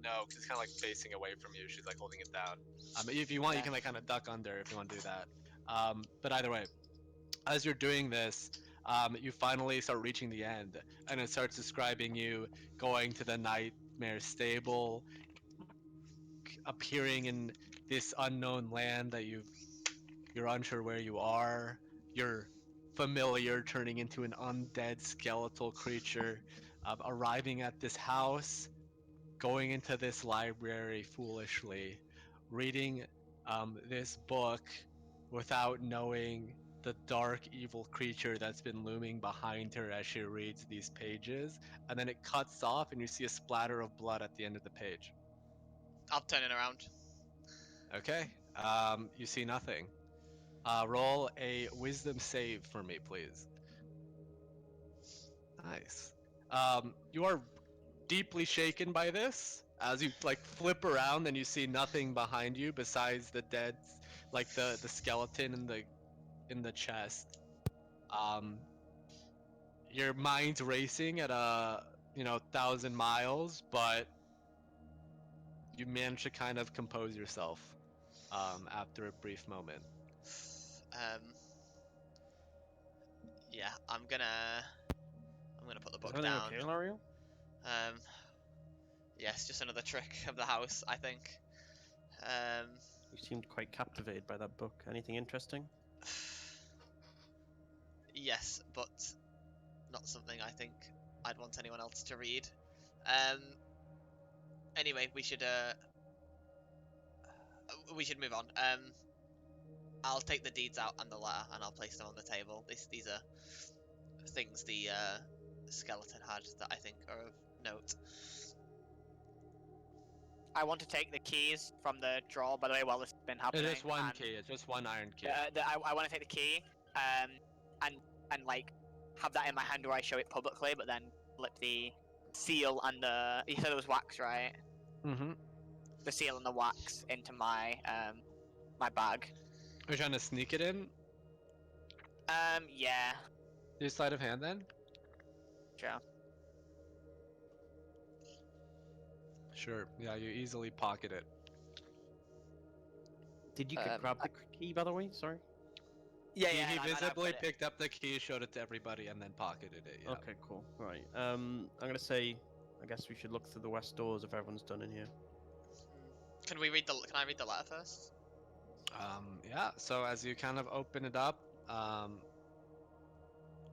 No, because it's kind of like facing away from you. She's like holding it down. If you want, you Okay. can like kind of duck under if you want to do that. But either way, as you're doing this, you finally start reaching the end, and it starts describing you going to the nightmare stable, appearing in this unknown land that you're unsure where you are. You're familiar turning into an undead skeletal creature, arriving at this house, going into this library foolishly, reading this book without knowing the dark evil creature that's been looming behind her as she reads these pages, and then it cuts off and you see a splatter of blood at the end of the page. I'll turn it around. Okay, you see nothing. Roll a wisdom save for me, please. Nice. You are deeply shaken by this as you like flip around and you see nothing behind you besides the dead, like the skeleton in the chest. Your mind's racing at 1,000 miles, but you manage to kind of compose yourself after a brief moment. Yeah, I'm gonna put the Is book everything down. okay, Alariel? Yes, just another trick of the house, I think. You seemed quite captivated by that book. Anything interesting? Yes, but not something I think I'd want anyone else to read. Um. Anyway, we should move on. I'll take the deeds out and the letter, and I'll place them on the table. These are things the skeleton had that I think are of note. I want to take the keys from the drawer, by the way, while this has been happening. It's just one and, key. It's just one iron key. I want to take the key, and like have that in my hand where I show it publicly, but then flip the seal and the. You said it was wax, right? Mm-hmm. The seal and the wax into my my bag. Are you trying to sneak it in? Yeah, Do sleight of hand then? sure. Sure. Yeah, you easily pocket it. Did you grab the key, by the way? Sorry. Yeah, He yeah. and I visibly put it- picked up the key, showed it to everybody, and then pocketed it. Yeah. Okay, cool. Right. I'm gonna say, I guess we should look through the west doors if everyone's done in here. Can I read the letter first? Yeah. So as you kind of open it up,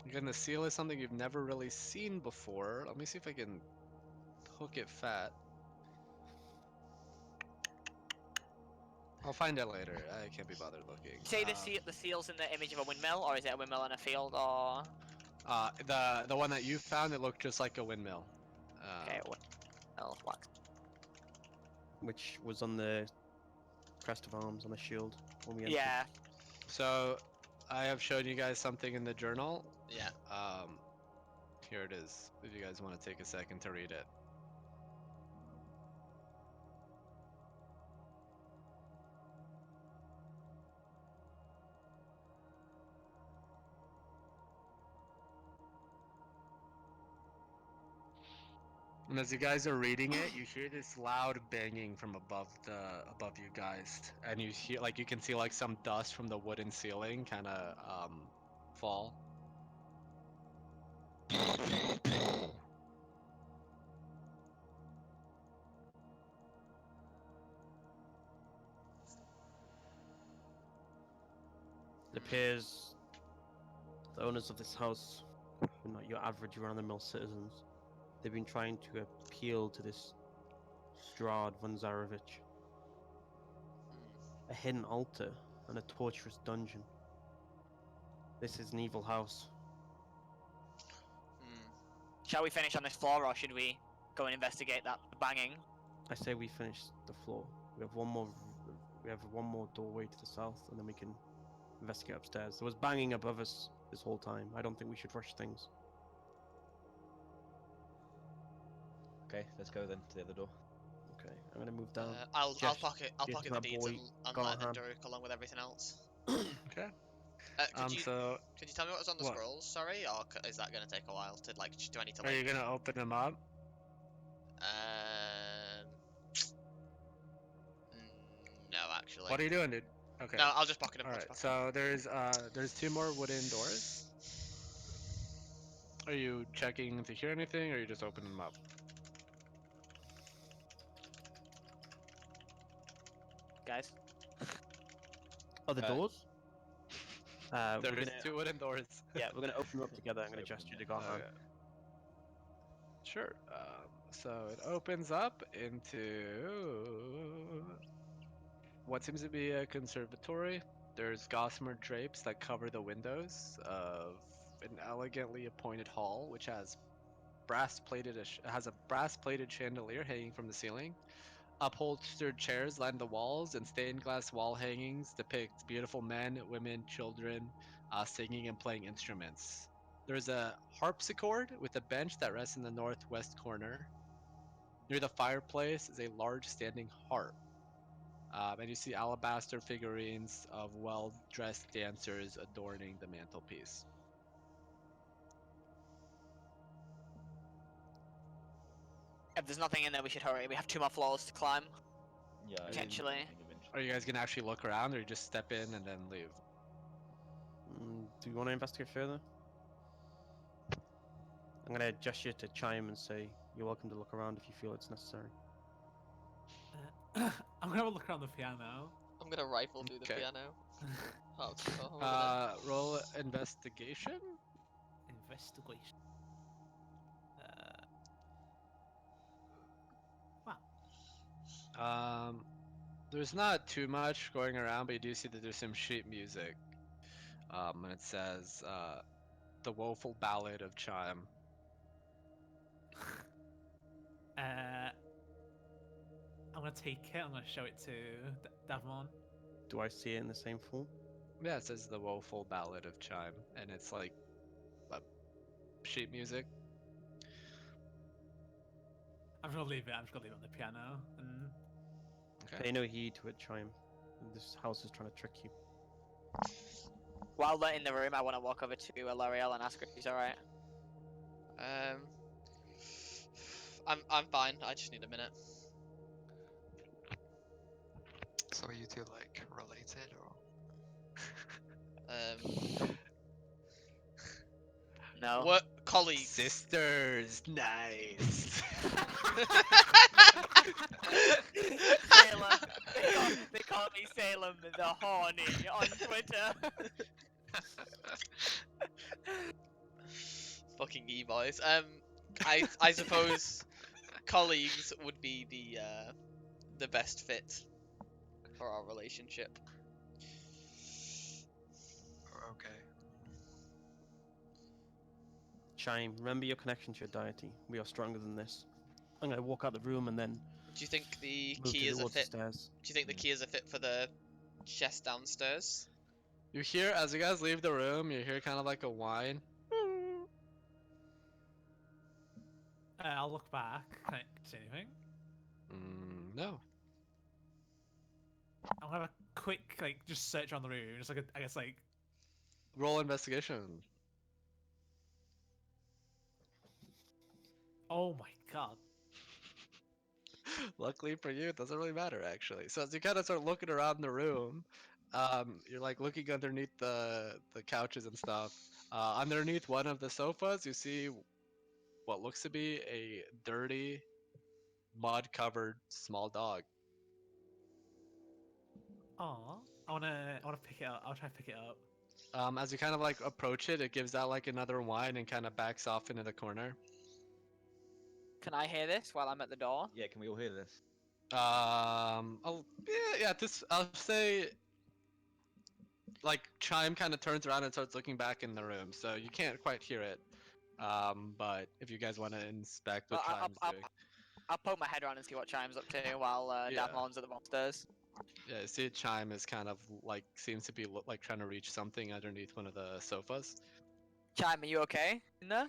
again, the seal is something you've never really seen before. Let me see if I can hook it fat. I'll find out later. I can't be bothered looking. Say the seal's in the image of a windmill, or is it a windmill in a field, or? The one that you found, it looked just like a windmill. Okay, windmill wax. Which was on the crest of arms on the shield when we entered. Yeah. So, I have shown you guys something in the journal. Yeah. Here it is. If you guys want to take a second to read it. And as you guys are reading it, you hear this loud banging from above you guys, and you hear you can see some dust from the wooden ceiling kind of fall. It appears the owners of this house are not your average run-of-the-mill citizens. They've been trying to appeal to this Strahd von Zarovich. A hidden altar and a torturous dungeon. This is an evil house. Shall we finish on this floor, or should we go and investigate that banging? I say we finish the floor. We have one more. We have one more doorway to the south, and then we can investigate upstairs. There was banging above us this whole time. I don't think we should rush things. Okay, let's go then to the other door. Okay, I'm gonna move down. I'll Just- pocket just the my deeds boy, and let Garhan. Daruk along with everything else. Okay. Could you So tell me what was on the what? scrolls? Sorry, or is that gonna take a while to like? Do I need to are like? you gonna open them up? No, actually. What are you doing, dude? Okay. No, I'll just pocket them. All I'll right. just pocket There's two more wooden doors. Are you checking to hear anything, or are you just opening them up? Guys. Oh, the doors? We're There's gonna, two wooden doors. yeah, we're gonna open them up together. I'm gonna gesture to Garhan. Okay. Sure. So it opens up into what seems to be a conservatory. There's gossamer drapes that cover the windows of an elegantly appointed hall, which has has a brass-plated chandelier hanging from the ceiling. Upholstered chairs line the walls, and stained glass wall hangings depict beautiful men, women, children singing and playing instruments. There's a harpsichord with a bench that rests in the northwest corner. Near the fireplace is a large standing harp. And you see alabaster figurines of well-dressed dancers adorning the mantelpiece. If there's nothing in there, we should hurry. We have 2 more floors to climb. Yeah, I didn't Potentially. think of interest. Are you guys gonna actually look around, or you just step in and then leave? Do you want to investigate further? I'm gonna gesture to Chime and say, "You're welcome to look around if you feel it's necessary." I'm gonna have a look around the piano. I'm gonna rifle through the Okay. piano. Hold on. Roll investigation. Investigation. Wow. There's not too much going around, but you do see that there's some sheet music. And it says, "The Woeful Ballad of Chime." I'm gonna take it. I'm gonna show it to Davmon. Do I see it in the same form? Yeah, it says "The Woeful Ballad of Chime," and it's like sheet music. I'm just gonna leave it. I'm just gonna leave it on the piano. And Okay. Pay no heed to it, Chime. This house is trying to trick you. While they're in the room, I want to walk over to L'Oreal and ask her if he's alright. I'm fine. I just need a minute. So are you two like related or? No. What colleagues? Sisters, nice. Salem. They call me Salem the Horny on Twitter. Fucking e-boys. I suppose colleagues would be the best fit for our relationship. Okay. Chime, remember your connection to your deity. We are stronger than this. I'm gonna walk out the room and then Do you think the move key is a towards the fit? stairs. Do you think the key is a fit for the chest downstairs? You hear, as you guys leave the room, you hear kind of like a whine. I'll look back. Can I see anything? No. I'm gonna have a quick just search around the room. Just like I guess like. Roll investigation. Oh my god. Luckily for you, it doesn't really matter actually. So as you kind of start looking around the room, you're like looking underneath the couches and stuff. Underneath one of the sofas, you see what looks to be a dirty, mud-covered small dog. Aw. I wanna pick it up. I'll try to pick it up. As you kind of like approach it, it gives out like another whine and kind of backs off into the corner. Can I hear this while I'm at the door? Yeah, can we all hear this? I'll say like Chime kind of turns around and starts looking back in the room, so you can't quite hear it. But if you guys want to inspect what Well, Chime's doing, I'll poke my head around and see what Chime's up to while Yeah. Davmon's at the monsters. yeah, you see Chime is kind of like seems to be like trying to reach something underneath one of the sofas. Chime, are you okay in there?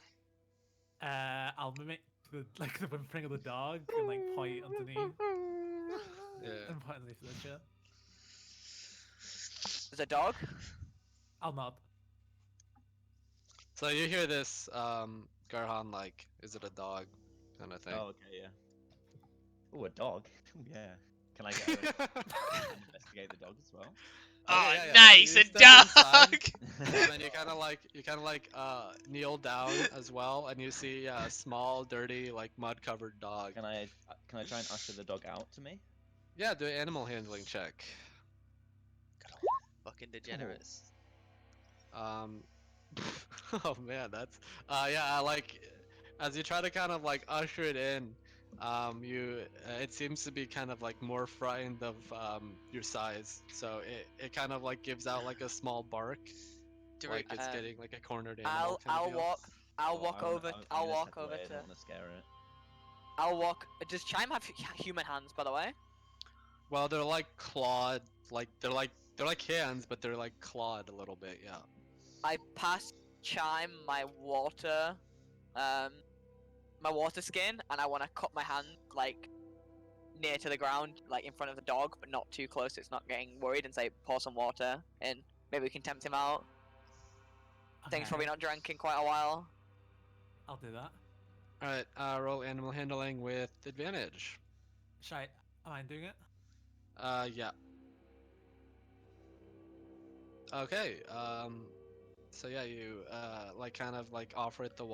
I'll mimic the the whimpering of the dog and like point underneath. Yeah. And point underneath the chair. There's a dog? I'll nod. So you hear this, Garhan, like, is it a dog, kind of thing. Oh, okay, yeah. Oh, a dog. Yeah. Can I go and investigate the dog as well? Oh, yeah, yeah. nice, You a step inside. dog! And then you kind of like kneel down as well, and you see a small, dirty, like mud-covered dog. Can I try and usher the dog out to me? Yeah, do an animal handling check. Fucking degenerates. Oh man, that's like as you try to kind of like usher it in, it seems to be kind of like more frightened of your size, so it kind of like gives out like a small bark, Do like we, it's getting like a cornered animal. I'll walk. I'll Oh, walk I wanna- over. I mean, I'll let's walk head over away, I to. don't want to scare it. I'll walk. Does Chime have human hands, by the way? Well, they're like clawed, like they're like hands, but they're like clawed a little bit, yeah. I pass Chime my water skin, and I want to cut my hand like near to the ground, like in front of the dog, but not too close. So it's not getting worried, and say pour some water in. Maybe we can tempt him out. Thing's Okay, probably not drank in quite a while. I'll do that. All right, roll animal handling with advantage. Am I doing it? Yeah. Okay. So yeah, you like kind of like offer it the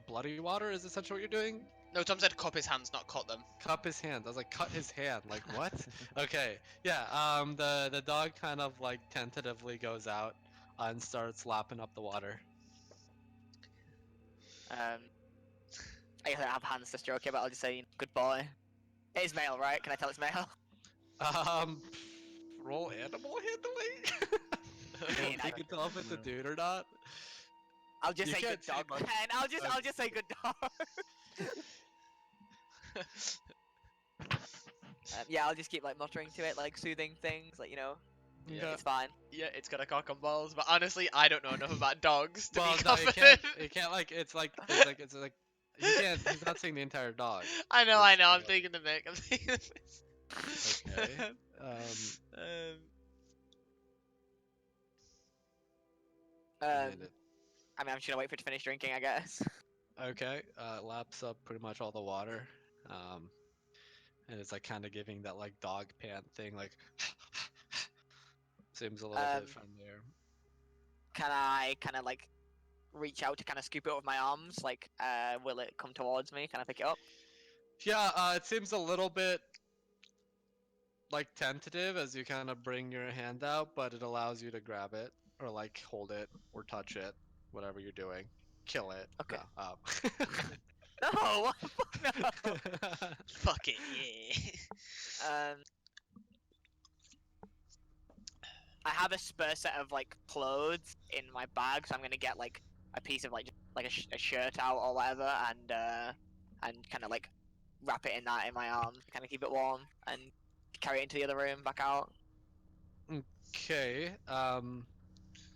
bloody water is essentially what you're doing. No, Tom said cup his hands, not cut them. Cup his hands. I was like, cut his hand. Like what? Okay. Yeah. The dog kind of like tentatively goes out and starts lapping up the water. I guess I don't have hands to stroke it, but I'll just say good boy. It is male, right? Can I tell it's male? Roll animal handling. I mean, You can tell if it's a dude or not. I'll just You say good can't say dog. much. And I'll just say good dog. Yeah, I'll just keep like muttering to it, like soothing things, like Yeah. it's fine. Yeah, it's got a cock and balls, but honestly, I don't know enough about dogs to Well, be no, you confident. can't. You can't like. It's like. He can't. He's not saying the entire dog. I know. It's, I'm taking the mic. I'm taking the piss. Okay. Um, and I mean, I'm just gonna wait for it to finish drinking, I guess. okay. Laps up pretty much all the water. And it's like kind of giving that like dog pant thing, like seems a little bit friendlier. Can I kind of like reach out to kind of scoop it with my arms? Like, will it come towards me? Can I pick it up? Yeah. It seems a little bit like tentative as you kind of bring your hand out, but it allows you to grab it or like hold it or touch it, whatever you're doing. Kill it. Okay. No. No, what the fuck, no. Fuck it, yeah. I have a spare set of like clothes in my bag, so I'm gonna get like a piece of like a shirt out or whatever, and kind of like wrap it in that in my arms, kind of keep it warm, and carry it into the other room, back out. Okay.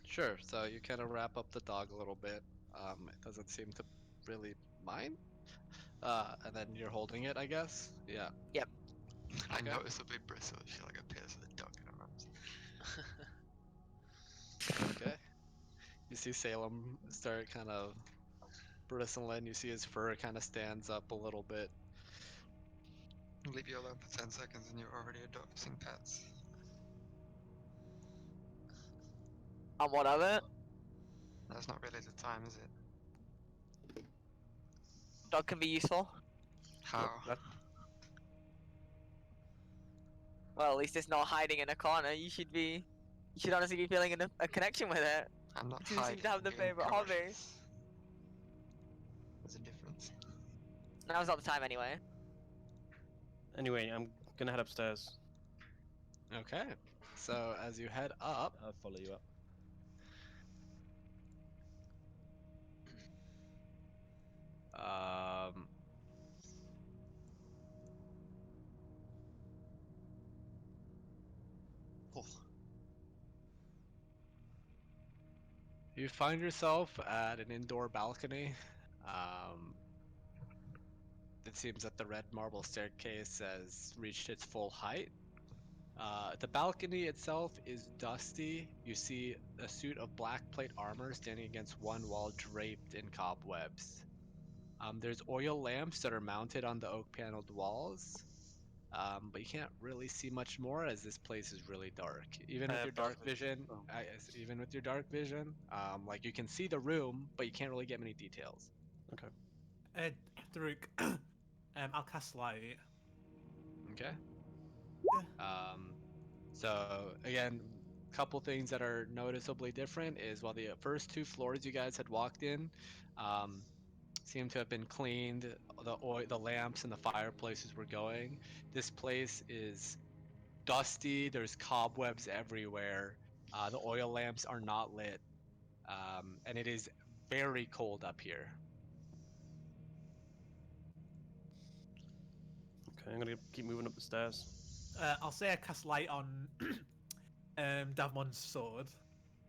Sure. So you kind of wrap up the dog a little bit. It doesn't seem to really mind. And then you're holding it, I guess. Yeah. Yep. I Okay. noticeably bristle. She like appears with a dog in her arms. Okay. You see Salem start kind of bristling. You see his fur kind of stands up a little bit. Leave you alone for 10 seconds and you're already adopting pets. And what of it? That's not really the time, is it? Dog can be useful. How? Well, at least it's not hiding in a corner. You should honestly be feeling a connection with it. I'm not You hiding. seem to have the I'm getting favorite hobby. cautious. There's a difference. Now's not the time anyway. Anyway, I'm gonna head upstairs. Okay. So as you head up, I'll follow you up. um, you find yourself at an indoor balcony. It seems that the red marble staircase has reached its full height. The balcony itself is dusty. You see a suit of black plate armor standing against one wall draped in cobwebs. There's oil lamps that are mounted on the oak paneled walls. But you can't really see much more as this place is really dark. Even with your dark vision, even with your dark vision, like you can see the room, but you can't really get many details. Okay. Daruk, I'll cast light. Okay. So again, couple things that are noticeably different is while the first two floors you guys had walked in, seem to have been cleaned, the lamps and the fireplaces were going. This place is dusty. There's cobwebs everywhere. The oil lamps are not lit, and it is very cold up here. Okay, I'm gonna keep moving up the stairs. I'll say I cast light on Davmon's sword.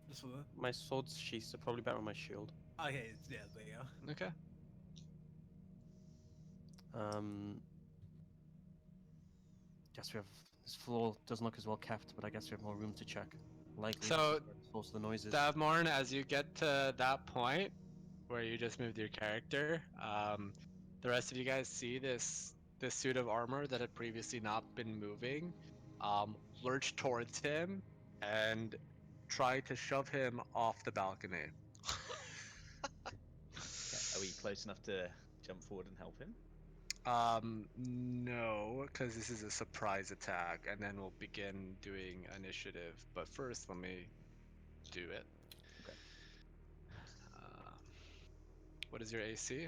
Just for the... My sword's sheath, so probably better on my shield. Okay, yeah, there you go. Okay. Guess we have this floor doesn't look as well kept, but I guess we have more room to check. Likely So, the source of the noises. Davmorn, as you get to that point where you just moved your character, the rest of you guys see this suit of armor that had previously not been moving, lurch towards him and try to shove him off the balcony. Okay. Are we close enough to jump forward and help him? No, because this is a surprise attack, and then we'll begin doing initiative. But first, let me do it. Okay. Um, what is your AC?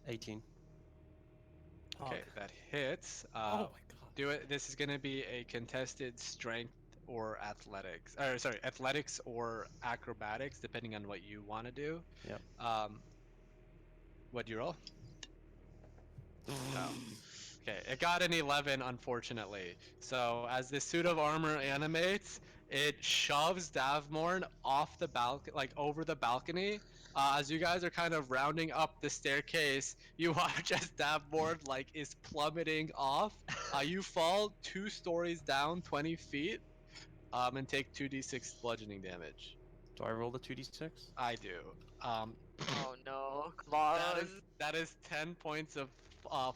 18. Okay, Hog. that hits. Oh my god. Do it. This is gonna be a contested strength or athletics, or sorry, athletics or acrobatics, depending on what you want to do. Yep. What do you roll? Oh. Okay, it got an 11, unfortunately. So as this suit of armor animates, it shoves Davmorn off the balcony, like over the balcony. As you guys are kind of rounding up the staircase, you watch as Davmorn like is plummeting off. You fall 2 stories down, 20 feet, and take 2d6 bludgeoning damage. Do I roll the 2d6? I do. Um, Oh no, come on. that is 10 points of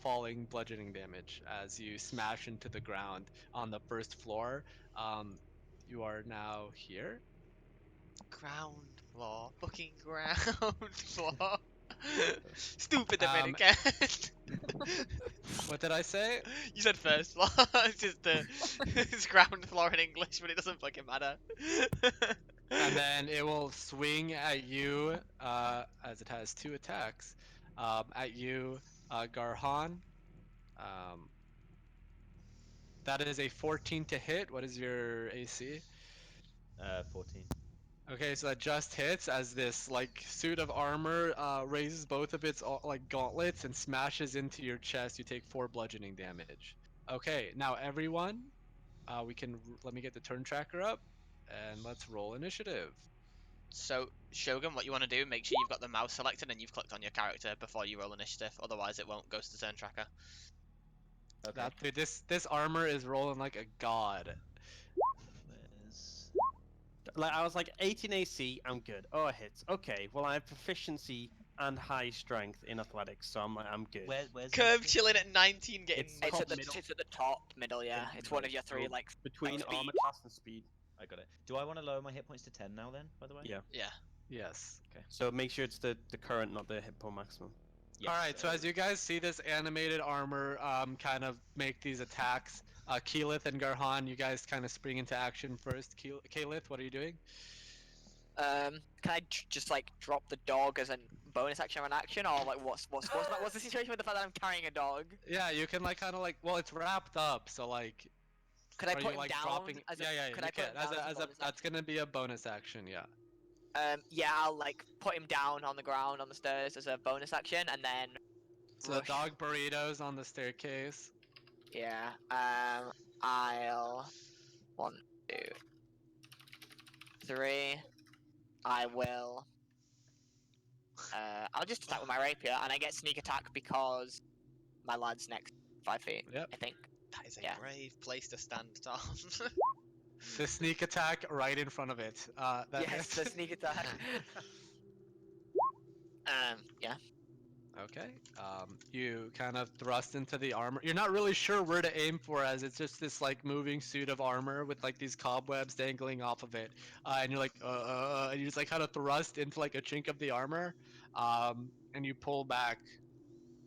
falling bludgeoning damage as you smash into the ground on the first floor. You are now here. Ground floor. Fucking ground floor. Stupid Um, American. What did I say? You said first floor. It's just it's ground floor in English, but it doesn't fucking matter. And then it will swing at you as it has 2 attacks. At you, Garhan. Um, that is a 14 to hit. What is your AC? 14. Okay, so that just hits as this like suit of armor raises both of its like gauntlets and smashes into your chest. You take 4 bludgeoning damage. Okay, now everyone, let me get the turn tracker up, and let's roll initiative. So, Shogun, what you want to do, make sure you've got the mouse selected and you've clicked on your character before you roll initiative, otherwise it won't go to the turn tracker. Okay. That dude, this armor is rolling like a god. Where's... Like I was like 18 AC, I'm good. Oh, it hits. Okay, well I have proficiency and high strength in athletics, so I'm good. Where's Curve the- chilling at 19, getting It's It's top at the middle. it's at the top middle, yeah. It's one of your 3 So like between speed. armor class and speed. I got it. Do I want to lower my hit points to 10 now then, by the way? Yeah. Yeah. Yes. So make sure it's the current, not the hit point maximum. Yes, All right. So as you guys see this animated armor kind of make these attacks, Keyleth and Garhan, you guys kind of spring into action first. Keyleth, what are you doing? Can I just like drop the dog as a bonus action or an action, or like what's the situation with the fact that I'm carrying a dog? Yeah, you can like kind of like, well, it's wrapped up, so like, Could I are put you him like down? dropping? As a, Yeah, could you I put can. him down as a bonus That's action? gonna be a bonus action. Yeah. Yeah, I'll like put him down on the ground on the stairs as a bonus action, and then So rush. the dog burritos on the staircase. Yeah. I'll 1, 2, 3. I will. I'll just attack with my rapier, and I get sneak attack because my lad's next 5 feet. Yep. I think. That is a Yeah. brave place to stand, Tom. The sneak attack right in front of it. That Yes, hits. the sneak attack. Yeah. Okay. You kind of thrust into the armor. You're not really sure where to aim for, as it's just this like moving suit of armor with like these cobwebs dangling off of it, and you're like, and you just like kind of thrust into like a chink of the armor, and you pull back.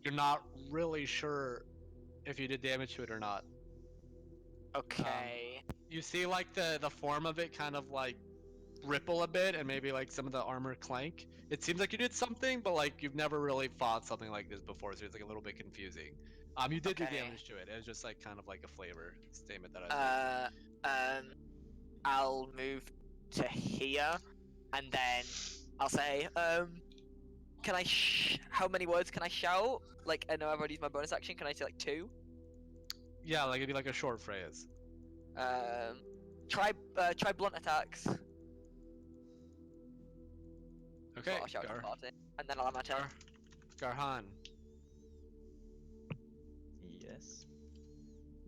You're not really sure if you did damage to it or not. Okay. You see like the form of it kind of like ripple a bit, and maybe like some of the armor clank. It seems like you did something, but like you've never really fought something like this before, so it's like a little bit confusing. You did do Okay. damage to it. It was just like kind of like a flavor statement that I was I'll move to here, and then I'll say, can I how many words can I shout? Like, I know I've already used my bonus action. Can I say like 2? Yeah, like it'd be like a short phrase. Try blunt attacks. Okay, So I'll shout to the party, and then I'll have my turn. Garhan. Yes.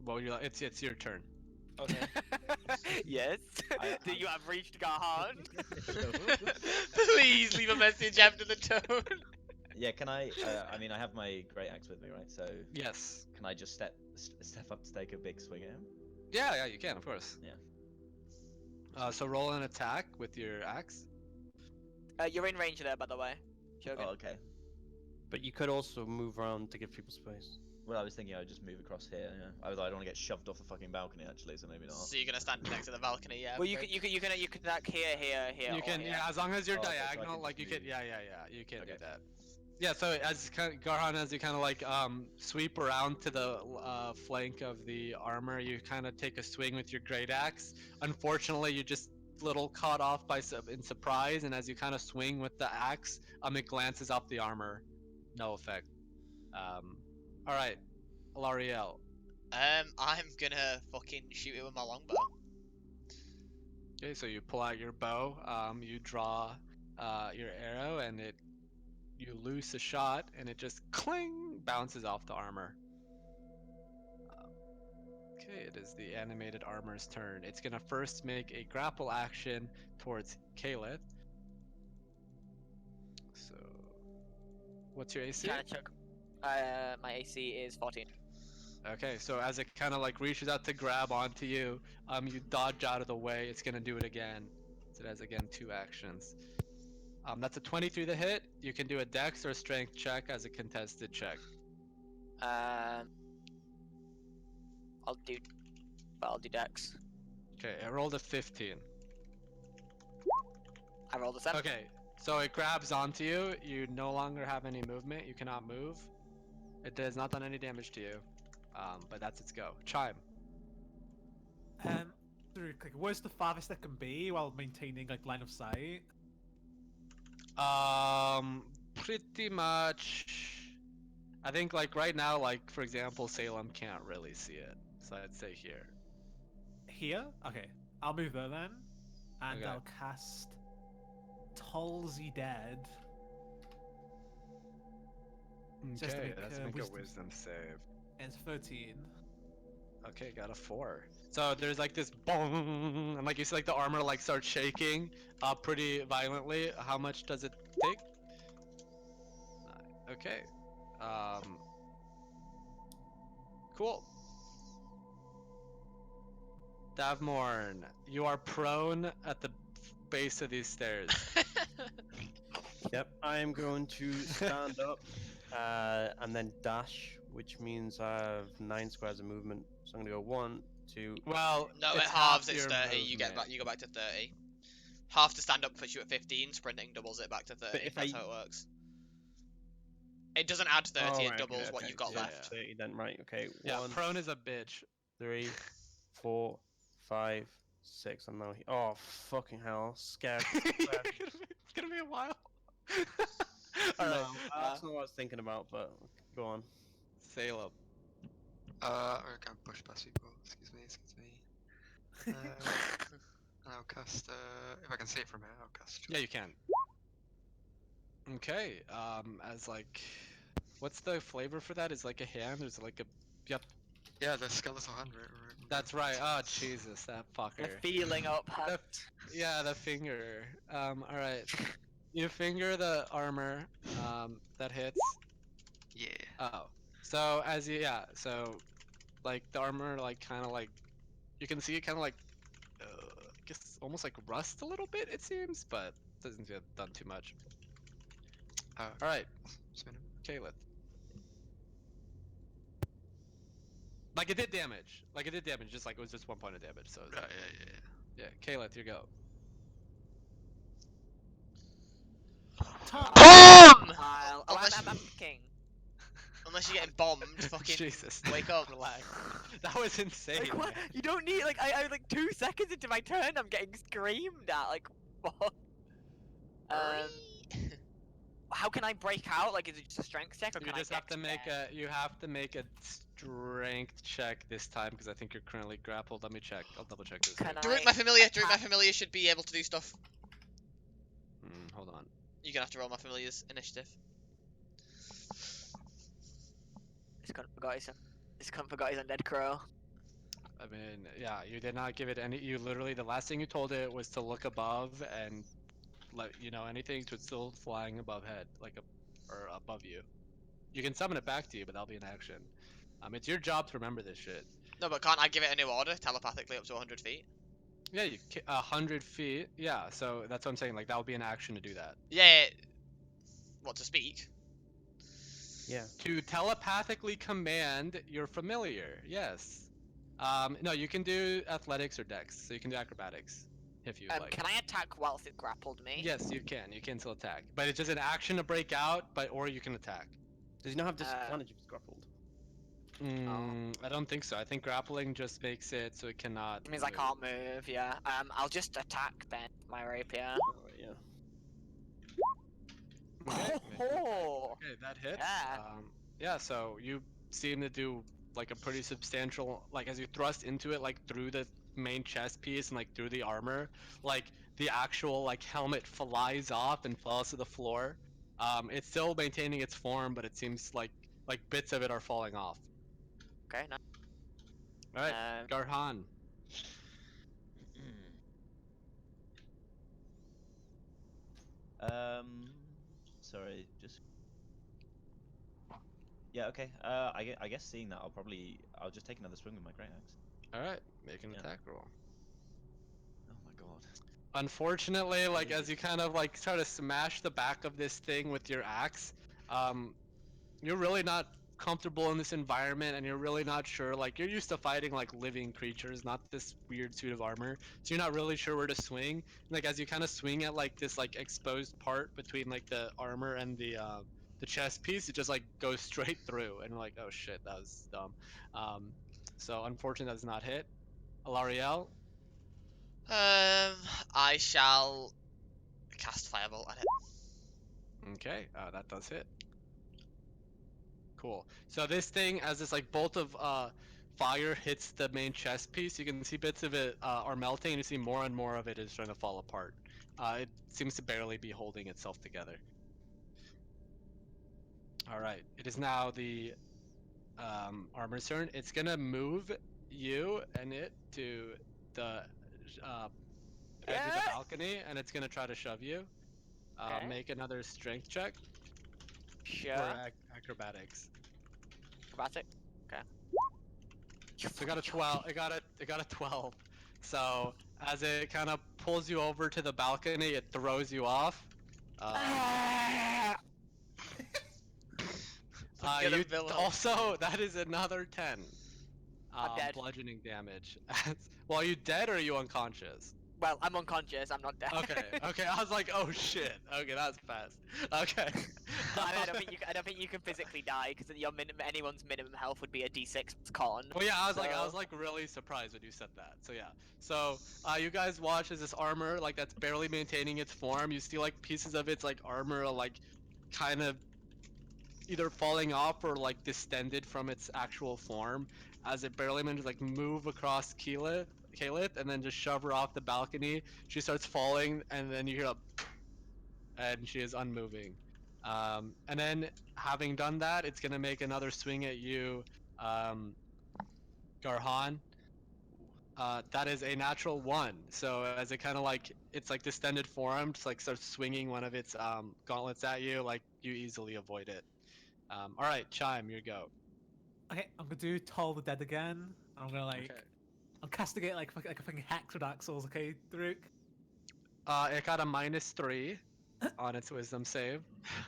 Well, you it's your turn. Okay. Yes. Do I- you have reached Garhan? Please leave a message after the tone. Yeah, can I? I mean, I have my great axe with me, right? So Yes. can I just step up to take a big swing at him? Yeah, you can, of course. Yeah. So roll an attack with your axe. You're in range there, by the way. Shogun. Oh, okay. But you could also move around to give people space. Well, I was thinking I'd just move across here. Yeah. I don't want to get shoved off the fucking balcony actually, so maybe not. So you're gonna stand next to the balcony, yeah. Well, you Frig. can like here, You or can, here. yeah, as long as you're Oh, okay, so I diagonal, can like you just can, move. you can do Okay. that. Yeah, so as Garhan, as you kind of like sweep around to the flank of the armor, you kind of take a swing with your great axe. Unfortunately, you just little caught off by in surprise, and as you kind of swing with the axe, it glances off the armor. No effect. All right, L'Ariel. I'm gonna fucking shoot it with my longbow. Okay, so you pull out your bow, you draw your arrow, and you loose a shot, and it just cling bounces off the armor. Okay, it is the animated armor's turn. It's gonna first make a grapple action towards Kaleth. So, what's your AC? Trying to check. My AC is 14. Okay, so as it kind of like reaches out to grab onto you, you dodge out of the way. It's gonna do it again. So it has again 2 actions. That's a 20 through the hit. You can do a dex or a strength check as a contested check. I'll do Dex. Okay, I rolled a 15. I rolled a 7. Okay, so it grabs onto you. You no longer have any movement. You cannot move. It has not done any damage to you. But that's its go. Chime. Really quick, where's the farthest that can be while maintaining like line of sight? Pretty much. I think like right now, like for example, Salem can't really see it, so I'd say here. Here? Okay, I'll move there then, and Okay. I'll cast Tulsi Dead. Just to Okay, make, let's make a wisdom. wisdom save. And it's 13. Okay, got a 4. So there's like this bong, and like you see, like the armor like starts shaking, pretty violently. How much does it take? Okay. Cool. Davmorn, you are prone at the base of these stairs. Yep, I'm going to stand up and then dash, which means I have 9 squares of movement. So I'm gonna go 1, 2. Well, No, it it's halves. half It's your 30. You get movement. back. You go back to 30. Half to stand up puts you at 15. Sprinting doubles it back to 30. if That's I- how it works. It doesn't add 30. Oh, it right, doubles okay, what okay. you've got Yeah, left. 30 then, right? Okay. Yeah, 1, prone is a bitch. 3, 4, 5, 6. I'm now. Oh fucking hell! Scared. It's gonna be a while. Alright, No, that's not what I was thinking about. But go on. Salem. I can't push past people. Excuse me. I'll cast. If I can see it from here, I'll cast. Yeah, you can. Okay, as like, what's the flavor for that? Is like a hand? Is it like a? Yep, Yeah, the skeletal hand. that's right. Oh Jesus, that The fucker. feeling up. The, yeah, the finger. All right. You finger the armor. That hits. Yeah. Oh, so so like the armor, like kind of like, you can see it kind of like, I guess almost like rust a little bit. It seems, but doesn't get done too much. All right, Kaleth. Like it did damage. Like it did damage. Just like it was just 1 point of damage. So it was Right, like, yeah. yeah, Kaleth, you go. BOOM! I'm king. Unless you're getting bombed, fucking Jesus. wake up. Relax. That was insane. Like, what? man. You don't need like I like 2 seconds into my turn, I'm getting screamed at. Like, what? How can I break out? Like, is it just a strength check, or You can just I have to dex make check? you have to make a strength check this time because I think you're currently grappled. Let me check. I'll double check this. Can Druid I my familiar. Druid my attack? familiar should be able to do stuff. Hold on. You're gonna have to roll my familiar's initiative. This cunt forgot his undead crow. I mean, yeah, you did not give it any. You literally, the last thing you told it was to look above and let you know anything to it's still flying above head, like or above you. You can summon it back to you, but that'll be an action. It's your job to remember this shit. No, but can't I give it a new order telepathically up to 100 feet? Yeah, 100 feet. Yeah, so that's what I'm saying. Like that would be an action to do that. Yeah. What to speak? Yeah. To telepathically command your familiar. Yes. No, you can do athletics or dex, so you can do acrobatics if you would like. Can I attack whilst it grappled me? Yes, you can. You can still attack, but it's just an action to break out, or you can attack. Does he not have disadvantage if he's grappled? I don't think so. I think grappling just makes it so it cannot. It means I can't move. Yeah. I'll just attack then. My rapier. Alright, yeah. Okay. Oh. Okay, that hits. Yeah. Yeah, so you seem to do like a pretty substantial, like as you thrust into it, like through the main chest piece and like through the armor, like the actual like helmet flies off and falls to the floor. It's still maintaining its form, but it seems like bits of it are falling off. Okay. Nice. All right, Garhan. Sorry, just. Yeah, okay. I guess seeing that, I'll just take another swing with my great axe. All right, make an attack roll. Oh my god. Unfortunately, like as you kind of like try to smash the back of this thing with your axe, you're really not comfortable in this environment, and you're really not sure. Like you're used to fighting like living creatures, not this weird suit of armor. So you're not really sure where to swing. And, like as you kind of swing at like this like exposed part between like the armor and the chest piece, it just like goes straight through, and you're like, oh shit, that was dumb. So unfortunately, that does not hit. Alariel. I shall cast Firebolt at it. Okay, that does hit. Cool. So this thing, as this like bolt of fire hits the main chest piece, you can see bits of it are melting, and you see more and more of it is trying to fall apart. It seems to barely be holding itself together. All right, it is now the armor's turn. It's gonna move you and it to the edge of the balcony, and it's gonna try to shove you. Okay. Make another strength check Sure. or acrobatics. Acrobatic. Okay. So it got a 12. It got a 12. So as it kind of pulls you over to the balcony, it throws you off. Get a You villain. also, that is another 10. I'm dead. Bludgeoning damage. Well, are you dead or are you unconscious? Well, I'm unconscious. I'm not dead. Okay. I was like, oh shit. Okay, that's fast. Okay. I don't think you can physically die because anyone's minimum health would be a D6 con. Well, yeah, I was so- like really surprised when you said that. So yeah. So you guys watch as this armor like that's barely maintaining its form. You see like pieces of its like armor like kind of either falling off or like distended from its actual form as it barely manages like move across Keyleth, and then just shove her off the balcony. She starts falling, and then you hear a and she is unmoving. And then having done that, it's gonna make another swing at you, Garhan. That is a natural 1. So as it kind of like it's like distended form, just like starts swinging one of its gauntlets at you, like you easily avoid it. All right, Chime, you go. Okay, I'm gonna do Toll the Dead again. I'm gonna like, Okay. I'll castigate it like a fucking hex with Dark Souls. Okay, Daruk. It got a -3 on its wisdom save.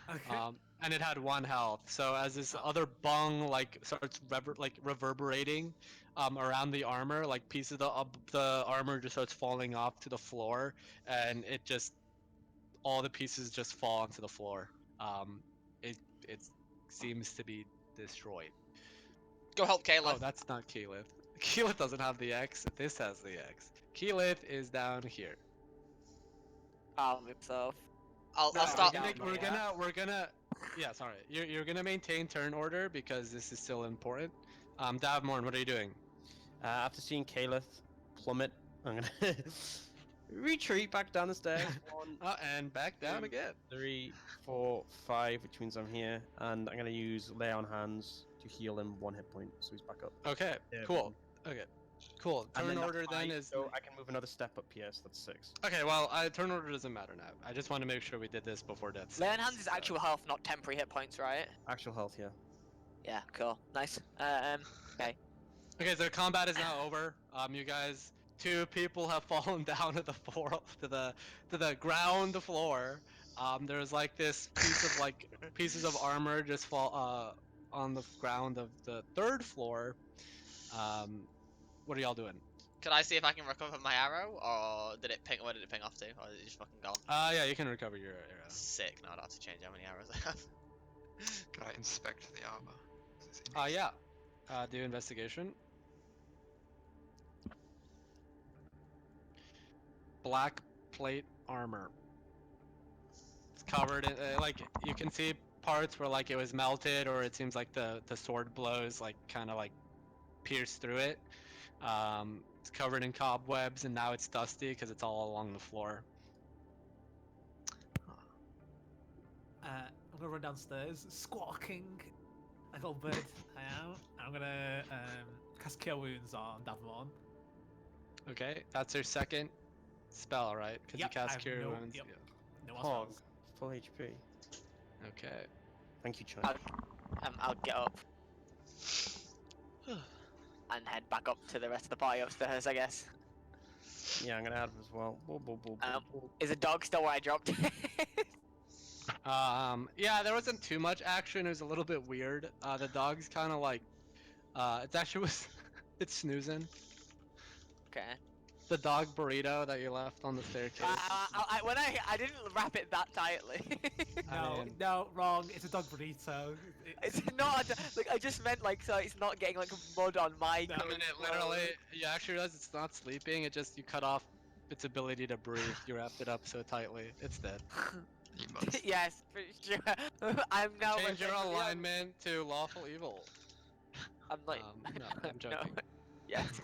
Okay. And it had 1 health. So as this other bung like starts reverberating around the armor, like pieces of the armor just starts falling off to the floor, and it just all the pieces just fall onto the floor. It seems to be destroyed. Go help Kayla. Oh, that's not Keyleth. Keyleth doesn't have the X. This has the X. Keyleth is down here. I'll move so. I'll No, start. We're gonna. Yeah, sorry. You're gonna maintain turn order because this is still important. Davmorn, what are you doing? After seeing Kaleth plummet, I'm gonna retreat back down the stairs. 1, And back down 2, again. 3, 4, 5, which means I'm here, and I'm gonna use Lay on Hands to heal him 1 hit point, so he's back up. Okay, Yeah, cool. Okay, cool. And Turn that's order then 5, is. so I can move another step up. PS, that's 6. Okay, well, turn order doesn't matter now. I just want to make sure we did this before death. Lay on saves, hands is so- actual health, not temporary hit points, right? Actual health, yeah. Yeah, cool, nice. Okay. Okay, so combat is now over. You guys, 2 people have fallen down to the floor, to the ground floor. There's like this piece of like pieces of armor just fall on the ground of the third floor. What are y'all doing? Can I see if I can recover my arrow, or did it ping? Where did it ping off to, or is it just fucking gone? Yeah, you can recover your arrow. Sick. Now I'd have to change how many arrows I have. Can I inspect the armor? Does it seem Yeah. Do investigation. Black plate armor. It's covered in like you can see parts where like it was melted, or it seems like the sword blows like kind of like pierce through it. It's covered in cobwebs, and now it's dusty because it's all along the floor. I'm gonna run downstairs, squawking like a little bird I am. I'm gonna cast Cure Wounds on Davmon. Okay, that's your second spell, right? Because Yep, you I cast have Cure no- Wounds. yep. No more Hog, spells. full HP. Yeah. Okay. Thank you, Chad. I'll get up and head back up to the rest of the party upstairs, I guess. Yeah, I'm gonna add him as well. Is the dog still where I dropped it? Yeah, there wasn't too much action. It was a little bit weird. The dog's kind of like, it's actually was, it's snoozing. Okay. The dog burrito that you left on the staircase. I didn't wrap it that tightly. No, mean- no, wrong. It's a dog burrito. It's not. Like I just meant like so it's not getting like mud on my. No. I mean, it literally, you actually realize it's not sleeping. It just, you cut off its ability to breathe. You wrapped it up so tightly. It's dead. emotes? Yes, for sure. I'm now. Change your effectively- alignment to lawful evil. I'm not. No, I'm joking. Yes.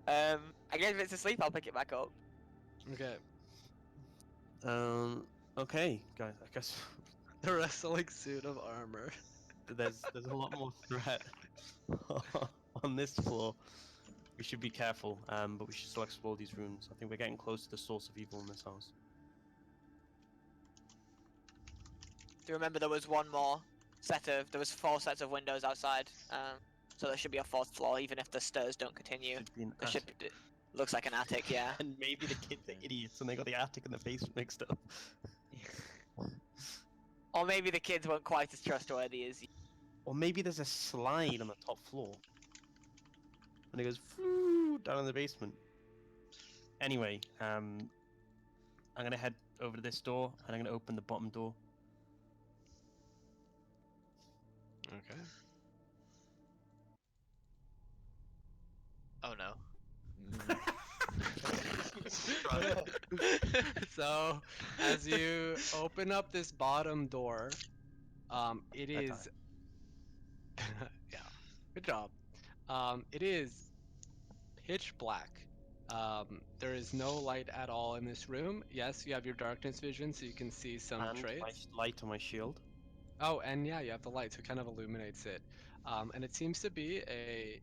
I guess if it's asleep, I'll pick it back up. Okay. Okay, guys. I guess The wrestling suit of armor. there's a lot more threat on this floor. We should be careful, but we should still explore these rooms. I think we're getting close to the source of evil in this house. Do you remember there was one more there was 4 sets of windows outside. So there should be a 4th floor, even if the stairs don't continue. Should be an There should attic. be, looks like an attic, yeah. And maybe the kids are idiots and they got the attic and the basement mixed up. Or maybe the kids weren't quite as trustworthy as you. Or maybe there's a slide on the top floor. And it goes "Phoo," down in the basement. Anyway, I'm gonna head over to this door and I'm gonna open the bottom door. Okay. Oh no. So, as you open up this bottom door, it That is. Yeah, good job. It is pitch black. There is no light at all in this room. Yes, you have your darkness vision, so you can see some And traits. my light on my shield. Oh, and yeah, you have the light, so it kind of illuminates it. And it seems to be a.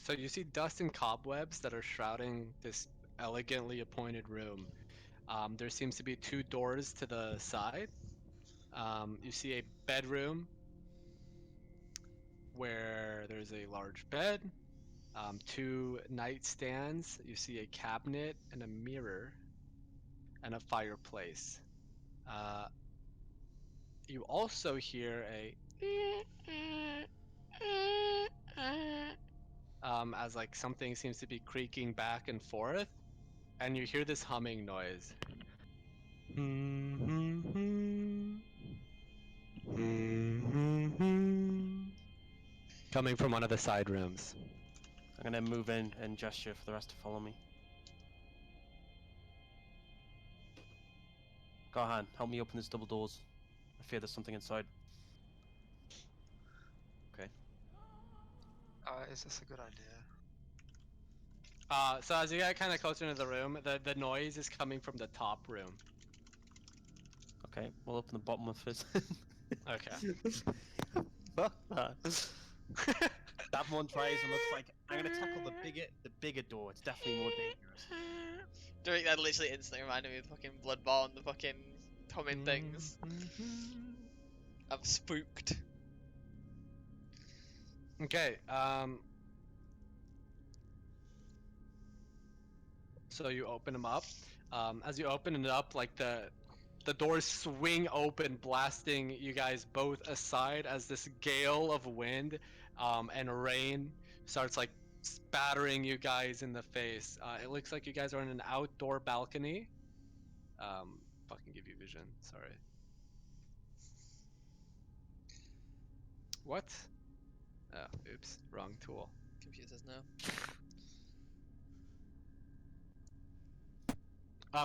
So you see dust and cobwebs that are shrouding this elegantly appointed room. There seems to be 2 doors to the side. You see a bedroom where there's a large bed, 2 nightstands. You see a cabinet and a mirror and a fireplace. You also hear a as like something seems to be creaking back and forth, and you hear this humming noise. Coming from one of the side rooms. I'm gonna move in and gesture for the rest to follow me. Garhan, help me open these double doors. I fear there's something inside. Is this a good idea? So as you get kind of closer into the room, the noise is coming from the top room. Okay, we'll open the bottom one first. Okay. Fuck that. That one tries and looks like I'm gonna tackle the bigger door. It's definitely more dangerous. Doing that literally instantly reminded me of fucking Bloodborne, the fucking humming things. I'm spooked. Okay. so you open them up. As you open it up, like the doors swing open, blasting you guys both aside as this gale of wind and rain starts like spattering you guys in the face. It looks like you guys are on an outdoor balcony. Fucking give you vision. Sorry. What? Oh, oops, wrong tool. Computers now.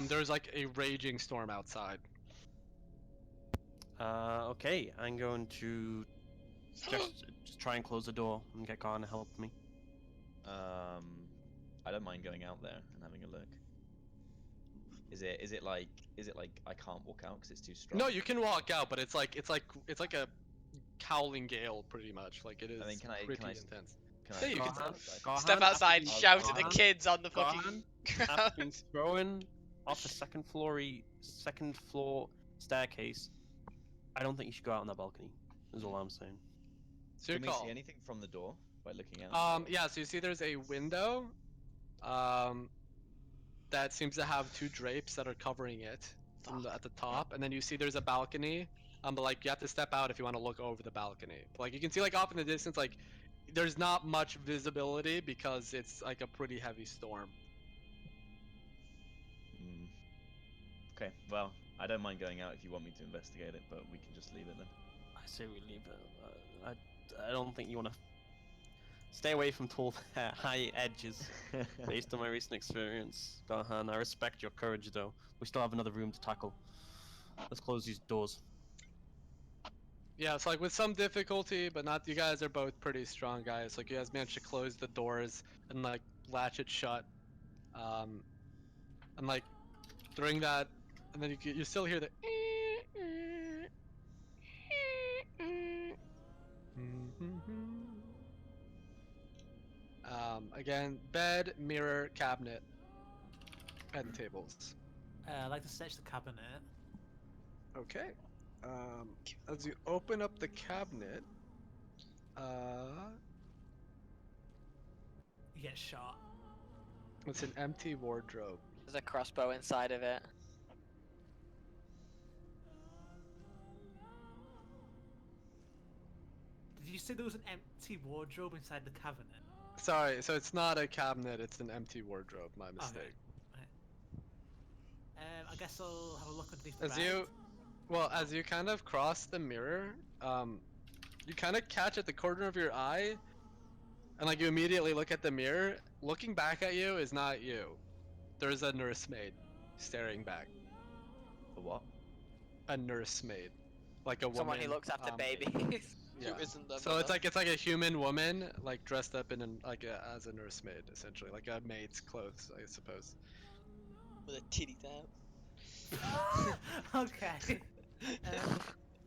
There's like a raging storm outside. Okay, I'm going to just try and close the door and get Garhan to help me. I don't mind going out there and having a look. Is it like I can't walk out because it's too strong? No, you can walk out, but it's like a howling gale, pretty much. Like it is I mean, can I intense. Can Yeah, I you can step step. Garhan, Step after outside, being- shout at the Garhan- kids on the Garhan, fucking after being ground. thrown off a second floor staircase, I don't think you should go out on that balcony. Is all I'm saying. So your Can we call. see anything from the door by looking out? Yeah, so you see there's a window that seems to have two drapes that are covering it at the top, and then you see there's a balcony. But like you have to step out if you want to look over the balcony. But, like you can see like off in the distance, like there's not much visibility because it's like a pretty heavy storm. Okay, well, I don't mind going out if you want me to investigate it, but we can just leave it then. I say we leave it. I don't think you want to stay away from tall, high edges. Based on my recent experience, Garhan, I respect your courage, though. We still have another room to tackle. Let's close these doors. Yeah, it's like with some difficulty, but not. You guys are both pretty strong guys. Like you guys managed to close the doors and like latch it shut, and like during that, and then you still hear the. Again, bed, mirror, cabinet, and tables. I'd like to search the cabinet. Okay. As you open up the cabinet, You get shot. it's an empty wardrobe. There's a crossbow inside of it. Did you say there was an empty wardrobe inside the cabinet? Sorry, so it's not a cabinet, it's an empty wardrobe. My mistake. I guess I'll have a look underneath the As bed. as you kind of cross the mirror, you kind of catch at the corner of your eye, and like you immediately look at the mirror. Looking back at you is not you. There's a nursemaid staring back. A what? A nursemaid, like a woman. Someone who looks after babies. Yeah. Who isn't their So mother? it's like a human woman, like dressed up in as a nursemaid, essentially, like a maid's clothes, I suppose. With a titty out. Okay.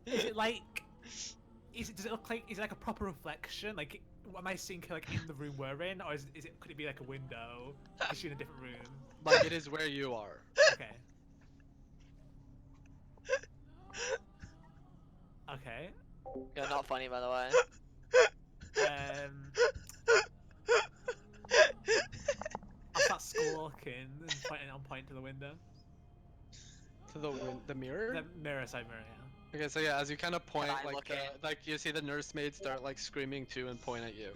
Is it like? Does it look like? Is it like a proper reflection? Like, am I seeing like in the room we're in, or is it? Could it be like a window? Is she in a different room? Like it is where you are. Okay. Okay. You're not funny, by the way. I'll start squawking and point to the window. To the mirror. The mirror side mirror, yeah. Okay, so yeah, as you kind of point, I like look in? like you see the nursemaid start like screaming too and point at you.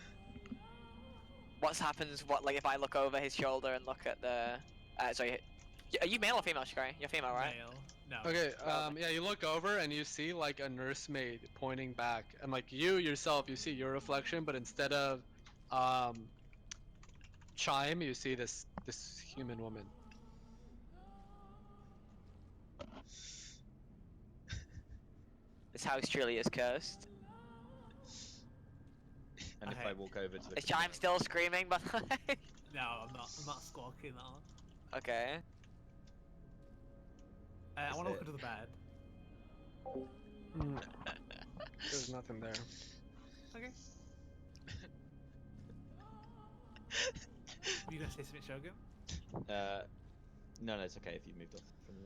What happens? What like if I look over his shoulder and look at the? Sorry, are you male or female, Shikari? You're female, right? Male. No. Okay, Well, yeah, you look over and you see like a nursemaid pointing back, and like you yourself, you see your reflection, but instead of Chime, you see this human woman. This house truly is cursed. And if Okay. I walk over to the Is Chime still screaming, by the way? No, I'm not. I'm not squawking at all. Okay. I Is want to look it- under the bed. There's nothing there. Okay. Are you gonna say something, Shogun? No, it's okay if you moved off from the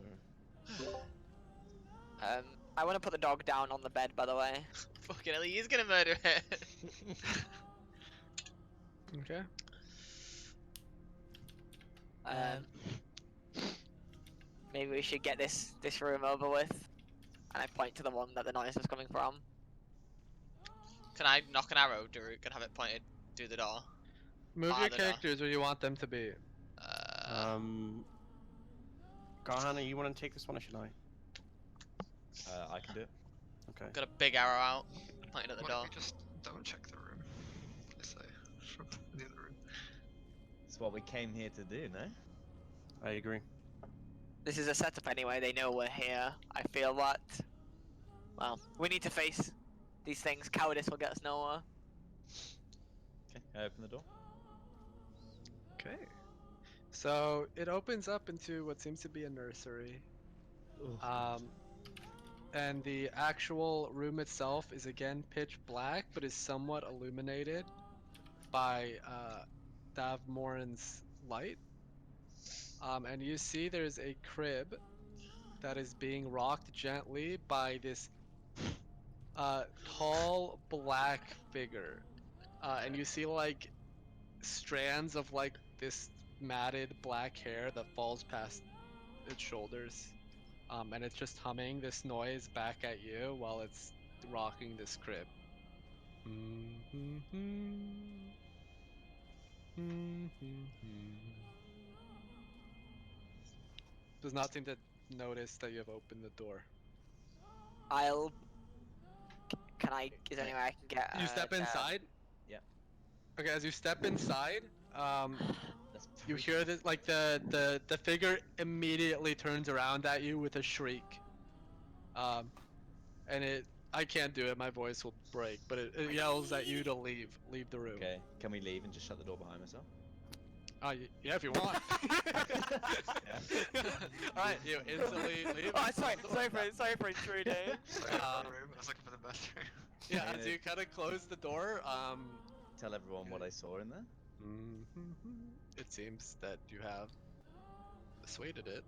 mirror. I want to put the dog down on the bed, by the way. Fucking hell, he is gonna murder it. Okay. Um, maybe we should get this room over with. And I point to the one that the noise was coming from. Can I knock an arrow, Daruk, and have it pointed through the door? Move By your the door. characters where you want them to be. Garhan, you want to take this one or should I? I can do it. Okay. Got a big arrow out, pointed at the Why door. don't we just double check the room? I say from the other room. It's what we came here to do, no? I agree. This is a setup anyway, they know we're here. I feel that, well, we need to face these things. Cowardice will get us nowhere. Okay, I open the door. Okay. So it opens up into what seems to be a nursery. And the actual room itself is again pitch black, but is somewhat illuminated by Davmorin's light. And you see there's a crib that is being rocked gently by this tall black figure. And you see like strands of like this matted black hair that falls past its shoulders. And it's just humming this noise back at you while it's rocking this crib. Does not seem to notice that you have opened the door. I'll. Can I? Is there any way I can get? You step chair? inside? Yeah. Okay, as you step inside, That's you pretty- hear this, like the figure immediately turns around at you with a shriek. And I can't do it, my voice will break, but it yells at you to leave the room. Okay, can we leave and just shut the door behind myself? Yeah, if you want. Alright, you instantly leave. Oh, sorry for intruding. Sorry, wrong room. I was looking for the bathroom. Yeah, as you kind of close the door, Tell everyone what I saw in there. it seems that you have persuaded it.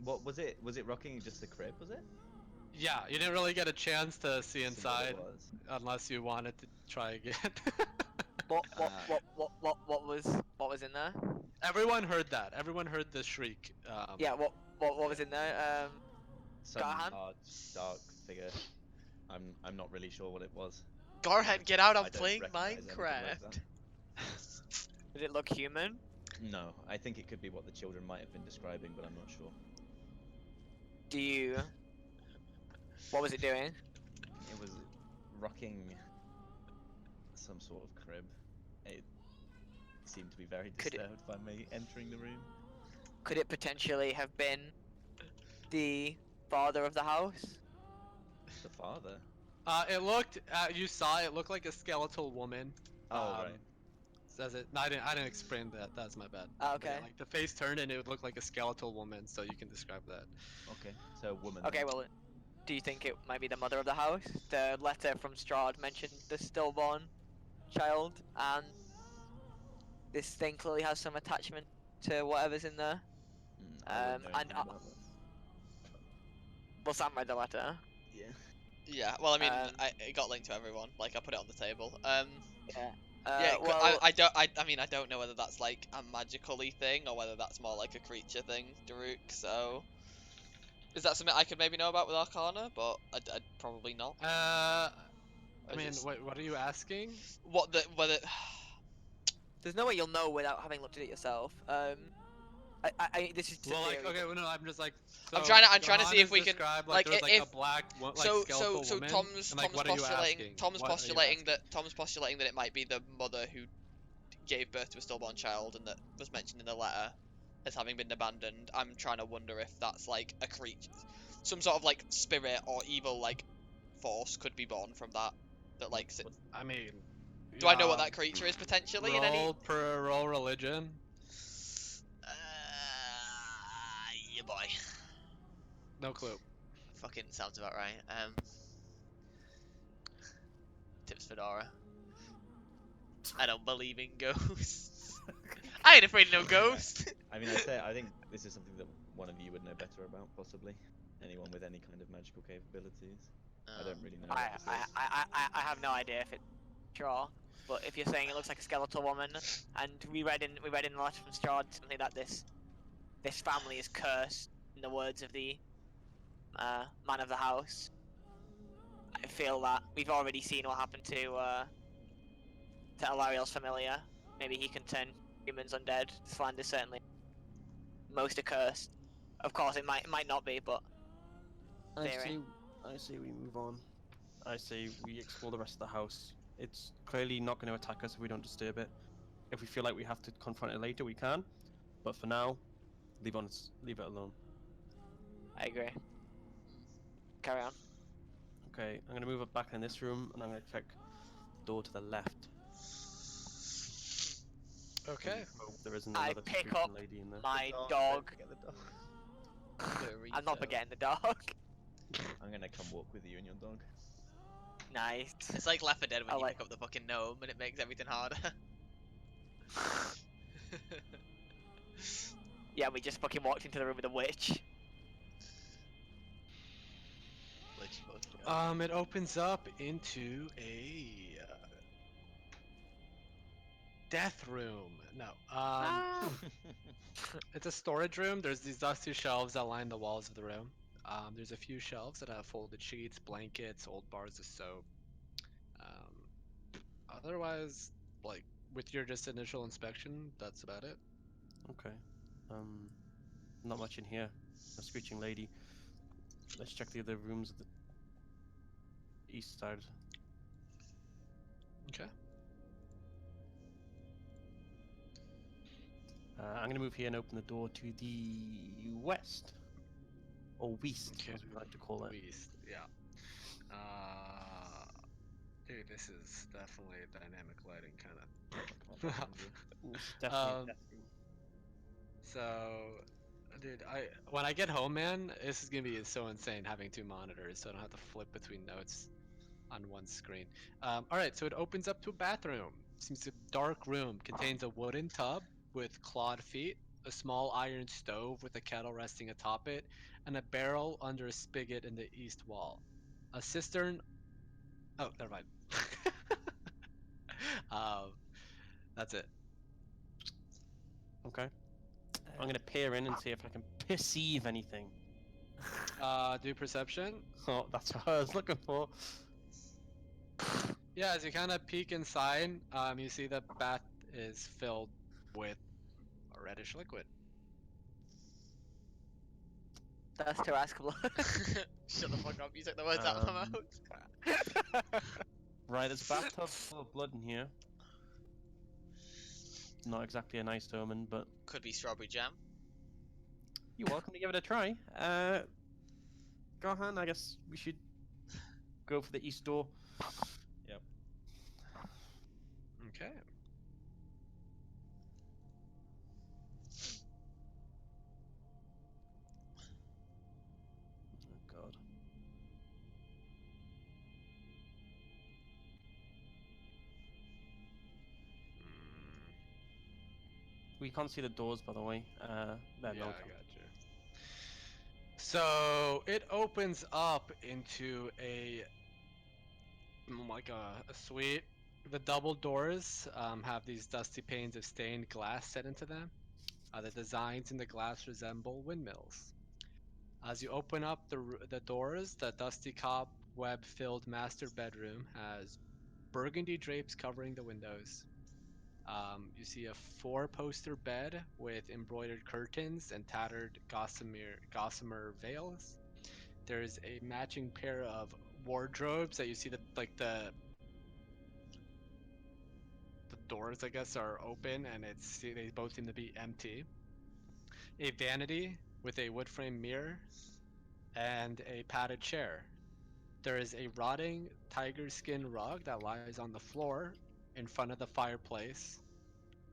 What was it? Was it rocking just the crib? Was it? Yeah, you didn't really get a chance to see See what it inside was. unless you wanted to try again. What was in there? Everyone heard that. Everyone heard the shriek. Yeah, what was in there? Some Garhan? dark figure. I'm not really sure what it was. Garhan, get out! I I'm don't playing recognise anything like Minecraft. that. Did it look human? No, I think it could be what the children might have been describing, but I'm not sure. Do you? What was it doing? It was rocking some sort of crib. It seemed to be very Could it- disturbed by me entering the room. Could it potentially have been the father of the house? The father? It looked. You saw it looked like a skeletal woman. Oh, right. Says it. No, I didn't explain that. That's my bad. Oh, But yeah, okay. like the face turned and it would look like a skeletal woman, so you can describe that. Okay, so woman. Okay, well, do you think it might be the mother of the house? The letter from Strahd mentioned the stillborn child, and this thing clearly has some attachment to whatever's in there. I wouldn't know and anything about that. Well, Sam read the letter. Yeah. Yeah, well, I mean, Um, it got linked to everyone. Like, I put it on the table. Yeah. Yeah, well, I mean, I don't know whether that's like a magical-y thing or whether that's more like a creature thing, Daruk. So, is that something I could maybe know about with Arcana? But I'd probably not. I Or is mean, it- what are you asking? whether there's no way you'll know without having looked at it yourself. This is just Well, a like, theory. okay, well, no, I'm just like. I'm So trying to see if Johannes we can, described, like, there was, like if- a black like so skeletal so woman, Tom's and, like, what are you asking? Tom's What are you postulating asking? Tom's postulating that it might be the mother who gave birth to a stillborn child and that was mentioned in the letter as having been abandoned. I'm trying to wonder if that's like a creature, some sort of like spirit or evil like force could be born from that. That like, I mean. do I know what that creature is potentially in any? Roll religion. Yeah, boy. No clue. Fucking sounds about right. Tips Fedora. I don't believe in ghosts. I ain't afraid of no ghost. I mean, I think this is something that one of you would know better about, possibly. Anyone with any kind of magical capabilities. I don't really know. what this is. I have no idea if it's sure. But if you're saying it looks like a skeletal woman, and we read in the letter from Strahd something that this family is cursed, in the words of the man of the house. I feel that we've already seen what happened to Alariel's familiar. Maybe he can turn humans undead. This land is certainly most accursed. Of course, it might not be, but theory. I say we move on. I say we explore the rest of the house. It's clearly not going to attack us if we don't disturb it. If we feel like we have to confront it later, we can. But for now, leave it alone. I agree. Carry on. Okay, I'm gonna move it back in this room, and I'm gonna check the door to the left. Okay. Hope there isn't I another pick screeching up lady in there. my Oh, dog. don't forget the dog. I'm not forgetting the dog. I'm gonna come walk with you and your dog. Nice. It's like Left 4 Dead when I you like- pick up the fucking gnome and it makes everything harder. Yeah, we just fucking walked into the room with a witch. Which book? Yeah. It opens up into a death room. No. It's a storage room. There's these dusty shelves that line the walls of the room. There's a few shelves that have folded sheets, blankets, old bars of soap. Otherwise, like with your just initial inspection, that's about it. Okay. Not much in here. A screeching lady. Let's check the other rooms at the east side. Okay. I'm gonna move here and open the door to the west. Or west, Okay. as we like to call it. Beast. Yeah. Dude, this is definitely a dynamic lighting kind of. It's definitely a Um, death room. So, dude, when I get home, man, this is gonna be so insane having two monitors, so I don't have to flip between notes on one screen. All right, so it opens up to a bathroom. Seems a dark room. Contains a wooden tub with clawed feet, a small iron stove with a kettle resting atop it, and a barrel under a spigot in the east wall. A cistern. Oh, never mind. um, that's it. Okay. I'm gonna peer in and see if I can perceive anything. Do perception. Oh, that's what I was looking for. Yeah, as you kind of peek inside, you see the bath is filled with a reddish liquid. That's to ask blood. Shut the fuck up, you took the words out of my Um, mouth. Right, there's a bathtub full of blood in here. Not exactly a nice omen, but Could be strawberry jam. you're welcome to give it a try. Garhan, I guess we should go for the east door. Yep. Okay. Oh god. We can't see the doors, by the way. They're Yeah, no I got you. So it opens up into like a suite. The double doors have these dusty panes of stained glass set into them. The designs in the glass resemble windmills. As you open up the doors, the dusty cobweb-filled master bedroom has burgundy drapes covering the windows. You see a four-poster bed with embroidered curtains and tattered gossamer veils. There's a matching pair of wardrobes that you see the doors, I guess, are open, and they both seem to be empty. A vanity with a wood frame mirror and a padded chair. There is a rotting tiger skin rug that lies on the floor in front of the fireplace.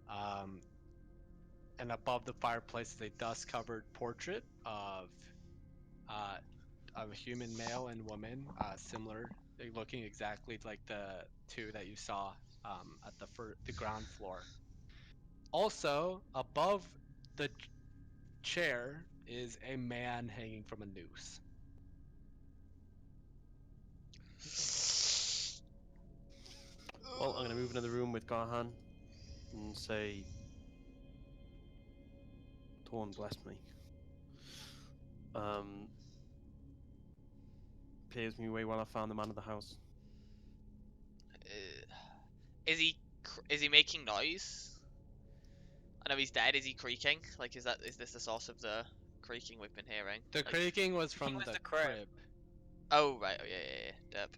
Um, and above the fireplace is a dust-covered portrait uh, of a human male and woman, similar, looking exactly like the two that you saw at the ground floor. Also, above the chair is a man hanging from a noose. Well, I'm gonna move into the room with Garhan and say, Torn bless me. Pays me way while I found the man of the house. Is he making noise? I know he's dead. Is he creaking? Like, is this the source of the creaking we've been hearing? The Like, creaking was from was the the crib. crib. oh right. Oh yeah. Derp.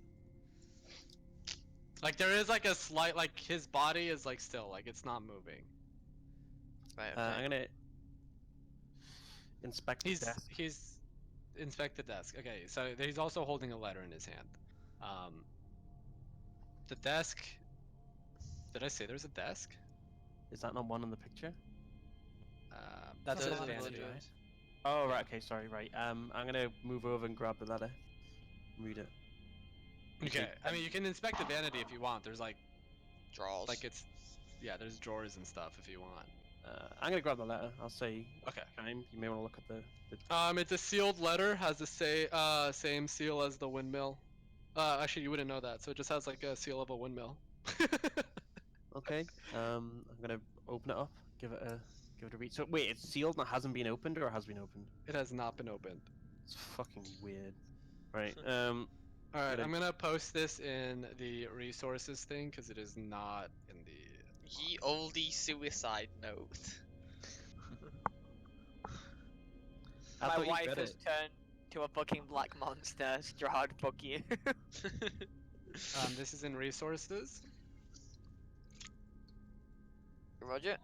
Like there is like a slight like his body is like still like it's not moving. Right. I'm Okay. gonna inspect the desk. He's inspect the desk. Okay, so he's also holding a letter in his hand. The desk. Did I say there's a desk? Is that not one in the picture? That's not his the vanity. village, right? Oh, right, okay, sorry, right. I'm gonna move over and grab the letter. Read it. Okay, I mean you can inspect the vanity if you want. There's like Drawers. there's drawers and stuff if you want. I'm gonna grab the letter. I'll say, Okay. Chaim, you may want to look at the It's a sealed letter. Has the same seal as the windmill. Actually, you wouldn't know that. So it just has like a seal of a windmill. Okay. I'm gonna open it up. Give it a read. So wait, it's sealed and it hasn't been opened, or has been opened? It has not been opened. It's fucking weird. Right. All right, Gonna- I'm gonna post this in the resources thing because it is not in the. Ye oldie suicide note. I My thought you wife read has it. turned to a fucking black monster. Strahd, fuck you. This is in resources. Roger.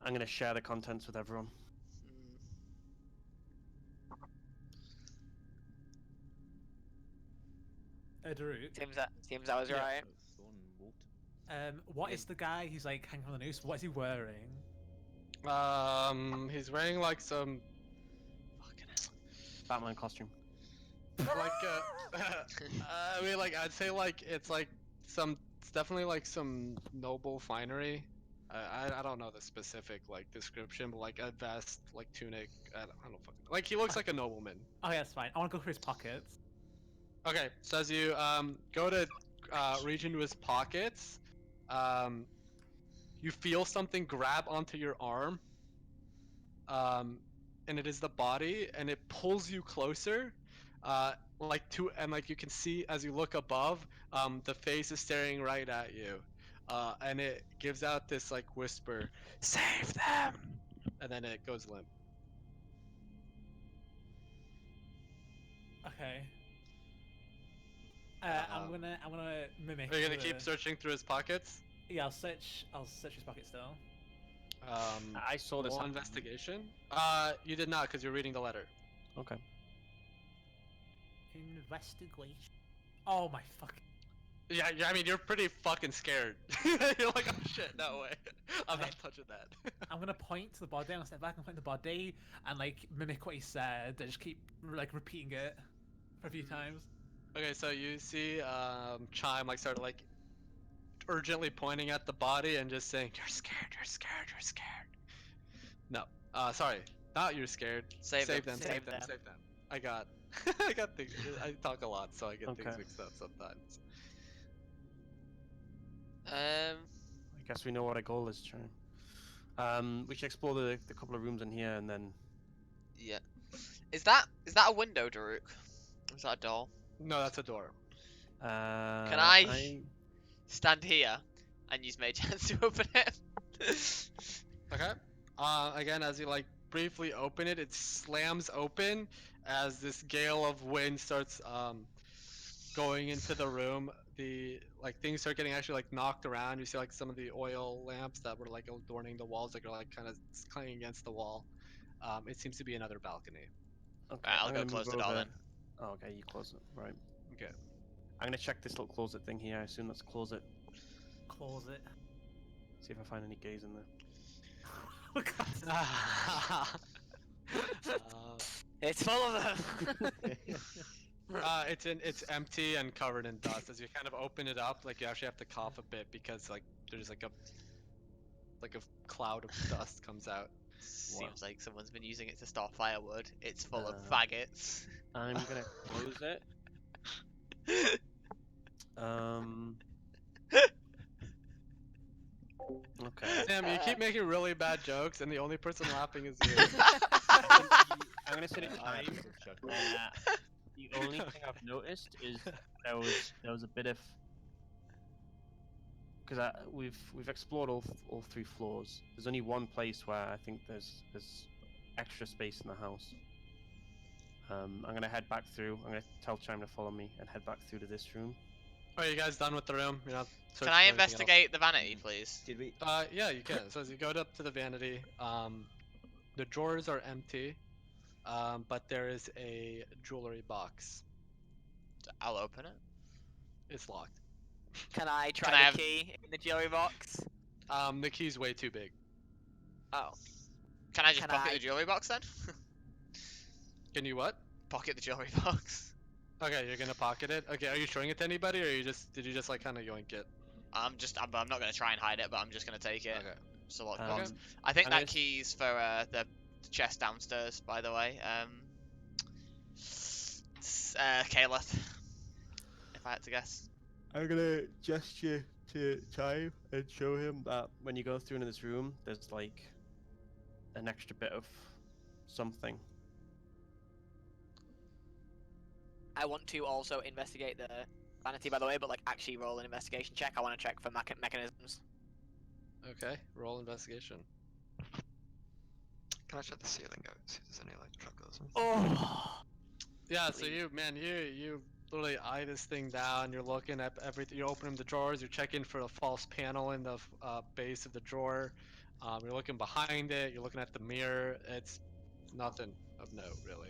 I'm gonna share the contents with everyone. Daruk, Seems I was Yeah. right. Thorn and Walt. what is the guy who's like hanging from the noose? What is he wearing? He's wearing like some Fucking hell. Batman costume. like I mean like I'd say like it's definitely like some noble finery. I don't know the specific like description, but like a vest, like tunic. I don't fucking like he looks like a nobleman. Oh yeah, that's fine. I want to go through his pockets. Okay, so as you go to reach into his pockets, you feel something grab onto your arm, and it is the body, and it pulls you closer, like you can see as you look above, the face is staring right at you, and it gives out this like whisper, "Save them," and then it goes limp. Okay. I'm Um, gonna mimic. Are you gonna the- keep searching through his pockets? Yeah, I'll search his pocket still. I saw this. Roll happen. investigation. You did not, because you're reading the letter. Okay. Investigation. Oh my fuck. Yeah, I mean, you're pretty fucking scared. You're like, oh shit, no way. I'm Okay. not touching that. I'm gonna point to the body. I'm gonna step back and point to the body and like mimic what he said. And just keep like repeating it for a few times. Okay, so you see Chime like start like urgently pointing at the body and just saying, "You're scared, you're scared, you're scared." No, sorry, not you're scared. Save them. them, Save save them, them. save them. I got, I got things. I talk a lot, so I get things Okay. mixed up sometimes. I guess we know what our goal is, Chaim. We should explore the couple of rooms in here and then. Yeah. Is that a window, Daruk? Or is that a door? No, that's a door. Can I I stand here and use mage hands to open it? Okay. Again, as you like briefly open it, it slams open as this gale of wind starts going into the room. The like things start getting actually like knocked around. You see like some of the oil lamps that were like adorning the walls, like are like kind of clanging against the wall. It seems to be another balcony. Okay. Right, I'll I'm go gonna close move the door over. then. Oh, okay, you close it. Right. Okay. I'm gonna check this little closet thing here. I assume that's closet. Closet. See if I find any gays in there. Oh, God. It's full of them. It's empty and covered in dust. As you kind of open it up, like you actually have to cough a bit because like there's like a cloud of dust comes out. Seems like someone's been using it to store firewood. It's full of Uh, faggots. I'm gonna close it. Okay. Sam, you keep making really bad jokes, and the only person laughing is you. I'm gonna say the I have time. to sort of chuckle. The only thing I've noticed is there was a bit of because we've explored all 3 floors. There's only one place where I think there's extra space in the house. I'm gonna head back through. I'm gonna tell Chime to follow me and head back through to this room. Are you guys done with the room? You're not Can searching I for anything else? investigate the vanity, please? Did we? Yeah, you can. So as you go up to the vanity, the drawers are empty, but there is a jewelry box. I'll open it. It's locked. Can I try Can I the have- key in the jewelry box? The key's way too big. Oh. Can I just Can pocket I- the jewelry box then? Can you what? Pocket the jewelry box. Okay, you're gonna pocket it. Okay, are you showing it to anybody, or did you just like kind of yoink it? I'm not gonna try and hide it, but I'm just gonna take it. Okay. It's a locked Um, box. I think I'm that gonna key's for the chest downstairs, by the way. Caleb, if I had to guess. I'm gonna gesture to Chime and show him that when you go through into this room, there's like an extra bit of something. I want to also investigate the vanity, by the way, but like actually roll an investigation check. I want to check for mechanisms. Okay, roll investigation. Can I check the ceiling out? See if there's any like truckles? Oh. Yeah, so Please. you literally eye this thing down. You're looking at everything. You're opening the drawers. You're checking for a false panel in the base of the drawer. You're looking behind it. You're looking at the mirror. It's nothing of note, really.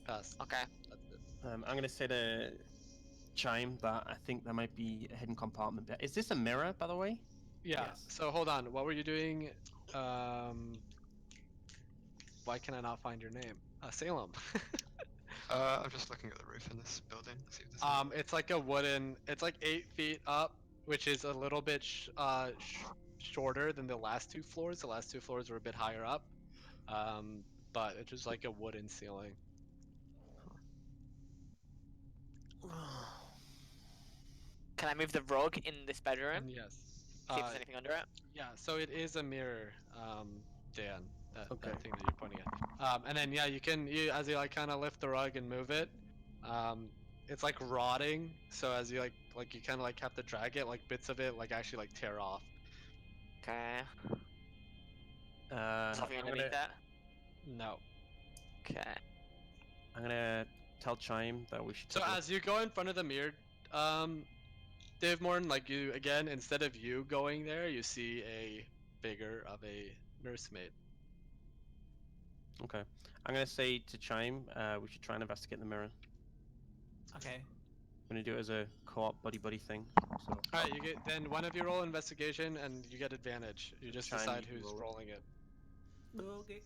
Pass. Okay. That's it. I'm gonna say to Chime that I think there might be a hidden compartment. Is this a mirror, by the way? Yeah. Yes. So hold on. What were you doing? Why can I not find your name? Salem. I'm just looking at the roof in this building. See if there's any- It's like a wooden. It's like 8 feet up, which is a little bit shorter than the last 2 floors. The last 2 floors were a bit higher up, but it's just like a wooden ceiling. Can I move the rug in this bedroom? And yes. See if there's anything under it. Yeah. So it is a mirror, Dan. Okay. That thing that you're pointing at. And then yeah, as you like kind of lift the rug and move it, it's like rotting. So as you like you kind of like have to drag it, like bits of it like actually like tear off. Okay. Something I'm underneath that. No. Okay. gonna tell Chime that we should. So take a look. as you go in front of the mirror, Dave Morton, like you again, instead of you going there, you see a figure of a nursemaid. Okay. I'm gonna say to Chime, we should try and investigate the mirror. Okay. I'm gonna do it as a co-op buddy thing. So All right, you get then one of you roll investigation and you get advantage. You just Chime, decide you who's roll it. rolling it. Okay.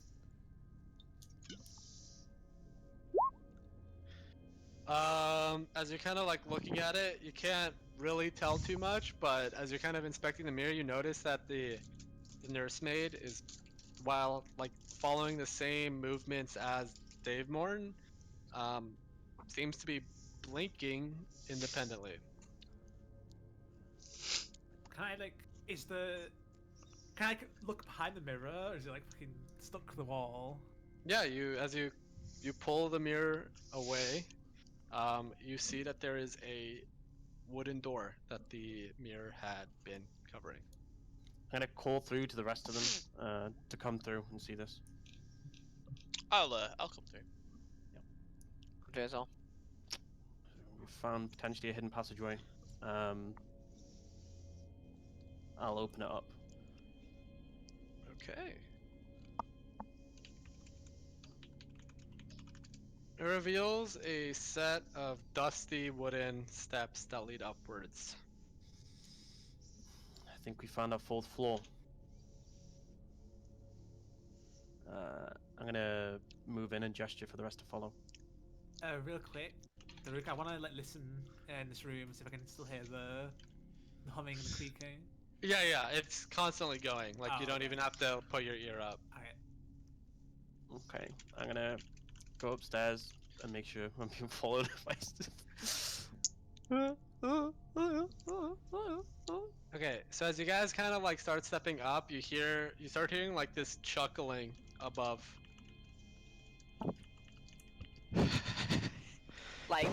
As you're kind of like looking at it, you can't really tell too much, but as you're kind of inspecting the mirror, you notice that the nursemaid is, while like following the same movements as Dave Morton, seems to be blinking independently. Can I like? Can I look behind the mirror, or is it like fucking stuck to the wall? Yeah, you pull the mirror away, you see that there is a wooden door that the mirror had been covering. I'm gonna call through to the rest of them to come through and see this. I'll come through. Do as well. We found potentially a hidden passageway. I'll open it up. Okay. It reveals a set of dusty wooden steps that lead upwards. I think we found our 4th floor. I'm gonna move in and gesture for the rest to follow. Real quick, Daruk, I want to like listen in this room, see if I can still hear the humming and the creaking. Yeah, yeah, it's constantly going. Like Oh, you don't okay. even have to put your ear up. Okay. Okay, I'm gonna go upstairs and make sure I'm being followed by Okay, so as you guys kind of like start stepping up, you start hearing like this chuckling above. Like,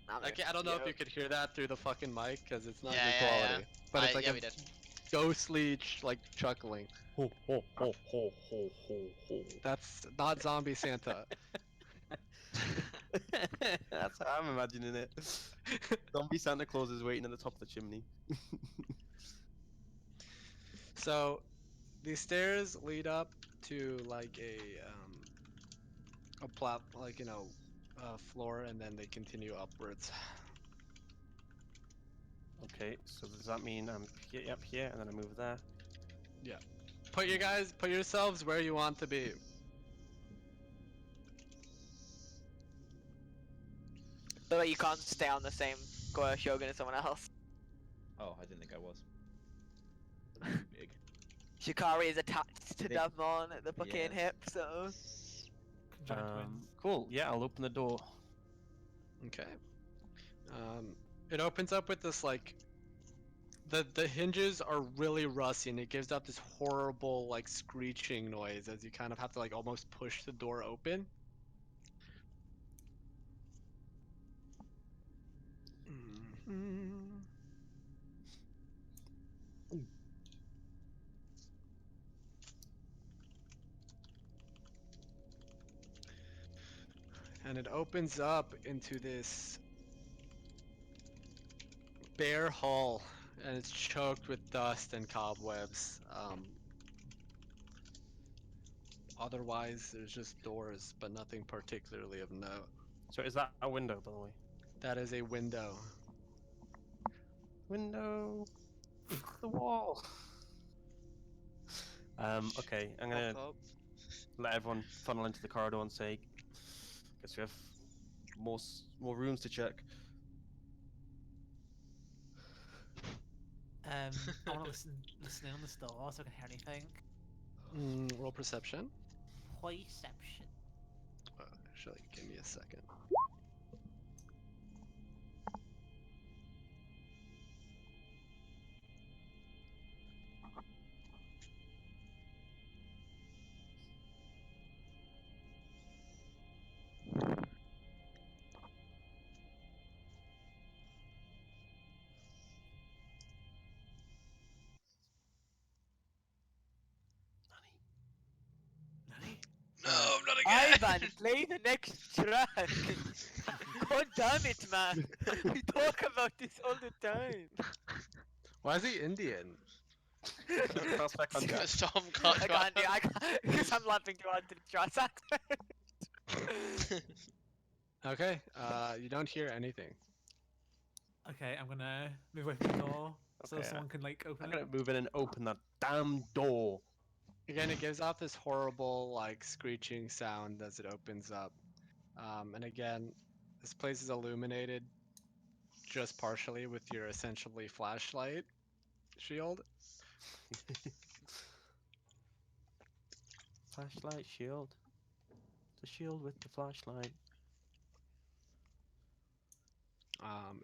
I'm I don't know if yo. you could hear that through the fucking mic because it's not Yeah, good yeah, yeah. quality. But it's like yeah, a we did. ghostly like chuckling. ho ho ho ho ho ho ho. That's not zombie Santa. That's how I'm imagining it. Zombie Santa Claus is waiting at the top of the chimney. So these stairs lead up to like a plat like floor, and then they continue upwards. Okay, so does that mean I'm up here and then I move there? Yeah. Put yourselves where you want to be. So that you can't stay on the same Shogun as someone else. Oh, I didn't think I was. Big. Shikari is attached to Big- Davmon at the fucking Yes. hip, so. Conjoined twins. Cool. Yeah, I'll open the door. Okay. It opens up with this like the hinges are really rusty, and it gives out this horrible like screeching noise as you kind of have to like almost push the door open. Mhm. And it opens up into this bare hall, and it's choked with dust and cobwebs. Otherwise, there's just doors, but nothing particularly of note. So is that a window, by the way? That is a window. Window. The wall. Okay, I'm gonna Pop up. let everyone funnel into the corridor and say, guess we have more rooms to check. I want to listen in on this door so I can hear anything. Roll perception. Perception. Actually, give me a second. No, not again. Ivan, play the next track! God damn it, man! We talk about this all the time! Why is he Indian? Prospect on Jack. Because Tom can't I can't do I can't, because I'm laughing too hard to the trust accent. Okay, you don't hear anything. Okay, I'm gonna move away from the door so Okay, someone can like open I'm it. gonna move in and open that damn door. Again, it gives off this horrible, like, screeching sound as it opens up. And again, this place is illuminated just partially with your essentially flashlight shield. Flashlight shield. The shield with the flashlight.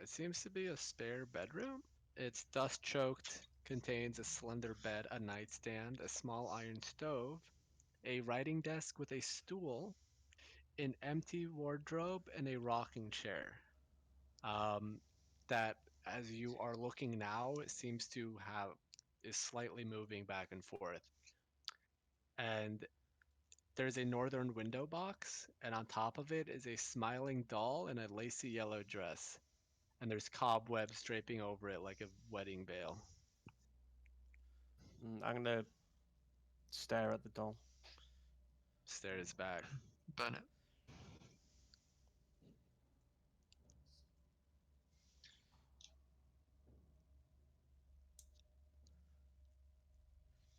It seems to be a spare bedroom. It's dust choked, contains a slender bed, a nightstand, a small iron stove, a writing desk with a stool, an empty wardrobe, and a rocking chair. That as you are looking now, it seems to have is slightly moving back and forth. And there's a northern window box, and on top of it is a smiling doll in a lacy yellow dress. And there's cobwebs draping over it like a wedding veil. I'm gonna stare at the doll. Stares back. Burn it.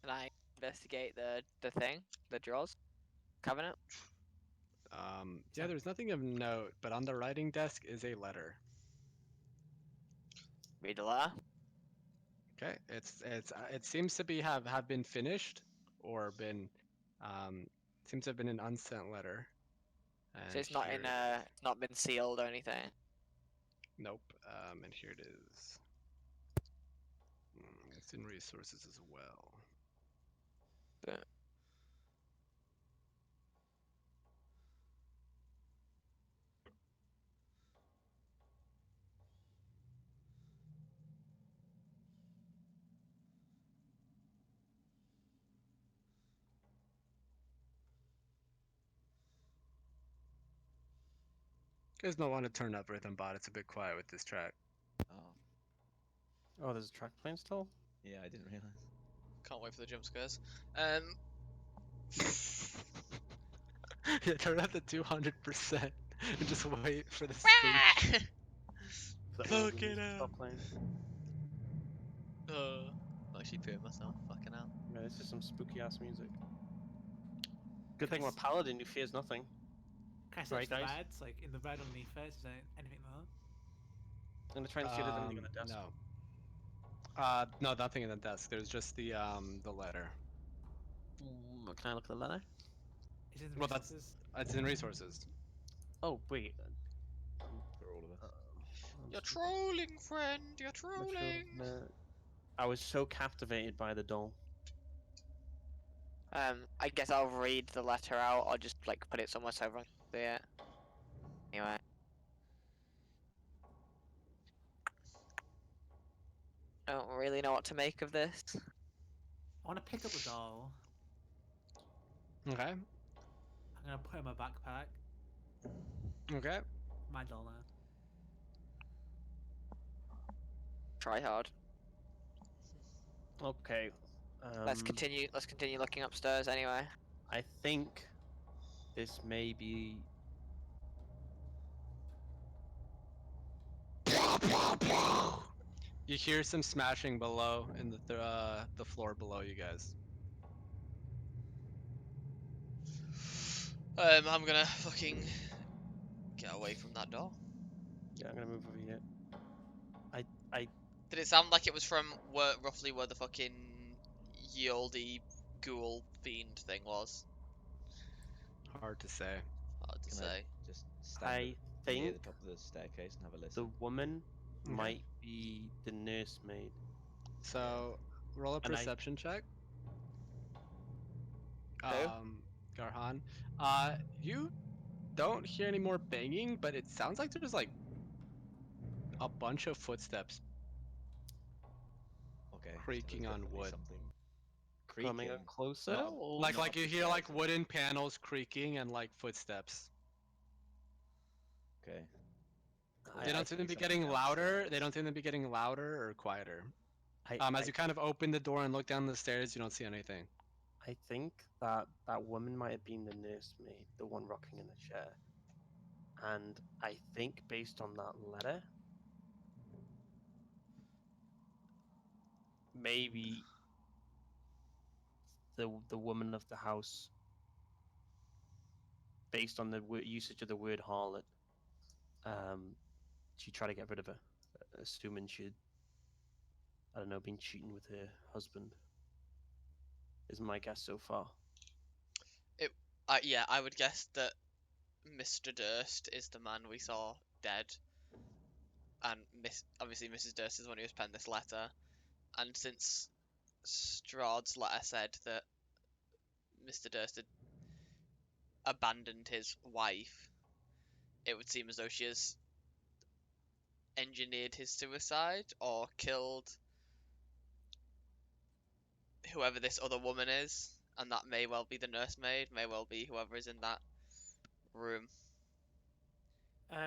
Can I investigate the thing? The drawers? Cabinet? Yeah, there's nothing of note, but on the writing desk is a letter. Read the letter. Okay, it seems to be have been finished or been seems to have been an unsent letter. So And it's not here in it is. it's not been sealed or anything. Nope. And here it is. It's in resources as well. But Guys don't want to turn up Rhythm Bot. It's a bit quiet with this track. Oh, Oh, there's a track playing still. yeah, I didn't realize. Can't wait for the jump scares. Yeah, turn up to 200% and just wait for the screech. For the Fuck organs it to up. stop playing. I'm actually peeing myself. Fucking hell. Yeah, this is some spooky ass music. Good thing Can I we're paladin who fears nothing. Can I search Right, the guys? beds? Like in the bed underneath it, is there anything there? I'm gonna try and see if there's anything on the desk. No. No, nothing in the desk. There's just the letter. Can I look at the letter? Is it in the Well, that's resources? it's in resources. Oh wait. For all of us. You're trolling, friend. You're trolling. I was so captivated by the doll. I guess I'll read the letter out or just like put it somewhere so everyone can see it. Anyway. I don't really know what to make of this. I want to pick up the doll. Okay. I'm gonna put it in my backpack. Okay. My doll now. Try hard. Okay. Let's continue. Let's continue looking upstairs anyway. I think this may be. You hear some smashing below in the floor below you guys. I'm gonna fucking get away from that door. Yeah, I'm gonna move over here. Did it sound like it was from roughly where the fucking Yoldy ghoul fiend thing was? Hard to say. Hard to Can I say. just stand I near think the top of the staircase and have a the listen? woman Okay. might be the nursemaid. So roll a And I- perception check. Who? Garhan. You don't hear any more banging, but it sounds like there's like a bunch of footsteps Okay. so creaking there's on definitely wood. something Coming creaking. up closer. Not- or- Like not you hear like upstairs. wooden panels creaking and like footsteps. Okay. They I don't seem to be something getting louder. They downstairs. don't seem to be getting louder or quieter. I, As you kind of open the door and look down the stairs, you don't see anything. I think that that woman might have been the nursemaid, the one rocking in the chair. And I think based on that letter, maybe the woman of the house, based on the usage of the word harlot, she tried to get rid of her, assuming she'd, I don't know, been cheating with her husband. Is my guess so far. Yeah, I would guess that Mr. Durst is the man we saw dead, and obviously Mrs. Durst is the one who was penned this letter. And since Strahd's letter said that Mr. Durst had abandoned his wife, it would seem as though she has engineered his suicide or killed whoever this other woman is, and that may well be the nursemaid, may well be whoever is in that room,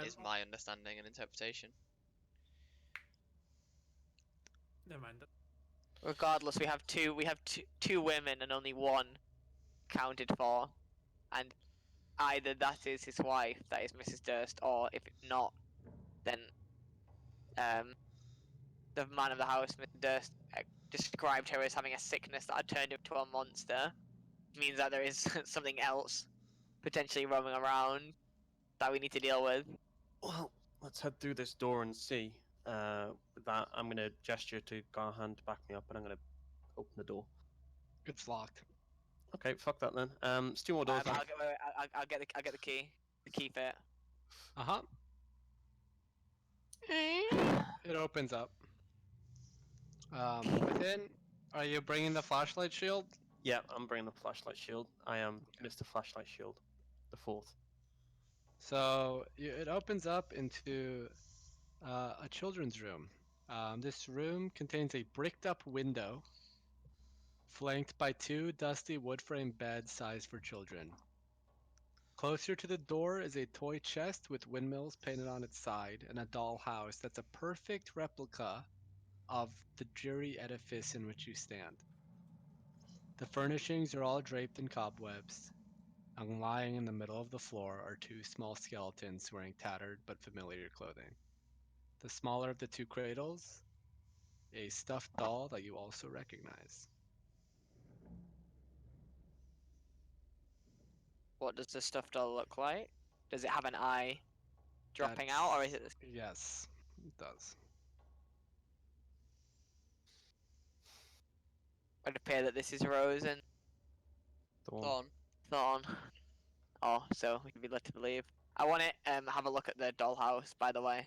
is my understanding and interpretation. Never mind. Regardless, we have two women and only one counted for, and either that is his wife, that is Mrs. Durst, or if not, then the man of the house, Mr. Durst, described her as having a sickness that had turned him into a monster. Which means that there is something else potentially roaming around that we need to deal with? Well, let's head through this door and see. With that, I'm gonna gesture to Garhan to back me up, and I'm gonna open the door. It's locked. Okay, fuck that then. There's two more doors. I'll left. get, wait, wait, I'll get the key fit. Uh huh. It opens up. Within, are you bringing the flashlight shield? Yeah, I'm bringing the flashlight shield. I am Mr. Flashlight Shield, the fourth. So it opens up into a children's room. This room contains a bricked up window flanked by two dusty wood frame beds sized for children. Closer to the door is a toy chest with windmills painted on its side and a doll house that's a perfect replica of the dreary edifice in which you stand. The furnishings are all draped in cobwebs, and lying in the middle of the floor are two small skeletons wearing tattered but familiar clothing. The smaller of the two cradles, a stuffed doll that you also recognize. What does the stuffed doll look like? Does it have an eye dropping out, or is it? Yes, it does. It would appear that this is Rose and Thorn. Thorn. Thorn. Oh, so we can be let to leave. I want to have a look at the dollhouse, by the way.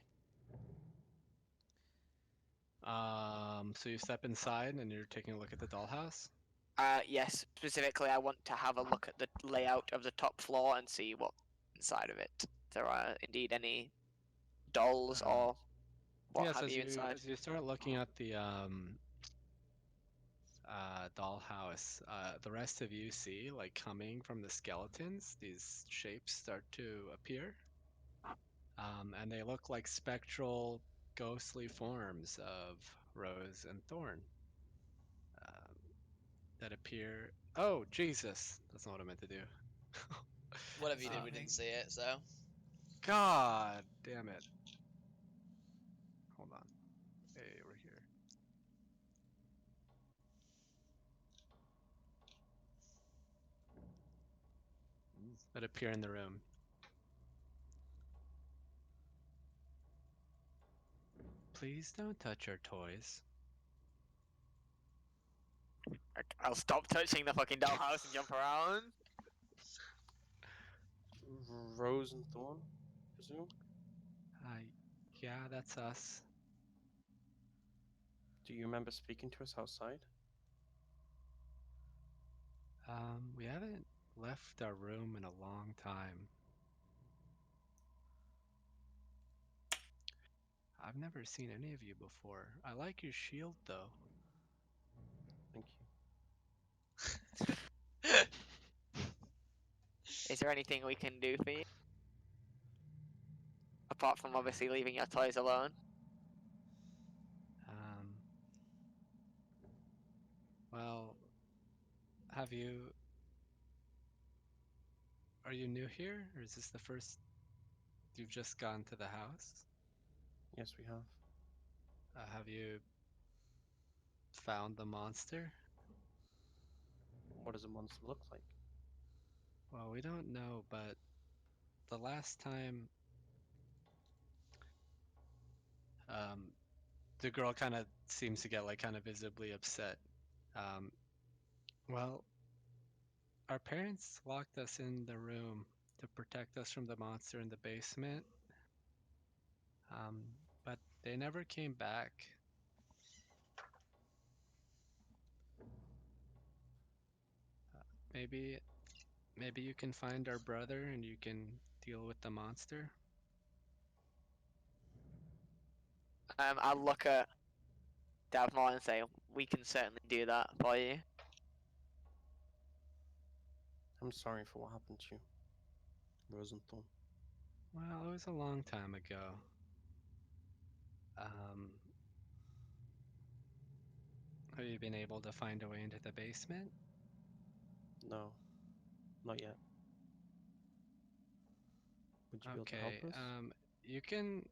So you step inside and you're taking a look at the dollhouse. Yes, specifically, I want to have a look at the layout of the top floor and see what inside of it. If there are indeed any dolls or what yes, have you inside. as you start looking at the dollhouse, the rest of you see, like coming from the skeletons, these shapes start to appear. And they look like spectral, ghostly forms of Rose and Thorn um, that appear. Oh, Jesus! That's not what I meant to do. Whatever you did, we Sorry. didn't see it, so. God damn it. Hold on. Hey, we're here. That appear in the room. Please don't touch our toys. I'll stop touching the fucking dollhouse and jump around. Rose and Thorn, presume. Yeah, that's us. Do you remember speaking to us outside? We haven't left our room in a long time. I've never seen any of you before. I like your shield, though. Thank you. Is there anything we can do for you? Apart from obviously leaving your toys alone. Um, well, have you... Are you new here, or is this the first you've just gone to the house? Yes, we have. Have you found the monster? What does a monster look like? Well, we don't know, but the last time um, the girl kind of seems to get like kind of visibly upset. Um, well, our parents locked us in the room to protect us from the monster in the basement, um, but they never came back. Maybe, maybe you can find our brother and you can deal with the monster. I'll look at Davmore and say, we can certainly do that for you. I'm sorry for what happened to you, Rose and Thorn. Well, it was a long time ago. Um, have you been able to find a way into the basement? No, not yet. Would you be able to help Okay, us? you can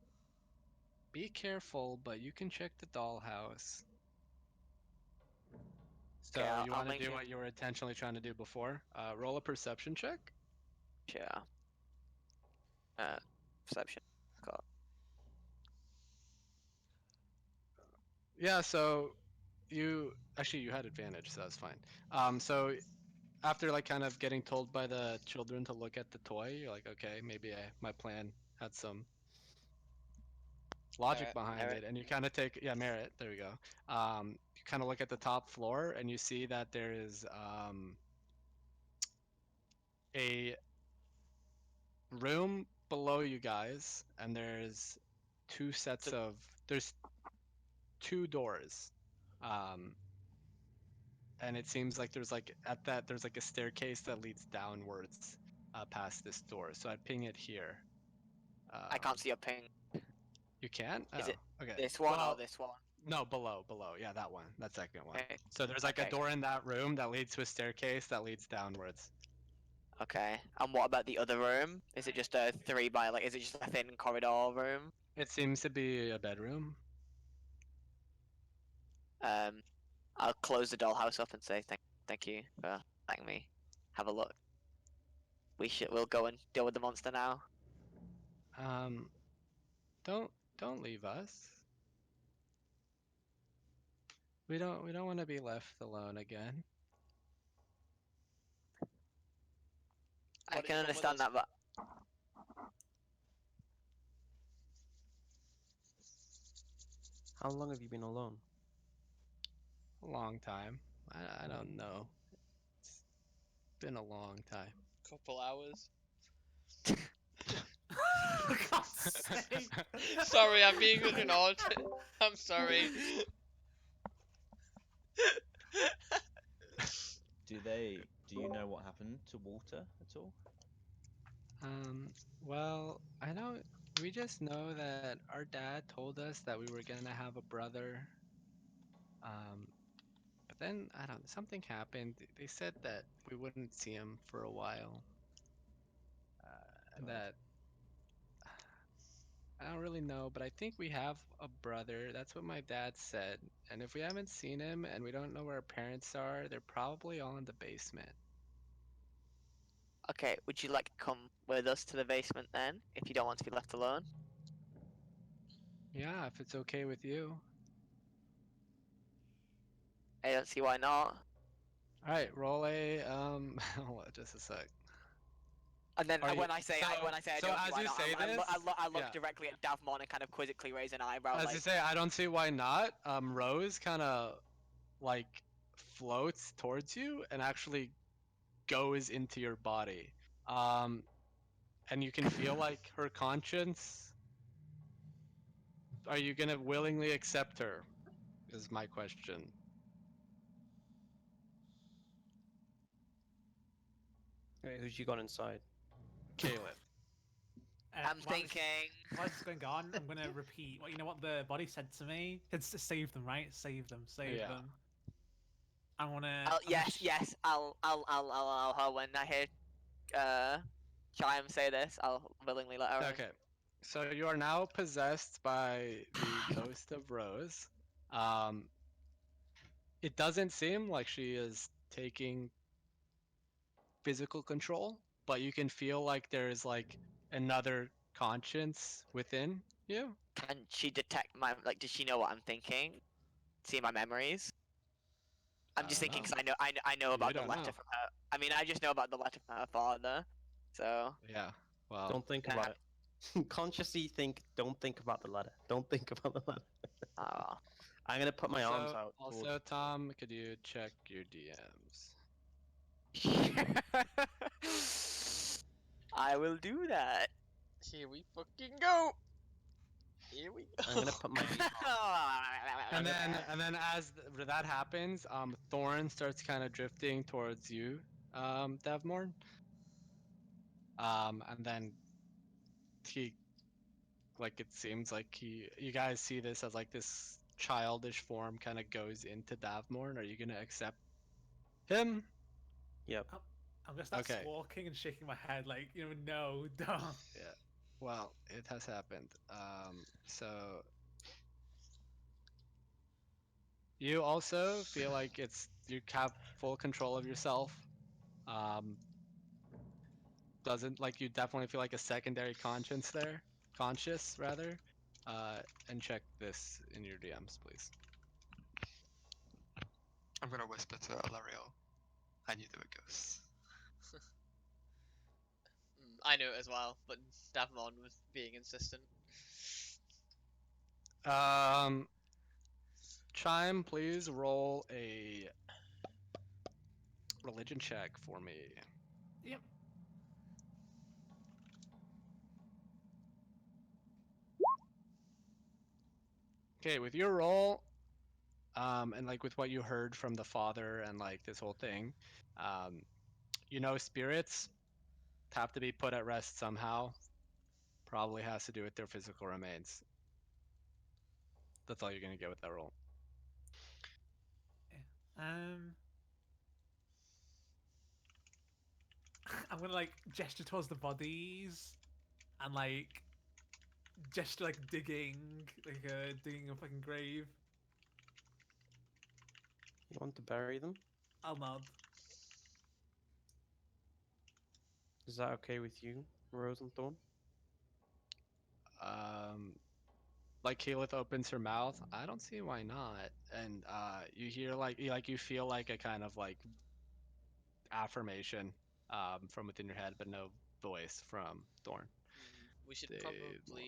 be careful, but you can check the dollhouse. So Okay, you I'll want to make do him. what you were intentionally trying to do before? Roll a perception check. Yeah. Perception. Got. Yeah, so you actually you had advantage, so that's fine. So after like kind of getting told by the children to look at the toy, you're like, okay, maybe my plan had some logic Merit. behind Merit. it, and you kind of take merit. There we go. You kind of look at the top floor, and you see that there is a room below you guys, and there's two doors, um, and it seems like there's like a staircase that leads downwards past this door. So I'd ping it here. I Um, can't see a ping. you can? Is Oh, it okay. this one or Well, this one? no, below. Yeah, that one, that second one. Okay. So there's like a Okay. door in that room that leads to a staircase that leads downwards. Okay. And what about the other room? Is it just a 3 by like? Is it just a thin corridor room? It seems to be a bedroom. Um, I'll close the dollhouse up and say thank you for letting me have a look. We'll go and deal with the monster now. Um, don't leave us. We don't want to be left alone again. I Why don't can you come with understand us? that, but How long have you been alone? A long time. I don't know. It's been a long time. Couple hours. For God's sake. Sorry, I'm being ignored. I'm sorry. Do you know what happened to Walter at all? Well, I don't. We just know that our dad told us that we were gonna have a brother. Um, but then I don't. Something happened. They said that we wouldn't see him for a while. And Right. that I don't really know, but I think we have a brother. That's what my dad said. And if we haven't seen him and we don't know where our parents are, they're probably all in the basement. okay. Would you like to come with us to the basement then, if you don't want to be left alone? Yeah, if it's okay with you. I don't see why not. All right, roll a hold on just a sec. And then Are you when I say I so don't see as why you not, say this? I look Yeah. directly at Davmon and kind of quizzically raise an eyebrow, As you like, say, I don't see why not. Rose kind of like floats towards you and actually goes into your body. Um, and you can feel like her conscience. Are you gonna willingly accept her? Is my question. Wait, who's you got inside? Caleb. I'm While thinking. while this is going on, I'm gonna repeat what you know what the body said to me. It's to save them, right? Save them, save Yeah. them. I wanna. Yes. I'll allow her when I hear Chime say this. I'll willingly let her in. Okay. So you are now possessed by the ghost of Rose. Um, it doesn't seem like she is taking physical control, but you can feel like there's like another conscience within you. Can she detect my like? Does she know what I'm thinking? See my memories? I'm I just don't thinking know. because I know You about the don't letter know. from her. I mean, I just know about the letter from her father. So Yeah. Well, Don't think Can I- about it. Consciously think. Don't think about the letter. Don't think about the letter. oh. I'm gonna put my arms out. Also, Tom, could you check your DMs? I will do that. Here we fucking go. Here we go. I'm gonna put my. And then as that happens, Thorn starts kind of drifting towards you, Devmorn. And then he, like it seems like you guys see this as like this childish form kind of goes into Davmorn. Are you gonna accept him? Yep. I'm gonna start Okay. squawking and shaking my head, like, no, don't. Yeah. Well, it has happened. So you also feel like you have full control of yourself. Um, doesn't like you definitely feel like a secondary conscience there, conscious rather, and check this in your DMs, please. I'm gonna whisper to Alariel. I knew there were ghosts. I knew it as well, but Davmon was being insistent. Chime, please roll a religion check for me. Yep. Okay, with your roll, and like with what you heard from the father and like this whole thing, um, you know spirits have to be put at rest somehow. Probably has to do with their physical remains. That's all you're gonna get with that roll. Um, I'm gonna like gesture towards the bodies and like gesture like digging a fucking grave. You want to bury them? I'll nod. Is that okay with you, Rose and Thorn? Um, like Keyleth opens her mouth. I don't see why not. And you hear you feel like a kind of like affirmation from within your head, but no voice from Thorn. We should They probably Thorn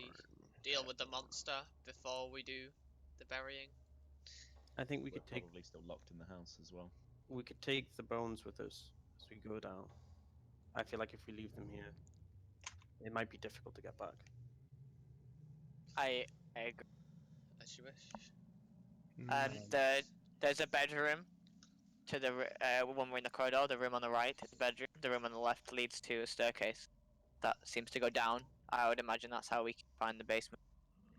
deal with the Head. monster before we do the burying. I think we We're could take probably still locked in the house as well. the bones with us as we go down. I feel like if we leave them here, it might be difficult to get back. I agree. As you wish. There's a bedroom to the when we're in the corridor. The room on the right is the bedroom. The room on the left leads to a staircase that seems to go down. I would imagine that's how we can find the basement.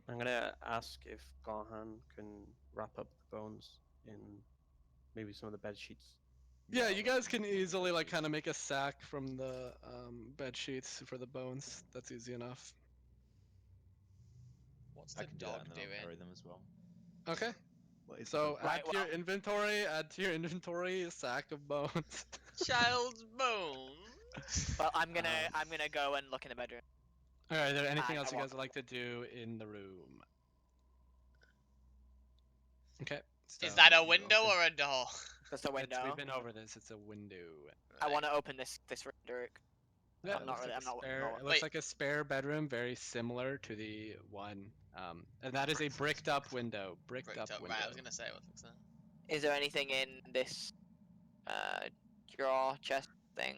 I'm gonna ask if Garhan can wrap up the bones in maybe some of the bed sheets. Yeah, you guys can easily like kind of make a sack from the bed sheets for the bones. That's easy enough. What's I the can do dog that and then I'll doing? bury them as well. Okay. What is So the Right, add to your inventory. Add to your inventory a sack of bones. Child's bones. well, I'm gonna Um, I'm gonna go and look in the bedroom. All right. Is there anything I else you want- guys would like to do in the room? Okay. Is So that a you window open- or a door? There's a window. We've been over this. It's a window. I want to open this room, Derek. Yeah, I'm not really. I'm not. spare, not it looks Wait. like a spare bedroom, very similar to the one, and that is a bricked up window. Bricked up window. Right, I was gonna say what the fuck's that? Is there anything in this drawer chest thing?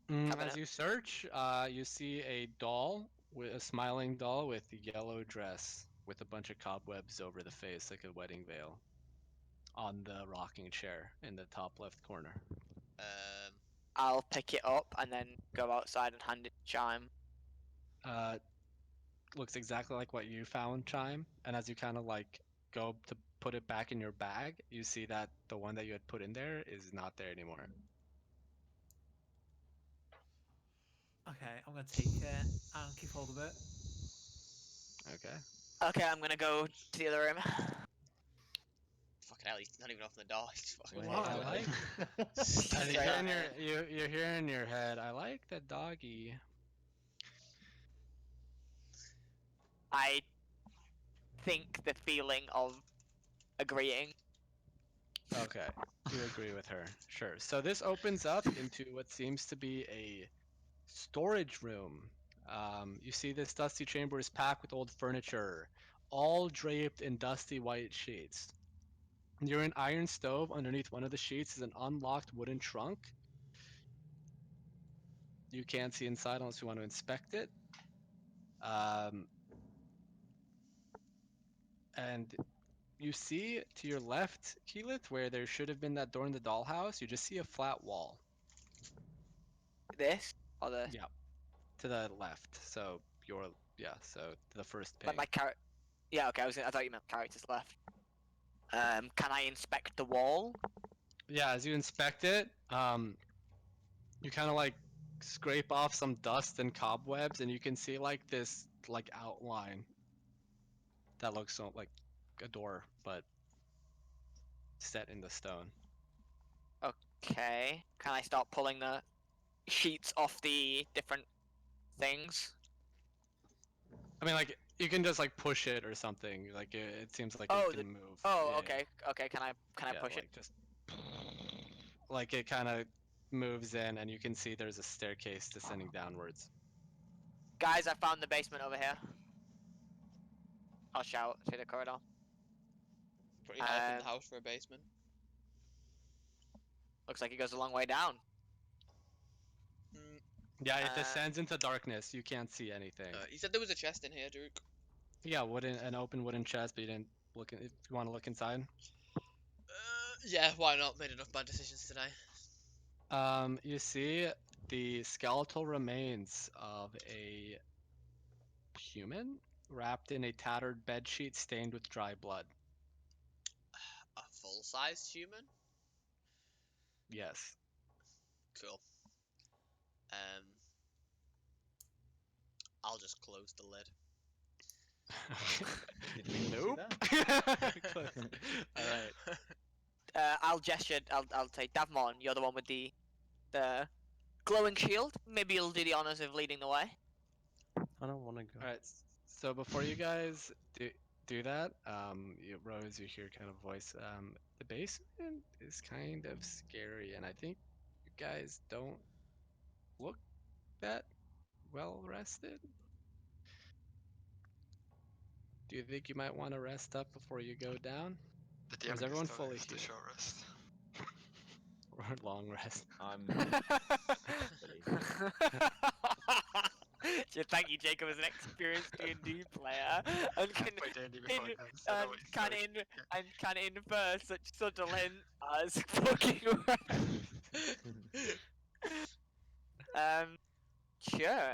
As Cabinet? you search, you see a doll with a smiling doll with a yellow dress with a bunch of cobwebs over the face, like a wedding veil, on the rocking chair in the top left corner. Um, I'll pick it up and then go outside and hand it to Chime. Uh, looks exactly like what you found, Chime. And as you kind of like go to put it back in your bag, you see that the one that you had put in there is not there anymore. Okay, I'm gonna take it and keep hold of it. Okay. Okay, I'm gonna go to the other room. fucking hell, he's not even off the door. He's fucking Wait, Wow, walking I away. And you Straight hear up. in you're hearing in your head, I like the doggy. I think the feeling of agreeing. Okay, you agree with her. Sure. So this opens up into what seems to be a storage room. You see this dusty chamber is packed with old furniture, all draped in dusty white sheets. Near an iron stove underneath one of the sheets is an unlocked wooden trunk. You can't see inside unless you want to inspect it. And you see to your left, Keyleth, where there should have been that door in the dollhouse, you just see a flat wall. This or the Yeah, to the left. So so the first ping. like my character. Yeah, okay. I thought you meant characters left. Can I inspect the wall? Yeah, as you inspect it, you kind of like scrape off some dust and cobwebs, and you can see like this like outline that looks so, like a door, but set in the stone. Okay. Can I start pulling the sheets off the different things? I mean, like you can just like push it or something. Like it seems like Oh, it can move. Oh, Yeah, okay, okay. Can I yeah, push it? like just like it kind of moves in, and you can see there's a staircase descending downwards. Guys, I found the basement over here. I'll shout through the corridor. Pretty high up in the Um, house for a basement. Looks like it goes a long way down. Mm, Yeah, it Uh, descends into darkness. You can't see anything. you said there was a chest in here, Duke. Yeah, an open wooden chest, but you didn't look. If you want to look inside. Yeah, why not? Made enough bad decisions today. You see the skeletal remains of a human wrapped in a tattered bedsheet stained with dry blood. A full-sized human? Yes. Cool. I'll just close the lid. Did we all Nope. see that? All right. I'll gesture. I'll say, Davmon, you're the one with the glowing shield. Maybe you'll do the honors of leading the way. I don't want to go. All right. So before you guys do that, Rose, you hear kind of voice. The basement is kind of scary, and I think you guys don't look that well rested. Do you think you might want to rest up before you go down? The Or is DM everyone gets fully to healed? short rest. Or long rest? I'm Thank you, Jacob, as an experienced D&D player, and can Wait, D&D before in, this, I know what he's saying. and can infer such subtle hint as fucking sure.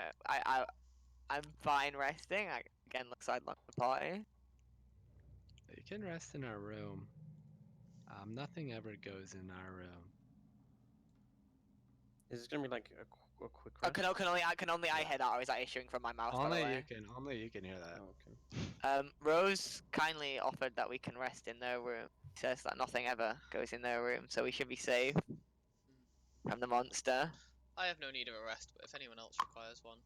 I'm fine resting. I again looks like the party. You can rest in our room. Nothing ever goes in our room. Is this gonna be like a quick Oh, rest? can only I hear that, or is that issuing from my mouth? By the way? Only you can hear that. Oh, okay. Rose kindly offered that we can rest in their room. Says that nothing ever goes in their room, so we should be safe from the monster. I have no need of a rest, but if anyone else requires one.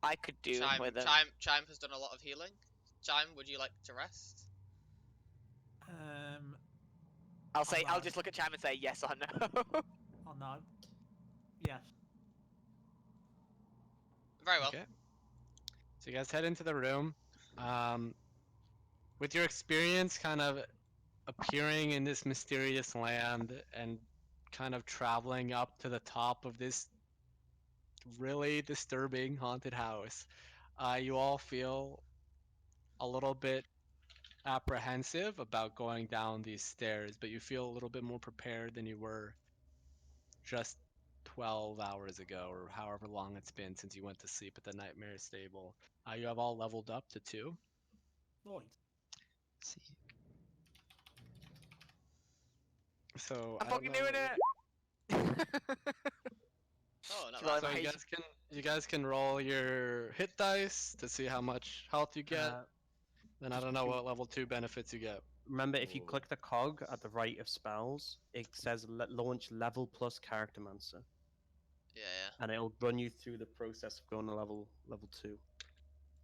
I could do with them. Chime has done a lot of healing. Chime, would you like to rest? I'll just look at Chime and say yes or no. Or not. Yes. Very well. Okay. So you guys head into the room. With your experience kind of appearing in this mysterious land and kind of traveling up to the top of this really disturbing haunted house, you all feel a little bit apprehensive about going down these stairs, but you feel a little bit more prepared than you were just 12 hours ago, or however long it's been since you went to sleep at the nightmare stable. You have all leveled up to 2. Right. See. So I'm I don't fucking know doing what it. Oh, not She's like, bad. So you guys can roll your hit dice to see how much health you get. Then I don't know what level 2 benefits you get. Remember, if you Ooh. click the cog at the right of spells, it says launch level plus character mancer, Yeah. and it'll run you through the process of going to level 2.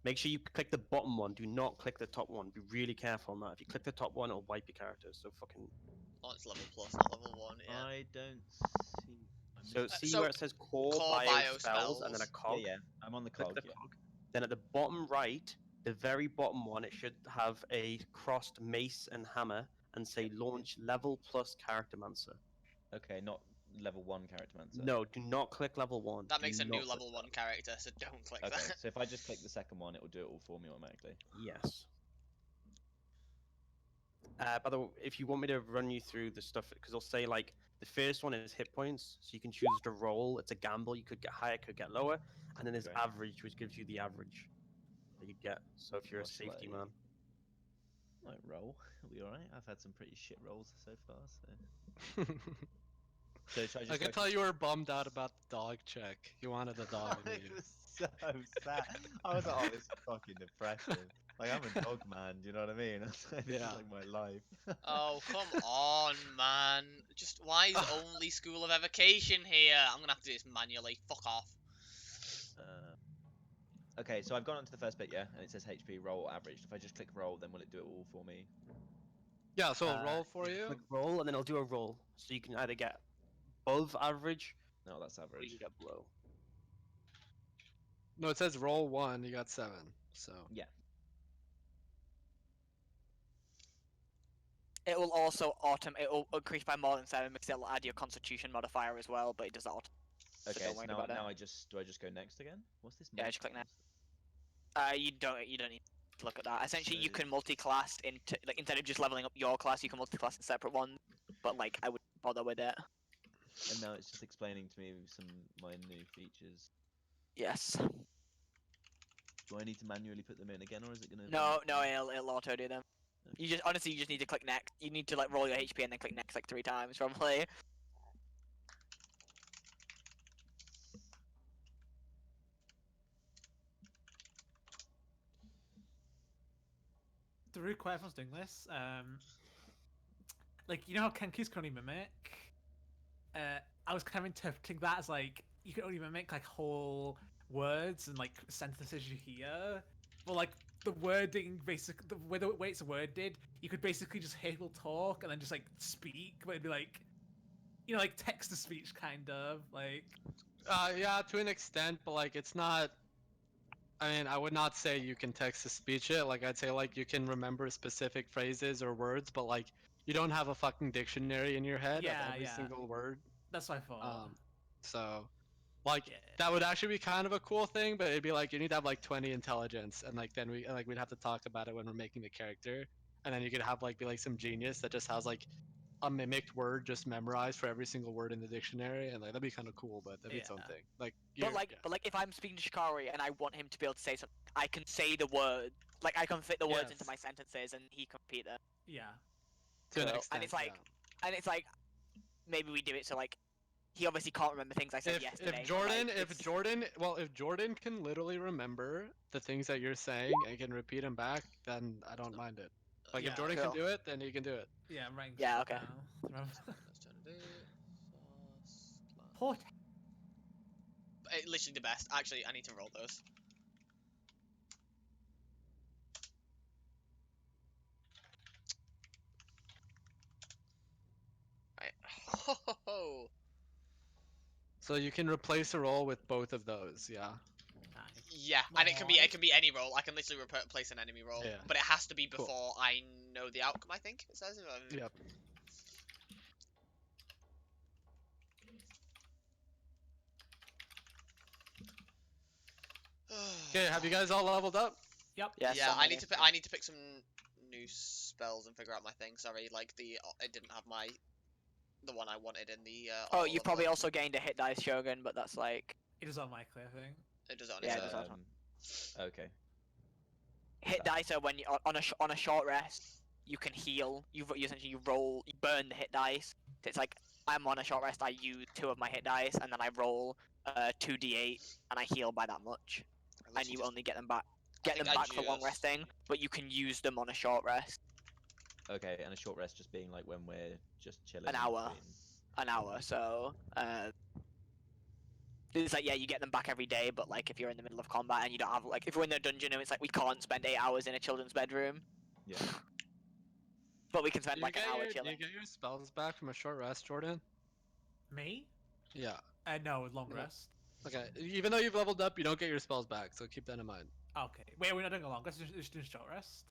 Make sure you click the bottom one. Do not click the top one. Be really careful on that. If you click the top one, it'll wipe your character. So fucking. Oh, it's level plus, not level 1, yeah. I don't see. So see so where it says core core bio, bio spells, and then a spells. cog. Yeah, I'm on the Click cog. the Yeah. cog. Then at the bottom right, the very bottom one, it should have a crossed mace and hammer and say launch level plus character mancer. Okay, not level 1 character mancer. No, do not click level 1. That Do makes a not new click level that. 1 character, so don't click Okay, that. so if I just click the second one, it will do it all for me automatically. Yes. By the way, if you want me to run you through the stuff, because I'll say like the first one is hit points, so you can choose to roll. It's a gamble. You could get higher, could get lower, and then there's Okay. average, which gives you the average that you get. So if you're a What shall safety I- man, Might roll. It'll be alright. I've had some pretty shit rolls so far, so. So should I just I can go tell you were bummed out about the dog check. You wanted the dog. It was so sad. I was like, oh, this is fucking depressing. Like I'm a dog man. Do you know what I mean? This is Yeah. like my life. Oh, come on, man. Just why is only School of Evocation here? I'm gonna have to do this manually. Fuck off. Okay, so I've gone on to the first bit, yeah, and it says HP roll averaged. If I just click roll, then will it do it all for me? Yeah, so roll for you. Click roll, and then it'll do a roll, so you can either get above average No, that's or you average. can get below. No, it says roll 1, you got 7. So Yeah. It will also it will increase by more than 7 because it'll add your Constitution modifier as well, but it does that auto. Okay, don't so worry now, about it. now do I just go next again? What's this? Yeah, just click next. You don't need to look at that. Essentially, you So- can multi-class into like instead of just leveling up your class, you can multi-class in separate ones. But like, I wouldn't bother with it. And now it's just explaining to me some my new features. Yes. Do I need to manually put them in again, or is it gonna? No, it'll auto do them. You just honestly, you just need to click next. You need to like roll your HP and then click next like 3 times probably. The root quite everyone's doing this. Like you know how Kenku's can only mimic. I was kind of interpreting that as like you can only mimic like whole words and like sentences you hear, but like the wording, basically the way it's worded, you could basically just hear people talk and then just like speak, but it'd be like, you know, like text to speech kind of like. yeah, to an extent, but like it's not. I mean, I would not say you can text to speech it. Like I'd say like you can remember specific phrases or words, but like you don't have a fucking dictionary in your head Yeah, of every yeah. single word. That's what I thought. So like Yeah. that would actually be kind of a cool thing, but it'd be like you need to have like 20 intelligence, and like then we'd have to talk about it when we're making the character, and then you could have like be like some genius that just has like a mimicked word just memorized for every single word in the dictionary, and like that'd be kind of cool, but that'd be its own Yeah. thing. Like But like if I'm speaking to Shikari and I want him to be able to say something, I can say the word. Like I can fit the words into Yes. my sentences and he can repeat them. Yeah. to an Cool. extent, And it's like, yeah. and it's like, maybe we do it so like, he obviously can't remember things I said yesterday. If but, like, Jordan it's- if Jordan can literally remember the things that you're saying and can repeat them back, then I don't mind it. Like Yeah. if Jordan Cool. can do it, then he can do it. Yeah, I'm writing Yeah, stuff okay. down. Let's turn it in. Fast class. Port. Literally the best. Actually, I need to roll those. Right. Ho ho ho. So you can replace a role with both of those, yeah. Yeah, and it can be any role. I can literally replace an enemy role, Yeah. but it has to be Cool. before I know the outcome. I think it says. Yep. Okay, have you guys all leveled up? Yep. Yeah, Yeah, I somebody. need to. I need to pick some new spells and figure out my thing. Sorry, like it didn't have the one I wanted in the. Oh, auto you level probably up. also gained a hit dice Shogun, but that's like It is automatically, I think. It does it on Yeah, its it does own. auto. Okay. Hit dice are when you on a short rest, you can heal. You essentially you burn the hit dice. So it's like I'm on a short rest. I use 2 of my hit dice, and then I roll 2d8, and I heal by that much. I And literally you just- only get them back. I Get them think I back for long just- resting, but you can use them on a short rest. Okay, and a short rest just being like when we're just chilling. An hour. between- An hour. So it's like, yeah, you get them back every day, but like if you're in the middle of combat and you don't have like if we're in the dungeon and it's like we can't spend 8 hours in a children's bedroom, Yeah. but we can spend Do like an hour do chilling. you get your spells back from a short rest, Jordan? Me? Yeah. No, long Yeah. rest. Okay. Even though you've leveled up, you don't get your spells back, so keep that in mind. Okay. Wait, we're not doing a long rest. Just doing short rest.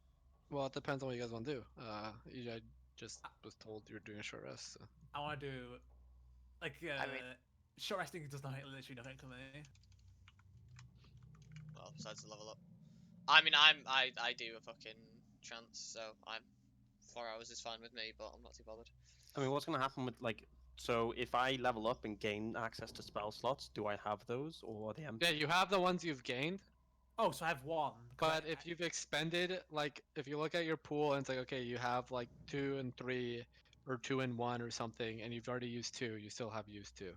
Well, it depends on what you guys want to do. I just was told you were doing a short rest. So. I want to do like I mean- short resting does not literally nothing to me. Well, besides the level up. I mean, I do a fucking trance, so 4 hours is fine with me, but I'm not too bothered. I mean, what's gonna happen with like? So if I level up and gain access to spell slots, do I have those or are they empty? Yeah, you have the ones you've gained, Oh, so I have one. but if you've expended, like, if you look at your pool and it's like, okay, you have like 2 and 3, or 2 and 1 or something, and you've already used 2, you still have used 2.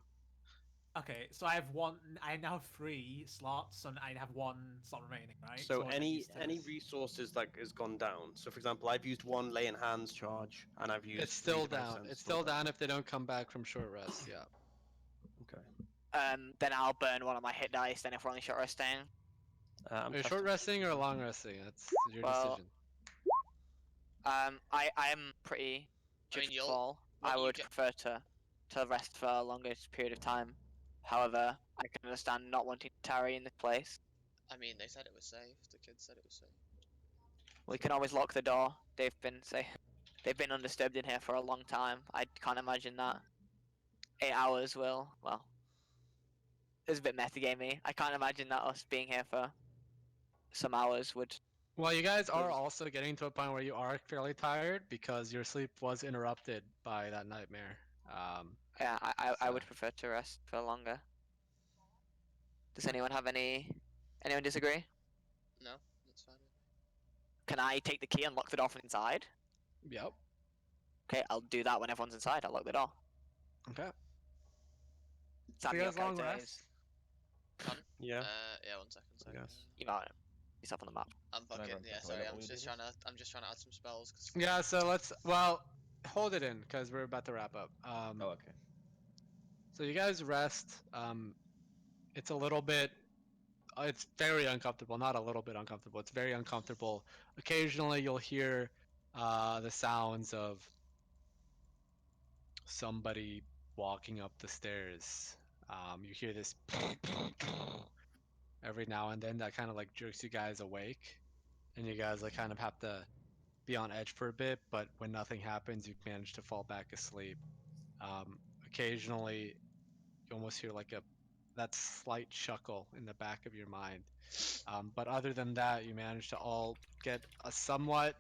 Okay, so I have one. I now have 3 slots, and I have 1 slot remaining, right? So what I any used to- resources that has gone down. So for example, I've used 1 lay in hands charge, and I've used It's 3 still divine down. sense It's still down if they don't come back from short rest. Yeah. Okay. Then I'll burn one of my hit dice. Then if we're only short resting. I'm Are you short testing- resting or long resting? That's your Well, decision. I'm pretty I mean, judged you'll- call. what I you would get- prefer to rest for a longer period of time. However, I can understand not wanting to tarry in this place. I mean, they said it was safe. The kids said it was safe. We can always lock the door. They've been undisturbed in here for a long time. I can't imagine that 8 hours will. Well, it's a bit metagamey. I can't imagine that us being here for some hours would. Well, you guys are Cause- also getting to a point where you are fairly tired because your sleep was interrupted by that nightmare. Yeah, I So- would prefer to rest for longer. Does anyone have anyone disagree? No, that's fine. Can I take the key and lock the door from inside? Yep. Okay, I'll do that when everyone's inside. I'll lock the door. Okay. Sam, you your guys long character rest? is- Yeah. Yeah, 1 second. Sorry. Yes. You got it. Yourself on the map. I'm Can I fucking run to yeah. the Sorry, toilet I'm while you just do trying this? to. I'm just trying to add some spells. Cause Yeah. So let's hold it in because we're about to wrap up. Oh, okay. So you guys rest. It's a little bit. It's very uncomfortable. Not a little bit uncomfortable. It's very uncomfortable. Occasionally, you'll hear the sounds of somebody walking up the stairs. You hear this every now and then that kind of like jerks you guys awake, and you guys like kind of have to be on edge for a bit. But when nothing happens, you manage to fall back asleep. Occasionally, you almost hear like that slight chuckle in the back of your mind. But other than that, you manage to all get a somewhat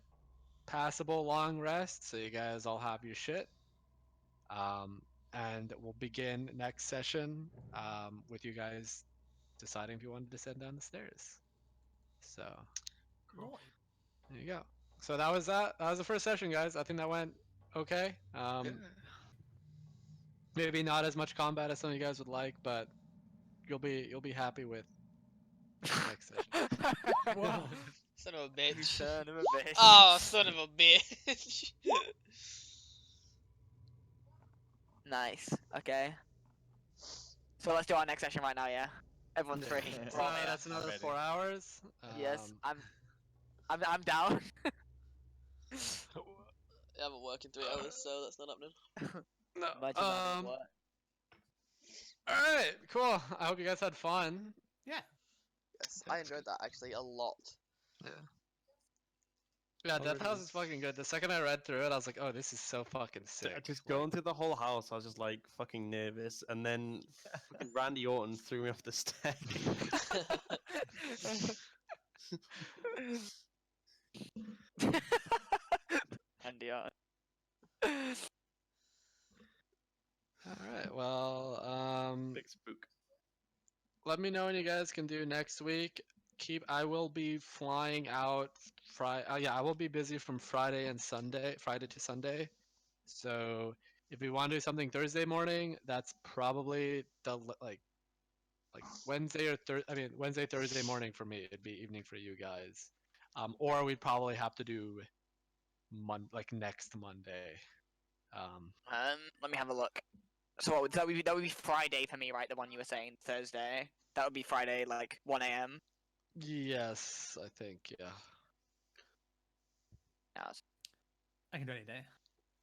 passable long rest, so you guys all have your shit. And we'll begin next session with you guys deciding if you want to descend down the stairs. So there you go. So that was that. That was the first session, guys. I think that went okay. Yeah. Maybe not as much combat as some of you guys would like, but you'll be happy with the next session. Wow. son of a You bitch. son of a bitch. Oh, son of a bitch. Nice. Okay. So let's do our next session right now. Yeah. Everyone's free. So We're all here. that's another Ready. 4 hours. Yes, Um, I'm down. I haven't worked in 3 hours, so that's not happening. no. Imagine that in work. All right, cool. I hope you guys had fun. Yeah. Yes, I enjoyed that actually a lot. Yeah, Oh, Death really? House is fucking good. The second I read through it, I was like, oh, this is so fucking So sick. just going through the whole house, I was just like fucking nervous, and then fucking Randy Orton threw me off the stairs. And yeah. All right, well, Big spook. let me know when you guys can do next week. I will be flying out Friday. Yeah, I will be busy from Friday to Sunday. So if we want to do something Thursday morning, that's probably like Wednesday or Wednesday, Thursday morning for me. It'd be evening for you guys. Or we'd probably have to do next Monday. Let me have a look. So what would that would be? That would be Friday for me, right? The one you were saying Thursday. That would be Friday, like 1 a.m. Yes, I think, yeah. Yeah. I can do any day.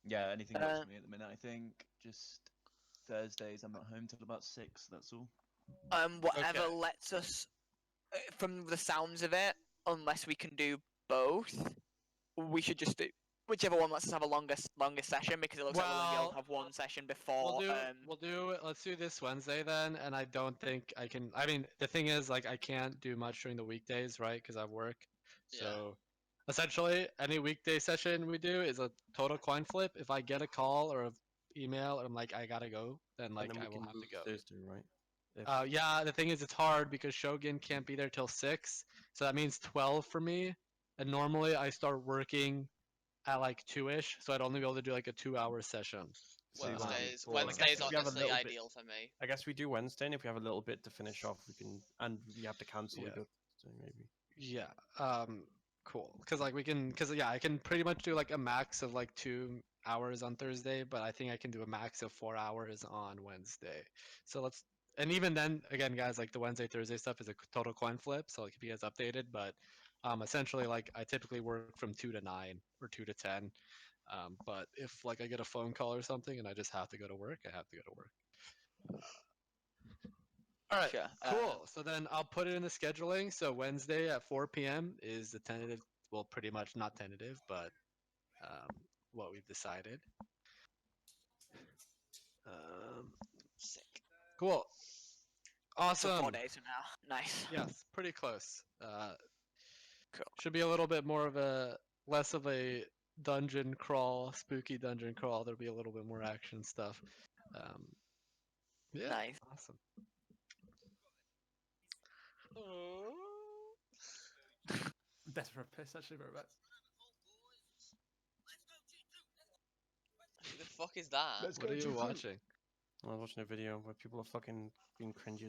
Yeah, anything works Uh, for me at the minute. I think just Thursdays. I'm not home till about 6. That's all. Whatever Okay. lets us, from the sounds of it, unless we can do both, we should just do whichever one lets us have a longer session because it looks like we'll only be able Well, to have one session before. Let's do this Wednesday then, and I don't think I can. I mean, the thing is, like, I can't do much during the weekdays, right? Because I work. Yeah. So, essentially, any weekday session we do is a total coin flip. If I get a call or an email, or I'm like, I gotta go, then like And then we I will can have move to go. Thursday, right? If- Yeah, the thing is, it's hard because Shogun can't be there till 6, so that means 12 for me. And normally I start working at like 2ish, so I'd only be able to do like a 2-hour session. So, like, Wednesdays. before- Wednesdays I guess if we have a honestly little bit- ideal for me. I guess we do Wednesday, and if we have a little bit to finish off, we can, and we have to cancel. We Yeah. go Thursday, maybe. Yeah. Cool. Cause like we can, cause yeah, I can pretty much do like a max of like 2 hours on Thursday, but I think I can do a max of 4 hours on Wednesday. So let's, and even then, again, guys, like the Wednesday Thursday stuff is a total coin flip. So like if you guys updated, but essentially like I typically work from 2 to 9 or 2 to 10. But if like I get a phone call or something and I just have to go to work, I have to go to work. All right, Sure. cool. So then I'll put it in the scheduling. So Wednesday at 4 p.m. is the tentative, well, pretty much not tentative, but what we've decided. Sick. Cool. So Awesome. 4 days from now. Nice. Yes, pretty close. Cool. Should be a little bit more of a, less of a dungeon crawl, spooky dungeon crawl. There'll be a little bit more action stuff. Yeah, Nice. awesome. Better for a piss, actually, robots. Who the fuck is that? Let's What go are you to crew. watching? I was watching a video where people are fucking being cringy